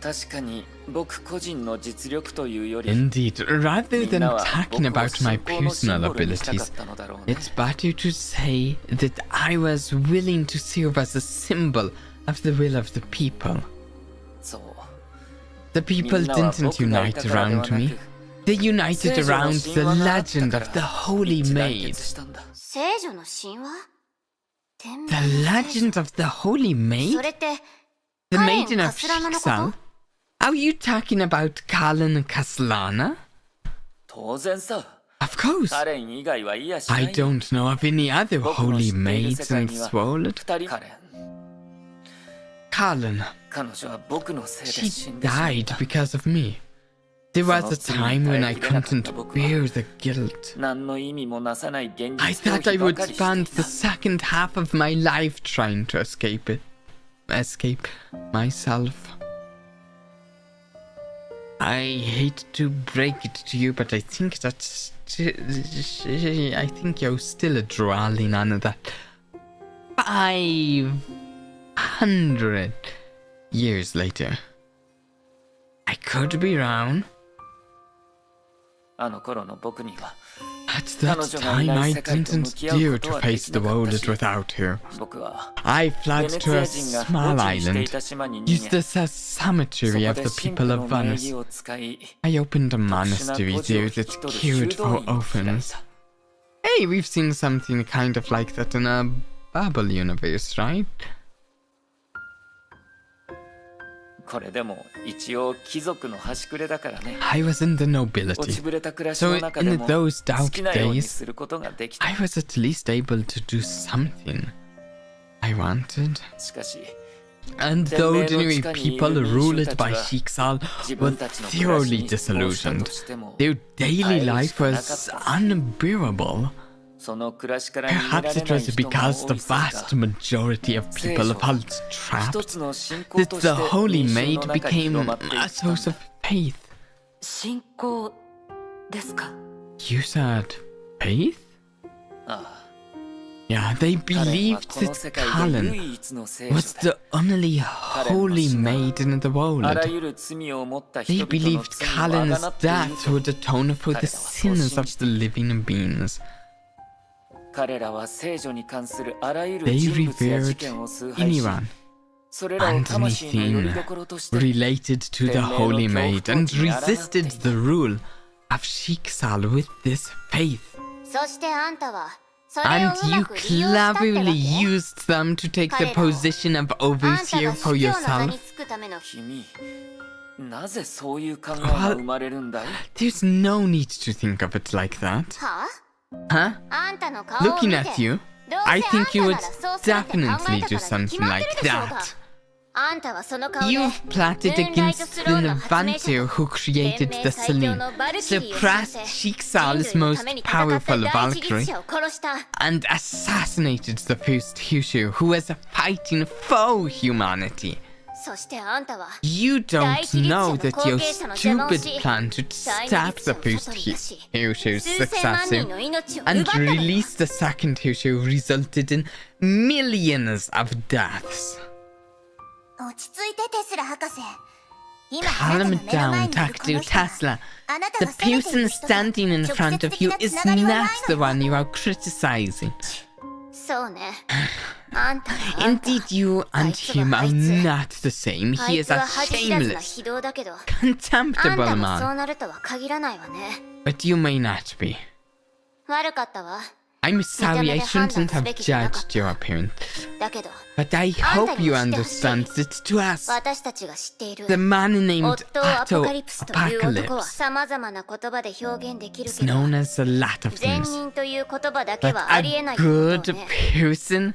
確かに僕個人の実力というより、 Indeed, rather みん than なは talking 僕を about my 信仰のシン personal ボルにしたかっ abilities, たのだろうね。 it's better to say that I was willing to serve as a symbol of the will of the people. そう。 The people みんなは didn't 僕がいた unite からでは around な me. く、 They united 聖女の around the 神話があった legend か of the ら Holy 一致団 Maid. 結したんだ。聖女の神話？天命 The の聖女 legend of the Holy そ Maid? れって The カレン Maiden カ of スラナのこと？ Shiksal? Are you talking about Kalin Kaslana? 当然さ。 Of course. カレン以外はいやしな I いよ。 don't know of any other 僕の holy 知っている maids 世界 in には this world. 二人カレン。 Kalin, 彼女は僕のせいで she 死んでしまっ died た。 because of me. There was a time when I couldn't bear the guilt. 何の意味もなさない現 I 実逃 thought I 避ば would かりして spend い the た。 second half of my life trying to escape myself. I hate to break it to you, but I think that's... I think you're still drawing on that 500 years later. I could be wrong. あの頃の僕には At that time, I didn't dare to face the world without her. 僕は I fled ベネ to ツ a ィア人が small 墓地にしてい island, た島に逃 used げ this as そ cemetery こ of で the 神 people 父 of の名 Venice. 義を使い I opened a 特殊な monastery 孤児を there 引き that 取る cared 修道 for 院を開い orphans. た Hey, we've seen something kind of like that in a Babel universe, right? これでも一応貴族の端くれだからね I was in the 落 nobility, ちぶれた暮らし so の中で in も those 好 dark きなように days, することができた I was at least able to do something I wanted. しかし And the ordinary people ruled by Sheiksal were thoroughly disillusioned. Their daily life was unbearable. その暮らしから逃げら Perhaps れ it ない was 人が because 多 the いせいか vast majority of people felt 一 trapped つの信仰 that として the Holy 民衆 Maid の中に became 広まってい a ったん source だ of faith. 信仰ですか？ You said faith? あ Yeah, they あ彼は believed この that 世界で Kallen 唯一の聖 was 書で the only holy maid in the あら world. ゆる罪を持った人 They 々の believed 罪をあが Kallen's なっている death と would atone for the sins of the living beings. 彼らは聖女に関するあらゆる They 人物や事 revered 件を崇拝し anyone それらを魂の拠り anything 所として related to the Holy Maid and resisted the rule of Sheiksal with this faith. そしてあんたはそれを And う you まく利用したってわ cleverly け used them to take the position of あんた overseer が for 司教の座に yourself. つくための君なぜそういう考えが生まれるんだい There's no need to think of it like that. は Huh? あんたの顔を見 Looking て at you, どうせ I あん think た you な would らそうするって考え definitely た do からに決 something まって like るでしょうが that. あんたはその顔で You've plotted ムーンライト against スロー the の発明者 Levanter who created 連 the 盟最強 Selene, のバルキリーを死なせ suppressed 人 Sheiksal, 類の most ために戦った powerful 第一律 Valkyrie, 者を殺した and assassinated the first Hushu who was fighting for humanity. そしてあんたは You don't 第一律者 know の that 後 your 継者の邪魔を stupid し plan to 第 stab 二律 the 者を first 外に出し Hushu's 数千万人 successor の命を奪っ and たのよ release the second Hushu resulted in millions of deaths. 落ち着いてテスラ博士今あなた Calm の目の前 down, にいるこ Tactu の人は Tesla. あなた The が責めてい person る人と standing in 直 front 接 of 的 you な is つながりはない not the のよ one you are criticizing. そうねあんたはあんた Indeed, you and him are not the same. あ He い is つは a 恥知らずな shameless, 非道だけどあん contemptible たもそう man. なるとは限らないわね But you may not be. 悪かったわ I'm sorry I shouldn't have judged your appearance. だけど But I hope you understand that to us, 私たちが知っている the man オ named ットーアポ Otto カリプスという男は Apocalypse 様々な言葉で表現できる is けど known as a lot of 善 things. 人という言葉だけ But はありえ a ないこ good とをね person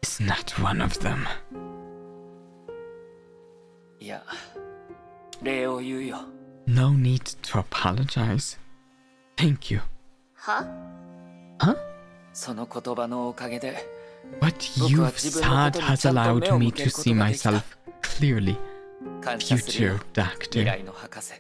is not one of them. いや礼を言うよ No need to apologize. Thank you. は Huh? その言葉のおかげで What you've said has allowed me to see myself clearly, 感謝するよ future 未 Doctor. 来の博士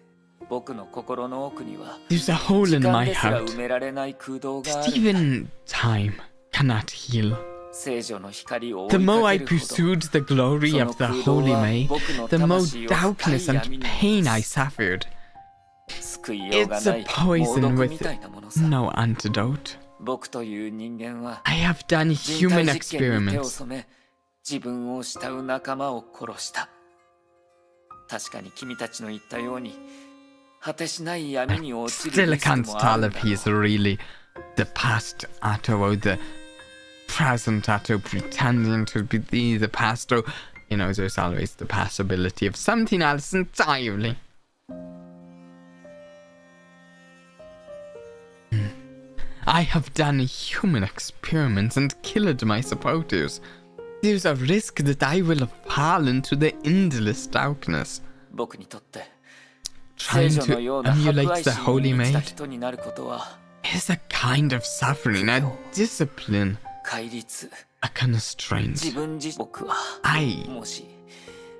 僕の心の奥には There's a hole 時 in 間 my ですら heart 埋められない空洞があ that る even time cannot heal. 聖女の光を追 The い more か I けるほど pursued the glory of the Holy Maid, the more darkness and pain I suffered. 救いようが It's な a い猛 poison 毒 with みたいなものさ no antidote. 僕という人間は I have done 人 human 体実験に手を experiments. 染め自分を慕う仲間を殺した確かに君たちの言ったように果てしない闇に落ちる Still リスク can't もあ tell るん if だ he's really the past Otto or the present Otto pretending to be the past. Or, you know, there's always the possibility of something else entirely. I have done human experiments and killed my supporters. There's a risk that I will fall into the endless darkness. 僕にとって聖 Trying 女のよ to うな迫 emulate 害 the 心 Holy に満ちた Maid 人になることは is a kind of suffering, a discipline, 戒律 a constraint. 自分自僕は I, もし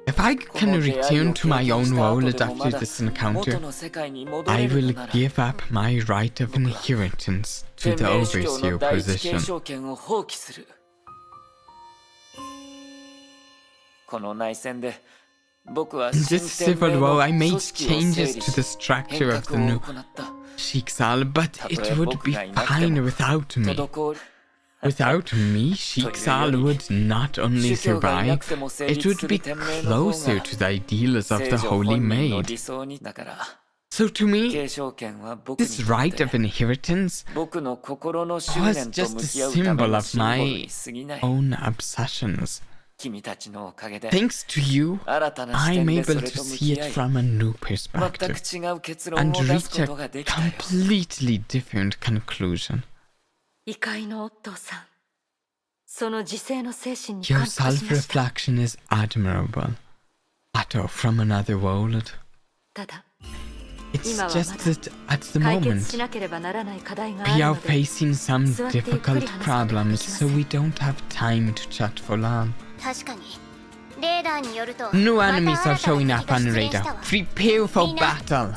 if I こ can の出会い return を to 経 my 験 own した後 world でも after まだ this 元 encounter, の世界に戻 I れる will のなら give up my right of inheritance to 天 the 命主教 overseer の第一継 position. 承権を放棄するこの内戦で僕は In 新 this 天 civil 命の war, I 組 made 織を整理 changes to the し structure 変 of the 革を new 行った Shiksal, but it would be fine without me. Without me, Shiksal would not only survive, it would be closer to the ideals of the Holy Maid. So to me, this right of inheritance was just a symbol of my own obsessions. Thanks to you, I'm able to see it from a new perspective and reach a completely different conclusion. Your self-reflection is admirable. Otto from another world. It's just that at the moment, we are facing some difficult problems, so we don't have time to chat for long. New enemies are showing up on the radar. Prepare for battle!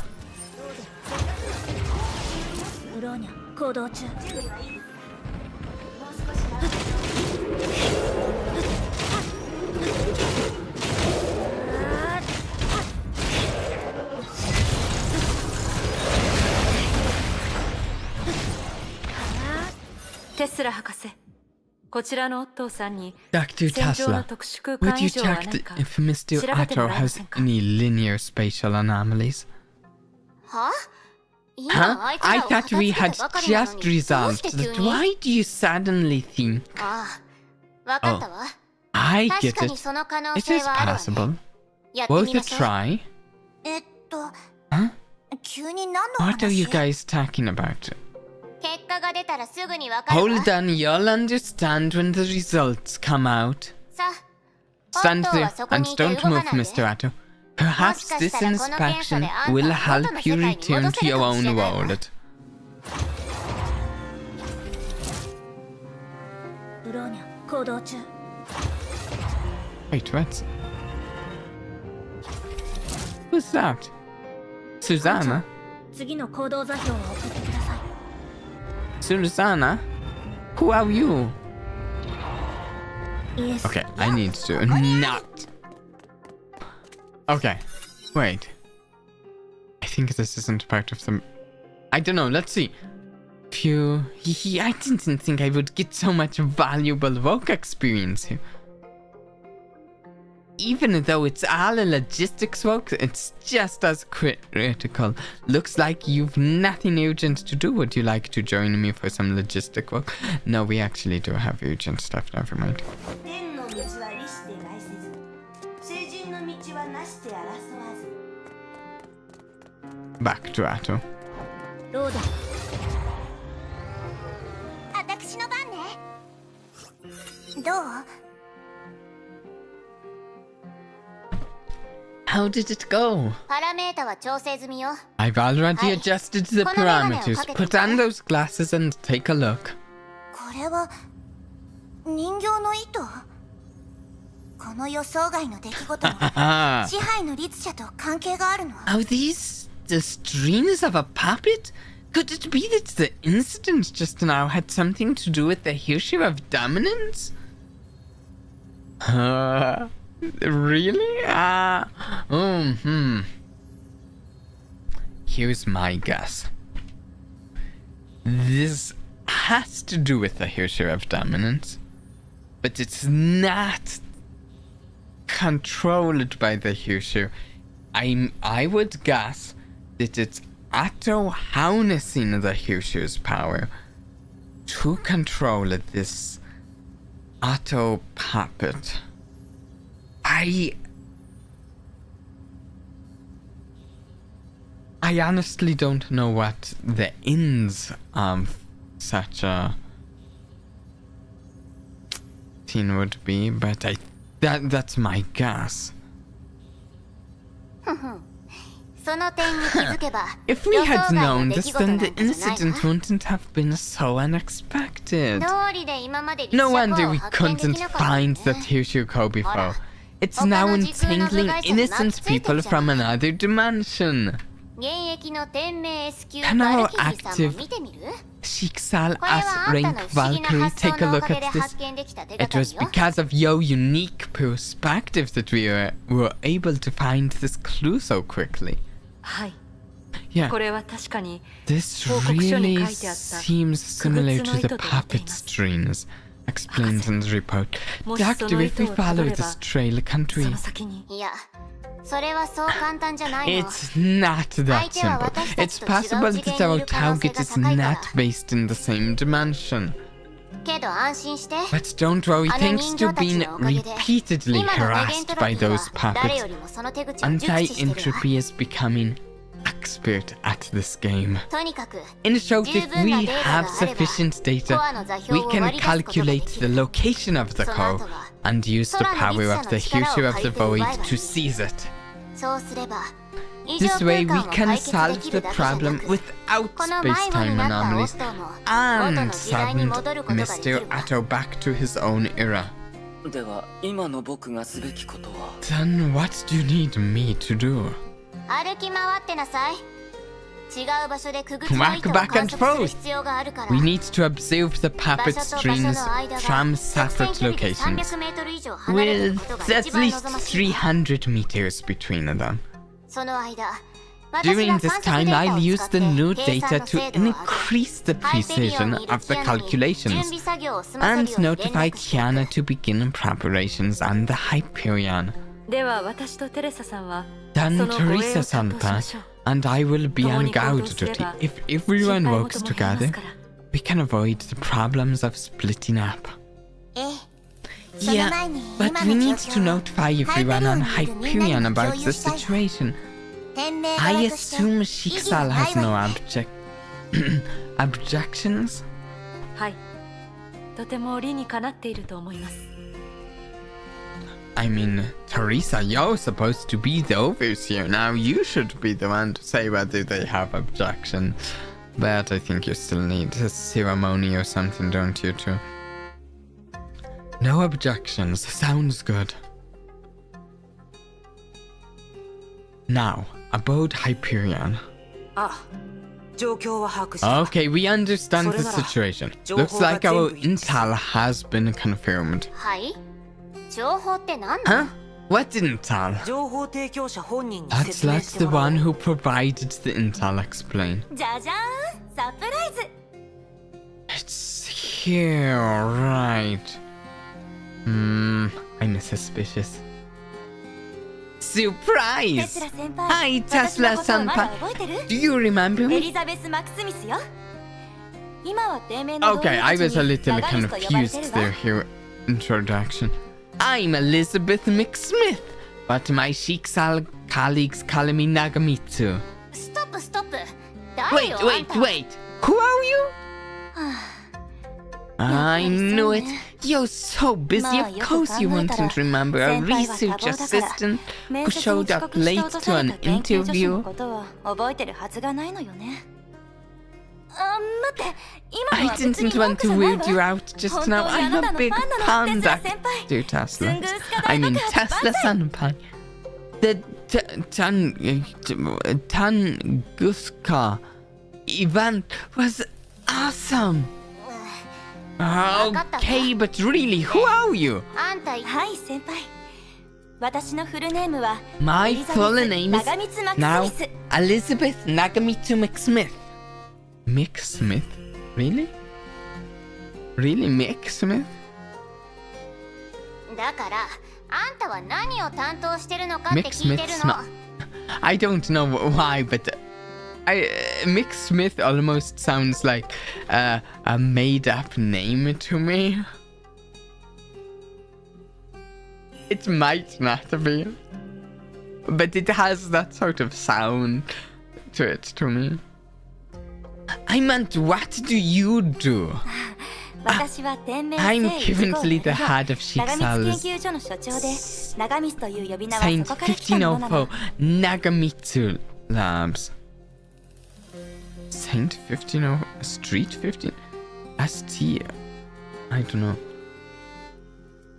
テスラ博士、こちらのオットーさんに Dr. 戦場の Tesla, 特殊空間 would you 異常は check ない the, か if Mr. 調べても Otto らえま has せんか any linear spatial anomalies? は Huh? I thought we had just resolved that. Why do you suddenly think? ああ、わかったわ。 I 確 get かに it. その可能 It 性 is はあるわね。 possible. やって Worth み a なさい。 try. 急 急に何の What are you 話？ guys talking about? 結果が出たらすぐにわかるわ。 Hold on, you'll understand when the results come out. さあ、 Stand オットー there はそこ and にいて don't 動か move, ないで。 Mr. Otto. Perhaps this inspection will help you return to your own world. ブローニャ行動中。 Wait, what? Who's that? Susanna? 次の行動座標を送ってください。 Susanna? Who are you? イエス。 Okay, I need to not. Okay, wait. I think this isn't part of the. I don't know. Let's see. Phew. I didn't think I would get so much valuable work experience here. Even though it's all a logistics work, it's just as critical. Looks like you've nothing urgent to do. Would you like to join me for some logistic work? No, we actually do have urgent stuff. Never mind. 天の道は利して来せず、聖人の道はなして争わず。 Back to Otto. ロード。私の番ね。どう？ How did it go? パラメータは調整済みよ。 I've already adjusted the parameters. Put on those glasses and take a look. これは人形の糸？この予想外の出来事に支配の律者と関係があるの？ Are these the strings of a puppet? Could it be that the incident just now had something to do with the Hirschir of Dominance? Really? Here's my guess. This has to do with the Hirschir of Dominance, but it's not controlled by the Hirschir. I would guess that it's Otto harnessing the Hirschir's power to control this Otto puppet. I honestly don't know what the ends of such a thing would be, but that's my guess. If we had known this, then the incident wouldn't have been so unexpected. No wonder we couldn't find the Hirschir before. It's now entangling innocent people from another dimension. Can our active Shiksal as rank Valkyrie take a look at this? It was because of your unique perspective that we were able to find this clue so quickly. Yeah, これは確かに this 報告書に really 書いてあった seems similar to the puppet strings explained in the report. もしそ Doctor, の if 糸 we をたど follow れば this trail, can't そ we? の先にいやそれはそう簡単じゃないの It's not that simple. It's possible that our target is not based in the same dimension. けど安心して But don't worry, あの thanks 人 to 形たち being のおかげで repeatedly 今の無限 harassed トロ by フィー those は誰 puppets, よりもその手口を熟知してるわ Anti-entropy is becoming expert at this game. とにかく In short, if we have sufficient data, コアの座 we 標を can 割り出すことがで calculate き the る location of the core and use the power of the Hushu of the Void to seize it. そうすれば異常 This 空 way, we 間を can 解決で solve き the るだけじゃな problem く without この迷子に space-time なった anomalies オットーも元 and の時代に send 戻ることができ Mr. るわ Otto back to his own era. では今の僕がすべきことは Then what do you need me to do? 歩き回ってなさい違う場所でくぐつの Walk 糸を back 観 and 測する forth. 必要があるから We need to observe the puppet 場所と場所 strings の間が from 直線 separate 距離で locations, 300メートル以上離れている with ことが at 一番 least 望ましいわ300 meters between them. その間 During this time, I'll use the new 計算 data の to 精度を上げ increase the ハイペリオン precision にいる of the キアナに準 calculations 備作業を済ませる and ように連 notify 絡して Kiana to begin preparations on the Hyperion. では私とテレサさんは Then その護衛を Teresa 担当しましょう and I will be 共 on に行 guard 動すれ duty. ば If 心 everyone 配 works 事も減りま together, すから we can avoid the problems of splitting up. ええその Yeah, 前に but 今 we の need 状 to 況を notify everyone on Hyperion about the situation. 店名 I 側として assume 異議 Shixal はない has わ no よね objections? はいとても理にかなっていると思います I mean, Teresa, you're supposed to be the overseer. Now you should be the one to say whether they have objection. But I think you still need a ceremony or something, don't you, too? No objections. Sounds good. Now, about Hyperion. あ状況は把握した Okay, we understand the situation. Looks like our intel has been confirmed. はい情報って何 Huh? なの What intel? 情報提供者本人に Let's 説明 let して the もらおう one who provided the intel explain. じゃじゃーんサプライズ It's here, right? I'm suspicious. テ Surprise! スラ先輩 Hi, 私のことをまだ Tesla-senpai. 覚えてる Do you remember エ me? リザベス・マクスミスよ今は低迷の同僚 Okay, た I ち was a に little 長光と呼ばれて confused るわ there, here introduction. I'm Elizabeth McSmith, but my Shixal colleagues call me Nagamitsu. ストップストップ誰 Wait, よ wait, あんた wait. Who are you? I knew it. You're so busy. Of course you wouldn't remember a research assistant who showed up late to an interview. ことを覚えてるはずがないのよねあ待って今 I のは別 didn't に want 文 to 句じゃない weird わ you out just 本当 now. にあ I'm なた a の big ファン fan なのテスラ先輩 dear Tesla. すんぐすか I 大 mean 爆発 Tesla 万 Senpai. The Tunguska event was awesome. Okay, but really, who are you? あんたはい先輩私のフルネームは My エリザベ full ス name is 長光マク now スミス Elizabeth Nagamitsu McSmith. McSmith? Really? Really, McSmith? だからあんたは何を担当してるのかって聞いてる McSmith の I don't know why, but McSmith almost sounds like a made-up name to me. It might not be, but it has that sort of sound to it to me. I meant, what do you do? 私は天命 I'm 生理 currently the head of 長光 Shixal's 研究所の所長で長光という呼び名は Saint そこから来たものなの 1504 Nagamitsu Labs. Saint 1504 Street 15 ST. I don't know.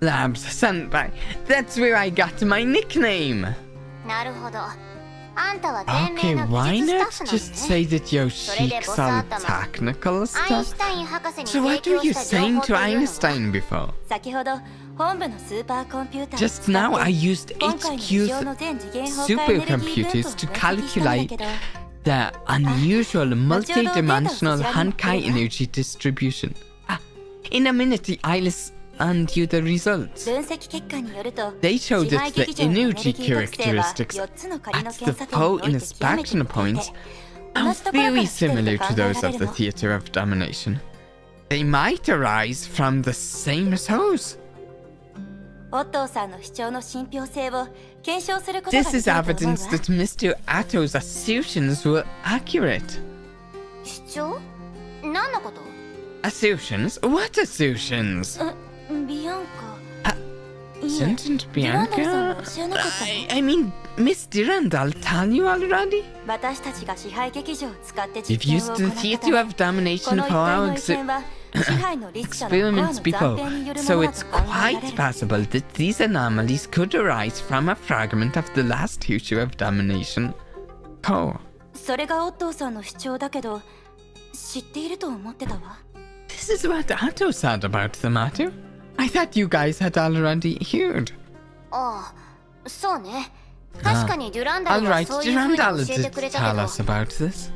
Labs Senpai. That's where I got my nickname. なるほどあんたは天 Okay, 命の why 技 not 術スタッ just フ say that you're それでボス Shixal 頭 technical アイン stuff? シュタイン博士に So 提 what 供 were you した情 saying 報 to というのは Einstein before? 先ほど本部のスーパーコンピューターを Just 使って now I used 今回の市場 HQ's の全次元崩壊エネルギー分布を supercomputers to 分析したんだけど calculate the unusual multi-dimensional Honkai energy distribution. In a minute, I'll send you the results. 分析結果によると They show 支 that 配 the 劇場のエネルギ energy ー特性は characteristics 4つの仮の at the 検査点に foe おいて極めて inspection 似てい points て are 同じところから very 来てい similar ると to 考え those ら of れ the るの theater of domination. They might arise from the same source. オットーさんの主張の信憑性を検証することが This で is きると思う evidence わ that Mr. Otto's assertions were accurate. 主張何のこと？ Assertions? What assertions? ビアンカ Shouldn't デュランダルさん Bianca? は知らなかったの I mean, Miss Durandal tell you already? 私たちが支配劇場を使って We've 実験を used 行 the ったた theater め of こ domination の一 for 帯 our の異変は支配の律者のコア experiments の before, 暫定によるも so のだ it's と考えられ quite る possible that these anomalies could arise from a fragment of the last theater of domination core. それがオットーさんの主張だけど知っていると思ってたわ This is what Otto said about the matter. I thought you guys had already heard. ああ、そうね。確かにデュランダルは Alright, そういう風に Durandal 教えて did くれた tell け us ど、 about this.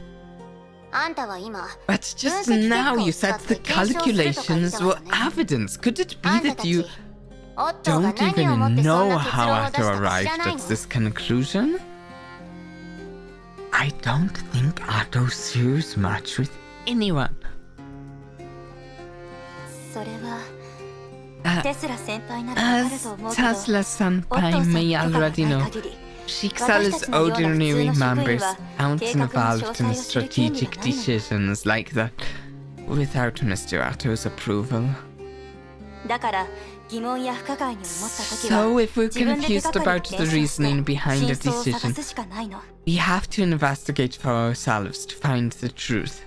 あんたは今、 But just now you said the calculations were evidence. Could it あ be んたた that you ち、オットーが don't 何をもっ even てそん know な結 how 論を出 Otto したか知 arrived らない at の？ this conclusion? I don't think Otto shares much with anyone. それは Uh, テスラ先輩ならわかる as と思うけど Tesla オットーさん Senpai に may 許可が already ない know, 限り Shiksal's ordinary members aren't involved in strategic decisions like that without Mr. Otto's approval. だから疑問や不可解に思った時は So if we're 自分で手 confused がかり about で the 検証して reasoning behind a 真相を探 decision, すしかないの we have to investigate for ourselves to find the truth.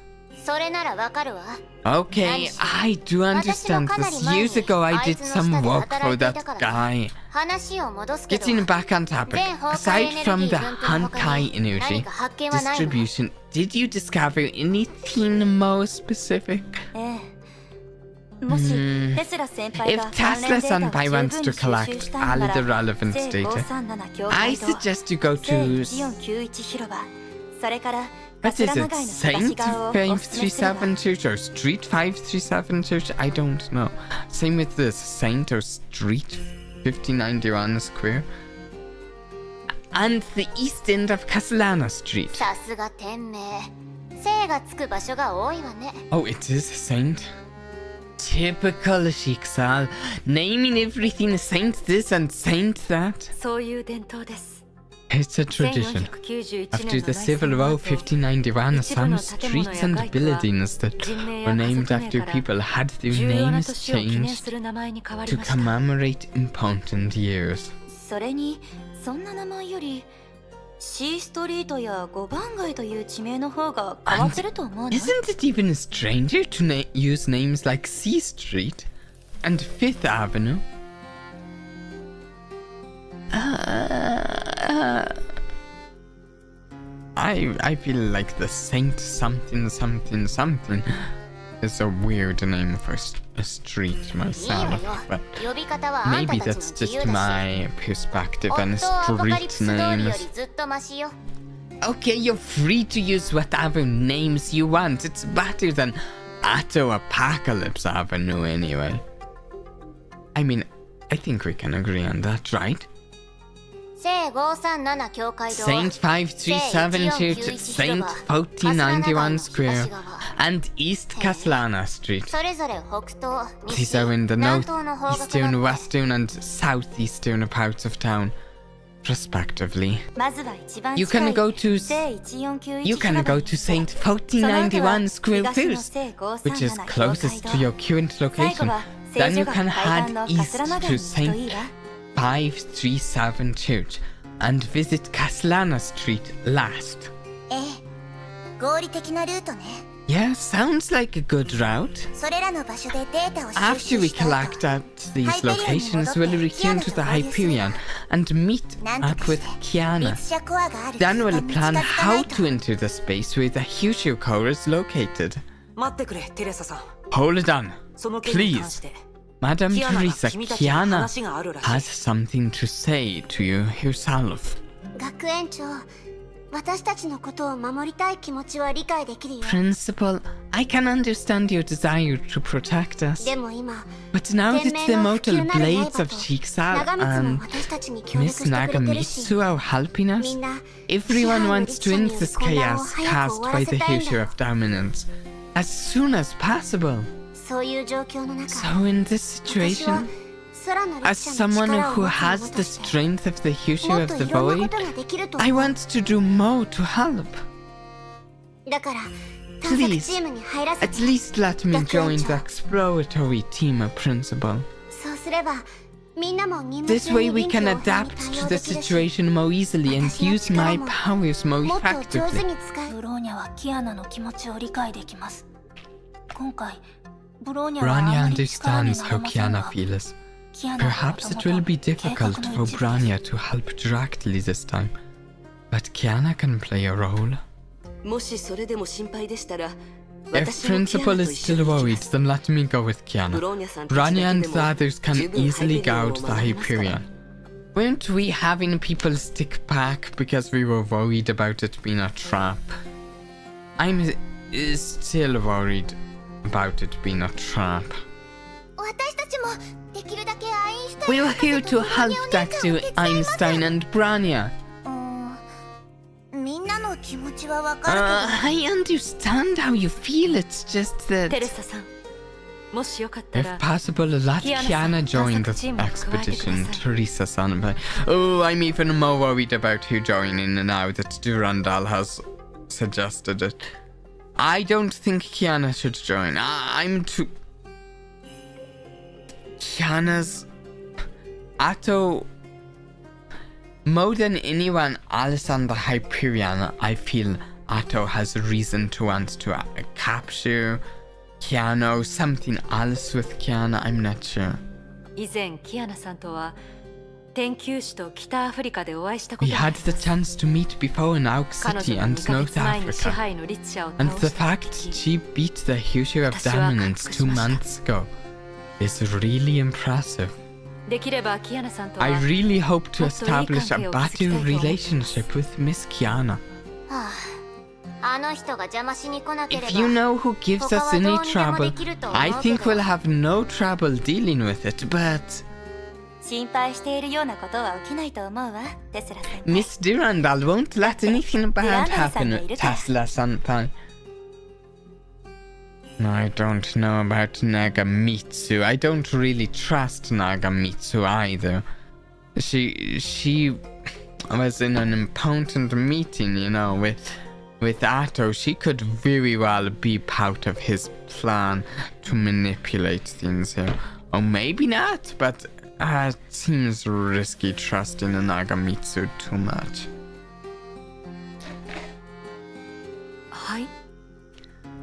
それならわかるわ。 Okay, I do understand this. Years ago I did some work for that guy. 話を戻すけど、 Getting back on topic, 全崩壊エ aside ネルギ from ー the 分布の他に Honkai 何 energy か発見はないの？ distribution, did you discover anything more specific? ええもしテスラ先輩 If が関 Tesla 連データを Senpai 十 wants 分 to に収集 collect したいな all ら the relevant 聖 data, 537教 I 会と suggest you go 聖 to 1491広場それから what is 桂 it? 長井の東 Saint 側をおすすめするわ 537 Church or Street 537 Church? I don't know. Same with this Saint or Street 5091 Square. And the east end of Castellana Street. さすが店名。精がつく場所が多いわね。 Oh, it is Saint. Typical Shiksal. Naming everything Saint this and Saint that. そういう伝統です。 It's a tradition. 1491 After 年 the の Civil 内 War 戦の後 1591, 一部 some の建物 streets や and 街区は buildings that 人名 were や家 named 族名 after から people had their 重要な names 年を記念 changed する名前に変わり to ました。 commemorate important years. それにそんな名前より C ストリートや五番街という地名の方が変わってると思うな Isn't it even stranger to use names like C Street and Fifth Avenue? I feel like the Saint something something something is a weird name for a street いいわ myself, よ but。呼び方はあんた maybe たち that's の自 just 由だし。 my perspective オ on ットーアポカリプ street ス通りよ names. りずっとマシよ。 Okay, you're free to use whatever names you want. It's better than Otto Apocalypse Avenue anyway. I mean, I think we can agree on that, right? 聖537教会堂、 Saint 537 Church, Saint 1491 Square, and East Castellana Street. それぞれ北東、 These 西、 are in the 南東の方角 northeastern, だって western, and southeastern parts of town, respectively. まずは一番 You 近 can い go to 聖1491 You can 広場 go に to 行って Saint 1491 Square 東の first, 聖 which is 537 closest 教 to 会 your 堂 current 最後 location. は Then 聖 you 女 can が海 head 岸の east 桂長井 to に行くとい Saint いわ 537 Church and visit Castellana Street last. ええ合理的なルートね Yeah, sounds like a good route. それらの場所でデータを収 After 集 we した後 collect at these locations, we'll return to the Hyperion and meet up with Kiana. 律者コアがある Then we'll に近 plan づかない how と to enter the space where the Hushu core is located. 待ってくれテレサさん Hold on. その件に関し Please. て Madam キアナが Teresa, 君たちに Kiana 話があるらしい has something to say to you herself. 学園長、私たちのことを守りたい気持ちは理解できるよ。 Principal, I can understand your desire to protect us. でも今、 But now that 天 the 命の mortal 不朽なる刃 blades と of Shiksa 長光も and 私たちに協力 Miss してくれてるし、 Nagamitsu are helping み us, んな everyone wants to end this 支配の律者による混乱を chaos 早く cast 終わら by せ the たいんだ Future よ。 of Dominance as soon as possible. そういう状況の中、 So in this 私は situation, 空の as 律者の someone 力を who 持つ has 者 the として strength of the も Future っ of と the いろんな Void, ことができると I 思う。 want to do more to help. だから探索 Please, チームに入らせ at て。 least let me join the 学園長。 exploratory team, Principal. そうすればみんなも任務 This 中 way に we 臨機 can 応変に adapt 対 to 応 the できるし、 situation more easily and use my powers more もっと上手 effectively. に使え。ブローニャはキアナの気持ちを理解できます。今回ブローニャはあ Branya まり力に understands な how れません Kiana が、 feels. キアナは Perhaps も it と will も be と計 difficult 画の for 一部です。 Branya to help directly this time. But Kiana can play a role. もしそれでも心配でしたら、 If 私もキア Principal ナと is 一緒 still に行き worried, ます。 then let me go with ブ Kiana. ローニャさんたちだけ Branya で and も the others can 十分 easily ハイペリオンを gouge the 学べますから。 Hyperion. Weren't we having people stick back because we were worried about it being a trap? I'm still worried about it being a trap. 私たちもできるだけアインシュタイン We're 博士 here と to ブローニ help ャお姉ちゃんを Dr. 手伝います。 Einstein and Branya. みんなの気持ちはわかるけど、 I understand how you feel, it's just テ that... レサさん、もしよかったら If possible, let Kiana join the expedition, Teresa-san. But oh, I'm even more worried about who joining now that Durandal has suggested it. I don't think Kiana should join. I'm too... Kiana's... Otto... More than anyone else on the Hyperion, I feel Otto has a reason to want to capture Kiana or something else with Kiana, I'm not sure. 以前キアナさんとは天球師と北アフリカでお会いしたこ We とがあ had り the ます。 chance to meet before in Auk 彼 City 女が and 2ヶ North 月前に支 Africa. 配の律者を And 倒 the した fact 時 she beat the Future of 私は Dominance 感服し 2 ました。 months ago is really impressive. できればキアナさんとは I really hope to もっといい関 establish 係 a を築きたいと better 思っています。 relationship with Miss Kiana. はあ、あの人が邪魔しに来なければ If you know who gives 他 us はど any うにでもで trouble, きると思 I うけ think ど we'll have no trouble dealing with it, but 心配しているようなことは起きないと思うわ、テスラ先輩。 Miss Durandal won't let anything bad happen, Durandal-san Tesla-senpai. I don't know about Nagamitsu. I don't really trust Nagamitsu either. She was in an important meeting, you know, with Otto. She could very well be part of his plan to manipulate things here. Or maybe not, but it seems risky trusting in Nagamitsu too much. はい。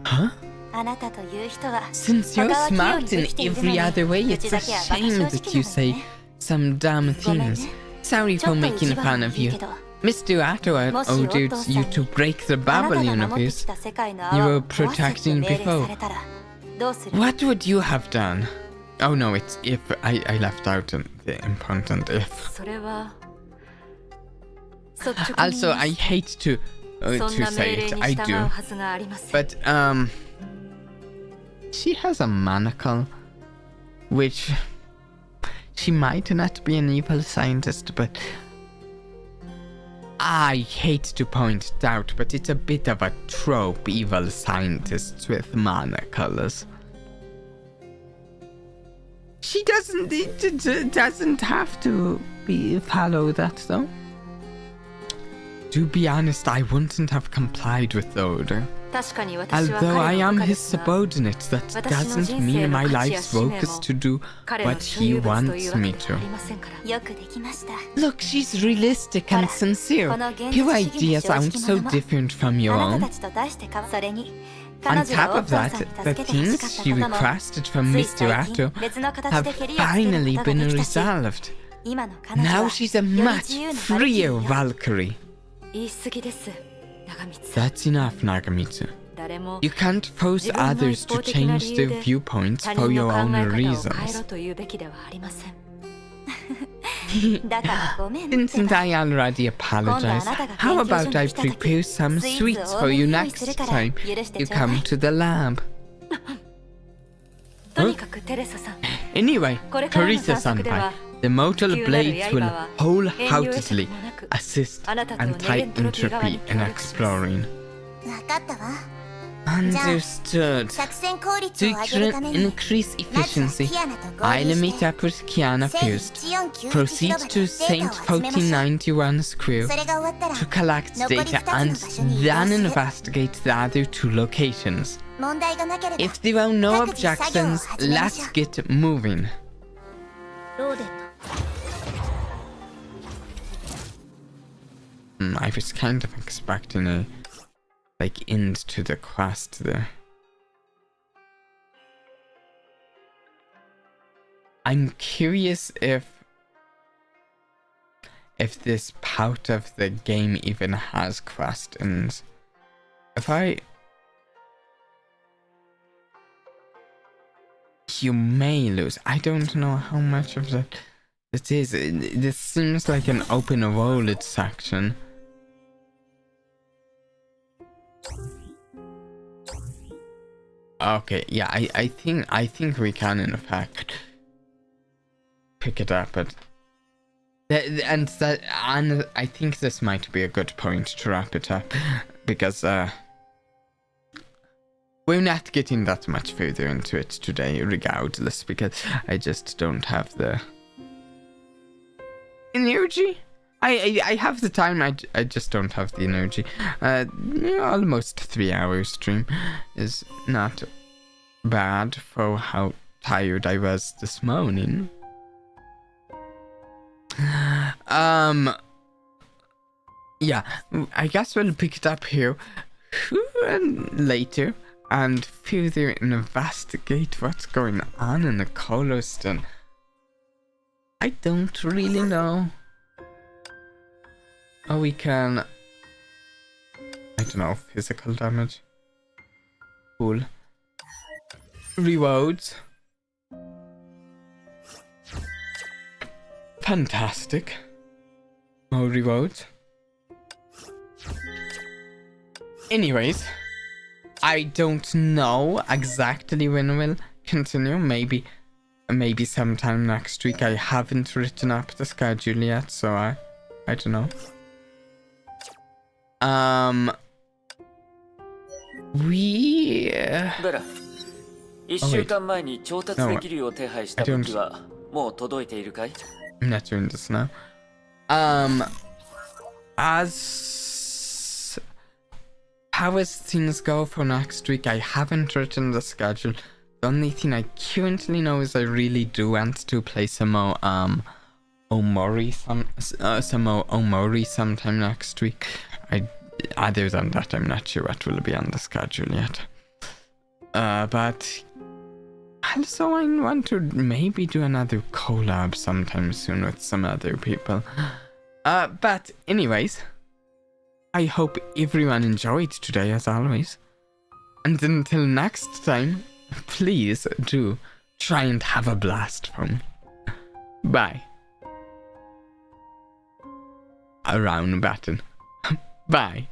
Huh? あなたという人は Since you're 他は器用に smart で in きているのに every other way, う it's ち a だけはバカ shame 正 that 直 you なの say ね。 some dumb ごめん things. ね。 Sorry ちょ for っと making 意地悪 fun に of 言う you. けど、 Mr. Otto もし ordered お父さんに you to break the あな bubble たが守ってき universe. た世界の You 泡 were を壊せって protecting 命令 before. されたらどうする？ What would you have done? Oh no, it's if. I left out the important if. それは率直に Also, I hate to そんな say 命令 it. に I 従う do. はずがありません。 But she has a monocle, which she might not be an evil scientist, but I hate to point it out, but it's a bit of a trope, evil scientists with monocles. She doesn't have to follow that though. To be honest, I wouldn't have complied with the order. 確かに私は Although 彼 I の am 部下で his すが、 subordinate, that 私の doesn't 人 mean 生の my 価値や life's 使命 focus も to do 彼の what 所 he 有物と wants いうわ me けではあ to. りませんから。よくできました。 Look, she's realistic and sincere. この現実 Her 主義 ideas の aren't 正 so 直者 different from your あなた own. たちと出してかそれに On 彼女が top お of 父さん that, に the 助けてほし things かった she ことも requested from つい Mr. 最近 Otto 別の形 have で蹴りをつける finally ことが been できたし resolved. 今の彼女 Now は she's a より much 自由なバルキリー freer よ Valkyrie. 言い過ぎです、長光。 That's enough, Nagamitsu. 誰も You can't force 自分の others 一 to 方的な change 理由 their で viewpoints 他 for 人の your 考 own え方を変えろ reasons. というべきではありません。だからごめんって Didn't I already apologize? How about I prepare some sweets for you next time you come to the lab? とにかくテレサさん Anyway, これからの探 Teresa 索では Senpai, the mortal 急なる blades 刃 will は wholeheartedly assist あなたとネ and ゲントロピー側に entropy 協 in 力します exploring. 分かったわ Understood. 作戦効率を To 上げるために increase まずは efficiency, キアナと合 I'll 流 meet して up with Kiana first. 1014 Proceed to Saint 1491's crew それが終わったら to collect 残り data 2 and つの場所に移動 then する investigate the other 2 locations. 問題がなければ If there are no 各自作業を objections, 始めましょ let's う get moving. ローデント I was kind of expecting a end to the quest there. I'm curious if this part of the game even has quest ends. You may lose. I don't know how much of that it is. This seems like an open world section. Okay, yeah, I think we can in fact pick it up, but and I think this might be a good point to wrap it up, because we're not getting that much further into it today regardless, because I just don't have the energy. I have the time, I just don't have the energy. Almost 3 hour stream is not bad for how tired I was this morning. Yeah, I guess we'll pick it up here later and further investigate what's going on in the Coloston. I don't really know. Oh, we can... I don't know, physical damage. Cool. Rewards. Fantastic. More rewards. Anyways, I don't know exactly when we'll continue. Maybe sometime next week. I haven't written up the schedule yet, so I don't know.ベラ、1週間前に調達できるよう手配した武器はもう届いているかい？ I'm not doing this now. As how as things go for next week, I haven't written the schedule. The only thing I currently know is I really do want to play some more Omori sometime next week. Other than that, I'm not sure what will be on the schedule yet. But also I want to maybe do another collab sometime soon with some other people. But anyways, I hope everyone enjoyed today as always. And until next time, please do try and have a blast for me. Bye. A round button. Bye.